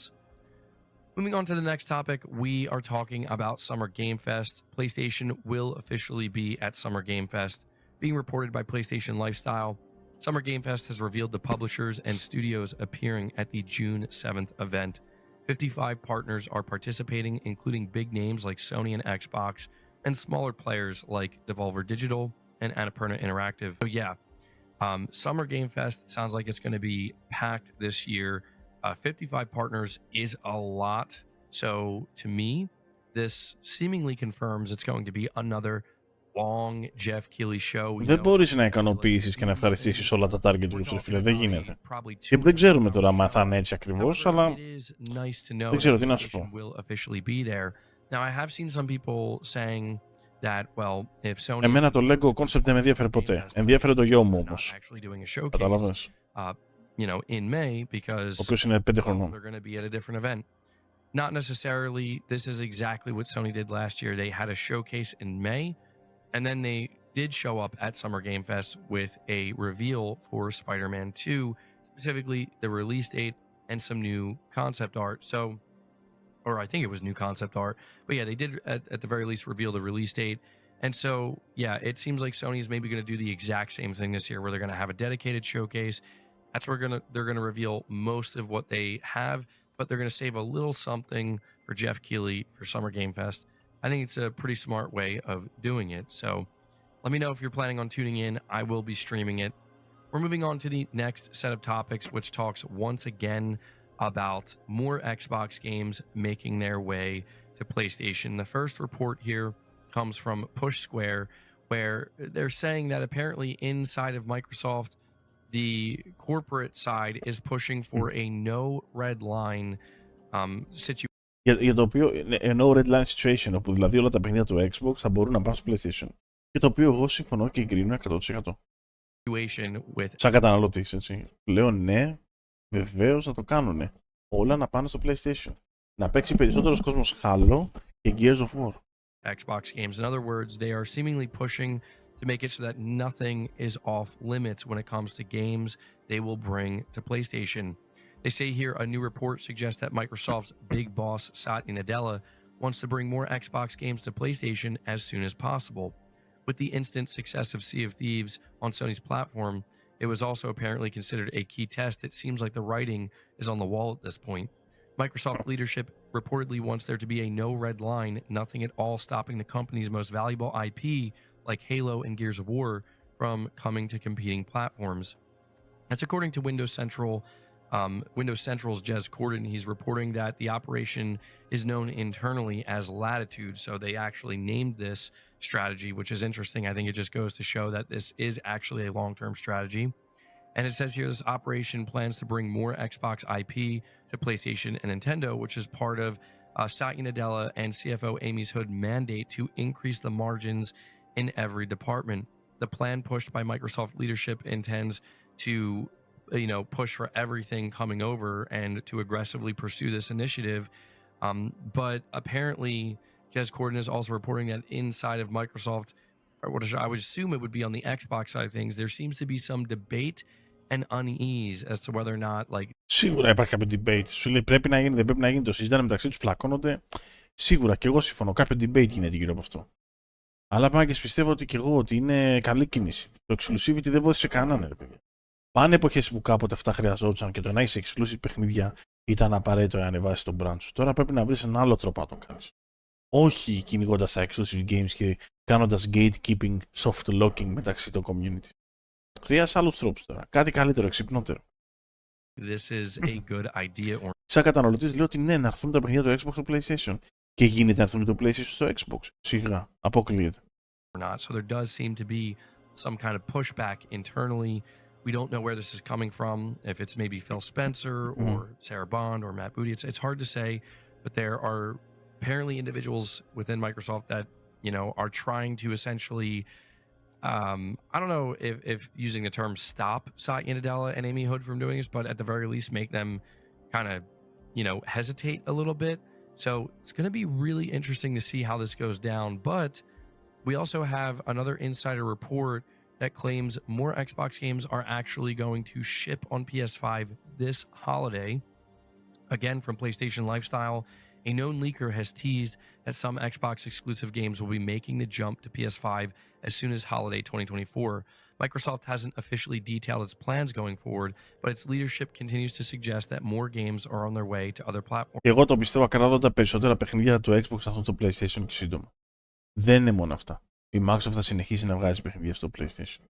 Moving on to the next topic, we are talking about Summer Game Fest. PlayStation will officially be at Summer Game Fest. Being reported by PlayStation Lifestyle, Summer Game Fest has revealed the publishers and studios appearing at the June 7th event. 55 partners are participating, including big names like Sony and Xbox, and smaller players like Devolver Digital and Annapurna Interactive. So yeah, Summer Game Fest sounds like it's going to be packed this year. 55 partners is a lot. So to me, this seemingly confirms it's going to be another long Jeff Keighley show. Δεν μπορείς να ικανοποιήσεις και να ευχαριστήσεις όλα τα target groups, φίλε. Δεν γίνεται. Και δεν ξέρουμε τώρα αν θα είναι έτσι ακριβώς, αλλά δεν ξέρω τι να σου πω. Now, I have seen some people saying that, well, if Sony... Εμένα το Lego concept δεν με ενδιαφέρει ποτέ. Ενδιαφέρει το γιο μου όμως. Καταλαβαίνεις. You know, in May, because ο οποίος είναι 5 χρονών. They're going to be at a different event. Not necessarily, this is exactly what Sony did last year. They had a showcase in May, and then they did show up at Summer Game Fest with a reveal for Spider-Man 2, specifically the release date and some new concept art. So, or I think it was new concept art, but yeah, they did at the very least reveal the release date. And so, yeah, it seems like Sony's maybe going to do the exact same thing this year, where they're going to have a dedicated showcase. That's where they're going to reveal most of what they have, but they're going to save a little something for Jeff Keighley for Summer Game Fest. I think it's a pretty smart way of doing it. So let me know if you're planning on tuning in. I will be streaming it. We're moving on to the next set of topics, which talks once again about more Xbox games making their way to PlayStation. The first report here comes from Push Square, where they're saying that apparently inside of Microsoft, the corporate side is pushing for a no red line situation. Για το οποίο εννοώ red line situation, όπου δηλαδή όλα τα παιχνίδια του Xbox θα μπορούν να πάνε στο PlayStation. Και το οποίο εγώ συμφωνώ και εγκρίνω 100%. Σαν καταναλωτής, έτσι. Λέω ναι, βεβαίως να το κάνουνε. Όλα να πάνε στο PlayStation. Να παίξει περισσότερος κόσμος Halo και Gears of War. Xbox games. In other words, they are seemingly pushing to make it so that nothing is off limits when it comes to games they will bring to PlayStation. They say here a new report suggests that Microsoft's big boss Satya Nadella wants to bring more Xbox games to PlayStation as soon as possible. With the instant success of Sea of Thieves on Sony's platform, it was also apparently considered a key test. It seems like the writing is on the wall at this point. Microsoft leadership reportedly wants there to be a no red line, nothing at all stopping the company's most valuable IP, like Halo and Gears of War, from coming to competing platforms. That's according to Windows Central's Jez Corden. He's reporting that the operation is known internally as Latitude, so they actually named this strategy, which is interesting. I think it just goes to show that this is actually a long-term strategy. And it says here this operation plans to bring more Xbox IP to PlayStation and Nintendo, which is part of Satya Nadella and CFO Amy Hood's mandate to increase the margins in every department. The plan pushed by Microsoft leadership intends to push for everything coming over and to aggressively pursue this initiative. But apparently, Jez Corden is also reporting that inside of Microsoft, or what I would assume it would be on the Xbox side of things, there seems to be some debate and unease as to whether or not, like... Σίγουρα υπάρχει κάποιο debate. Σου λέει πρέπει να γίνει, δεν πρέπει να γίνει, το συζητάνε μεταξύ τους, πλακώνονται. Σίγουρα και εγώ συμφωνώ. Κάποιο debate γίνεται γύρω από αυτό. Αλλά πάντως πιστεύω ότι και εγώ ότι είναι καλή κίνηση. Το exclusivity δεν βοήθησε κανέναν, ρε παιδί. Πάνε εποχές που κάποτε αυτά χρειαζόταν και το να έχεις exclusive παιχνίδια ήταν απαραίτητο να ανεβάσεις τον brand σου. Τώρα πρέπει να βρεις ένα άλλο τρόπο να το κάνεις. Όχι κυνηγώντας τα exclusive games και κάνοντας gatekeeping, soft locking μεταξύ των community. Χρειάζεσαι άλλους τρόπους τώρα. Κάτι καλύτερο, εξυπνότερο. This is a good idea or... Σαν καταναλωτής λέω ότι ναι, να έρθουν τα παιχνίδια του Xbox στο PlayStation. Και γίνεται να έρθουν το PlayStation στο Xbox. Σιγά, αποκλείεται. Not. So there does seem to be some kind of pushback internally. We don't know where this is coming from, if it's maybe Phil Spencer or Sarah Bond or Matt Booty. It's hard to say, but there are apparently individuals within Microsoft that, are trying to essentially, I don't know if using the term stop Satya Nadella and Amy Hood from doing this, but at the very least make them kind of, hesitate a little bit. So it's going to be really interesting to see how this goes down. But we also have another insider report that claims more Xbox games are actually going to ship on PS5 this holiday. Again, from PlayStation Lifestyle, a known leaker has teased that some Xbox exclusive games will be making the jump to PS5 as soon as holiday 2024. Microsoft hasn't officially detailed its plans going forward, but its leadership continues to suggest that more games are on their way to other platforms. Εγώ το πιστεύω ακράδαντα περισσότερα παιχνίδια του Xbox θα έρθουν στο PlayStation και σύντομα. Δεν είναι μόνο αυτά. Η Microsoft θα συνεχίσει να βγάζει παιχνίδια στο PlayStation.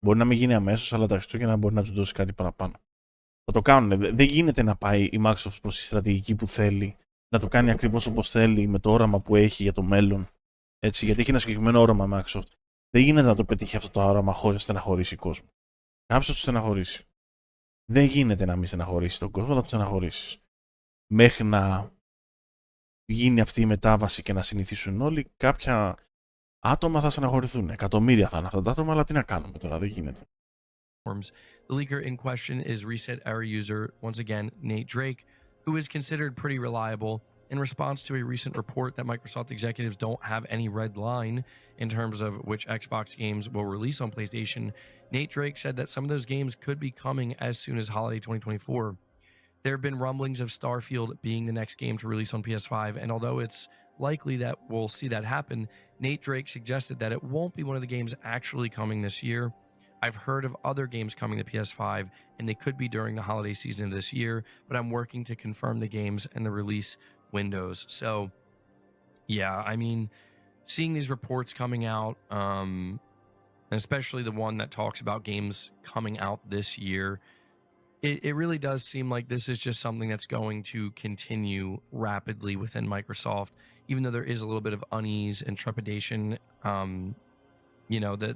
Μπορεί να μην γίνει αμέσως, αλλά τα Χριστούγεννα μπορεί να του δώσει κάτι παραπάνω. Θα το κάνουν. Δεν γίνεται να πάει η Microsoft προς τη στρατηγική που θέλει, να το κάνει ακριβώς όπως θέλει, με το όραμα που έχει για το μέλλον. Έτσι, γιατί έχει ένα συγκεκριμένο όραμα η Microsoft. Δεν γίνεται να το πετύχει αυτό το όραμα χωρίς να στεναχωρήσει κόσμο. Κάποιος θα του στεναχωρήσει. Δεν γίνεται να μην στεναχωρήσει τον κόσμο, θα του στεναχωρήσει. Μέχρι να γίνει αυτή η μετάβαση και να συνηθίσουν όλοι, κάποια άτομα θα στεναχωρηθούν. Εκατομμύρια θα είναι αυτά τα άτομα, αλλά τι να κάνουμε τώρα, δεν γίνεται. The leaker in question is Reset Era user, once again, Nate Drake, who is considered pretty reliable. In response to a recent report that Microsoft executives don't have any red line in terms of which Xbox games will release on PlayStation, Nate Drake said that some of those games could be coming as soon as holiday 2024. There have been rumblings of Starfield being the next game to release on PS5, and although it's likely that we'll see that happen, Nate Drake suggested that it won't be one of the games actually coming this year. I've heard of other games coming to PS5, and they could be during the holiday season of this year, but I'm working to confirm the games and the release windows. So, yeah, I mean, seeing these reports coming out, and especially the one that talks about games coming out this year, it really does seem like this is just something that's going to continue rapidly within Microsoft, even though there is a little bit of unease and trepidation.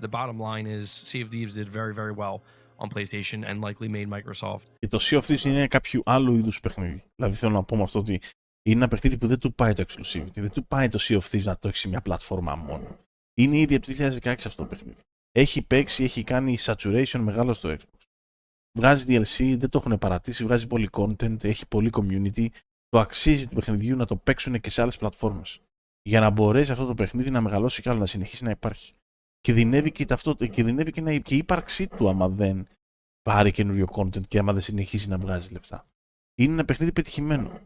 The bottom line is Sea of Thieves did very, very well on PlayStation and likely made Microsoft. Και το Sea of Thieves είναι κάποιο άλλου είδους παιχνίδι. Δηλαδή θέλω να πω με αυτό ότι Είναι ένα παιχνίδι που δεν του πάει το exclusivity, δεν του πάει το Sea of Thieves να το έχει σε μια πλατφόρμα μόνο. Είναι ήδη από το 2016 αυτό το παιχνίδι. Έχει παίξει, έχει κάνει saturation μεγάλο στο Xbox. Βγάζει DLC, δεν το έχουν παρατήσει, βγάζει πολύ content, έχει πολύ community. Το αξίζει του παιχνιδιού να το παίξουν και σε άλλες πλατφόρμες. Για να μπορέσει αυτό το παιχνίδι να μεγαλώσει κι άλλο, να συνεχίσει να υπάρχει. Κινδυνεύει και η ύπαρξή του άμα δεν πάρει καινούριο content και άμα δεν συνεχίσει να βγάζει λεφτά. Είναι ένα παιχνίδι πετυχημένο,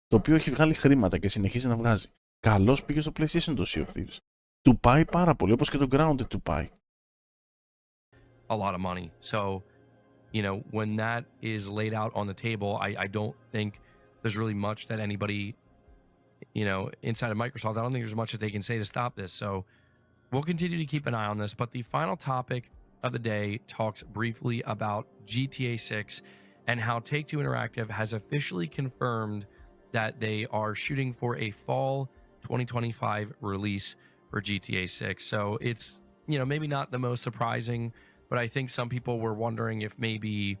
το οποίο έχει βγάλει χρήματα και συνεχίζει να βγάζει. Καλώς πήγε στο PlayStation το Sea of Thieves. Του πάει πάρα πολύ, όπως και το Grounded του πάει. A lot of money. So, you know, when that is laid out on the table, I don't think there's really much that anybody, you know, inside of Microsoft, I don't think there's much that they can say to stop this. So we'll continue to keep an eye on this. But the final topic of the day talks briefly about GTA 6 and how Take-Two Interactive has officially confirmed that they are shooting for a fall 2025 release for GTA 6. So it's, you know, maybe not the most surprising, but I think some people were wondering if maybe,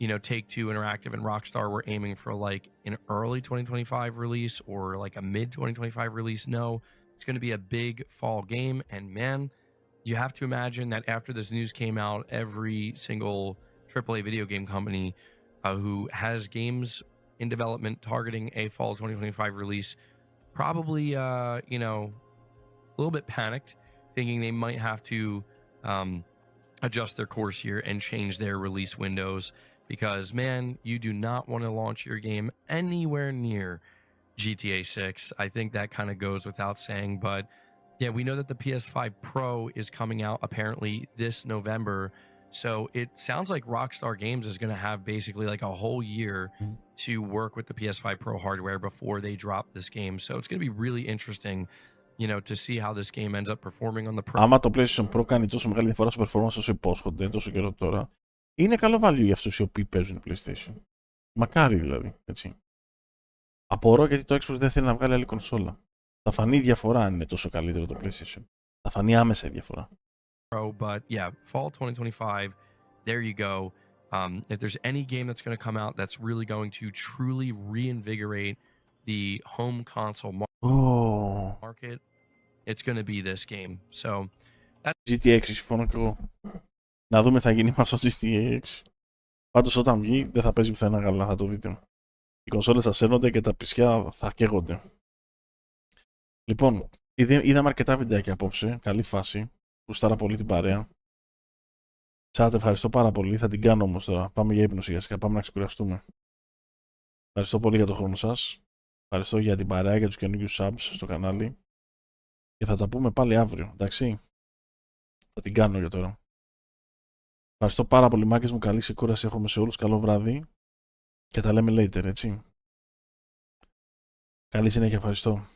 you know, Take-Two Interactive and Rockstar were aiming for like an early 2025 release or like a mid 2025 release. No, it's going to be a big fall game. And man, you have to imagine that after this news came out, every single AAA video game company who has games in development targeting a fall 2025 release probably, you know, a little bit panicked, thinking they might have to adjust their course here and change their release windows. Because, man, you do not want to launch your game anywhere near GTA 6. I think that kind of goes without saying. But, yeah, we know that the PS5 Pro is coming out apparently this November. So it sounds like Rockstar Games is going to have basically like a whole year to work with the PS5 Pro hardware before they drop this game. So it's going to be really interesting, you know, to see how this game ends up performing on the Pro. Άμα το PlayStation Pro κάνει τόσο μεγάλη διαφορά στο performance όσο υπόσχονται τόσο καιρό τώρα, είναι καλό value για αυτούς οι οποίοι παίζουν PlayStation. Μακάρι δηλαδή, έτσι. Απορώ γιατί το Xbox δεν θέλει να βγάλει άλλη κονσόλα. Θα φανεί η διαφορά αν είναι τόσο καλύτερο το PlayStation. Θα φανεί άμεσα η διαφορά. But yeah, fall 2025, there you go. If there's any game that's going to come out that's really going to truly reinvigorate the home console market, it's going to be this game. So GTA 6, συμφωνώ και εγώ. Να δούμε θα γίνει με αυτό το GTA 6. Πάντως όταν βγει δεν θα παίζει πουθενά καλά, θα το δείτε. Οι κονσόλες θα σέρνονται και τα πισιά θα καίγονται. Λοιπόν, είδαμε αρκετά βιντεάκια απόψε. Καλή φάση. Γουστάρα πολύ την παρέα. Chat, ευχαριστώ πάρα πολύ. Θα την κάνω όμως τώρα. Πάμε για ύπνο σιγά σιγά. Πάμε να ξεκουραστούμε. Ευχαριστώ πολύ για τον χρόνο σας. Ευχαριστώ για την παρέα, για τους καινούριους subs στο κανάλι. Και θα τα πούμε πάλι αύριο. Εντάξει. Θα την κάνω για τώρα. Ευχαριστώ πάρα πολύ, μάγκες μου. Καλή ξεκούραση έχουμε σε όλους. Καλό βράδυ. Και τα λέμε later, έτσι. Καλή συνέχεια. Ευχαριστώ.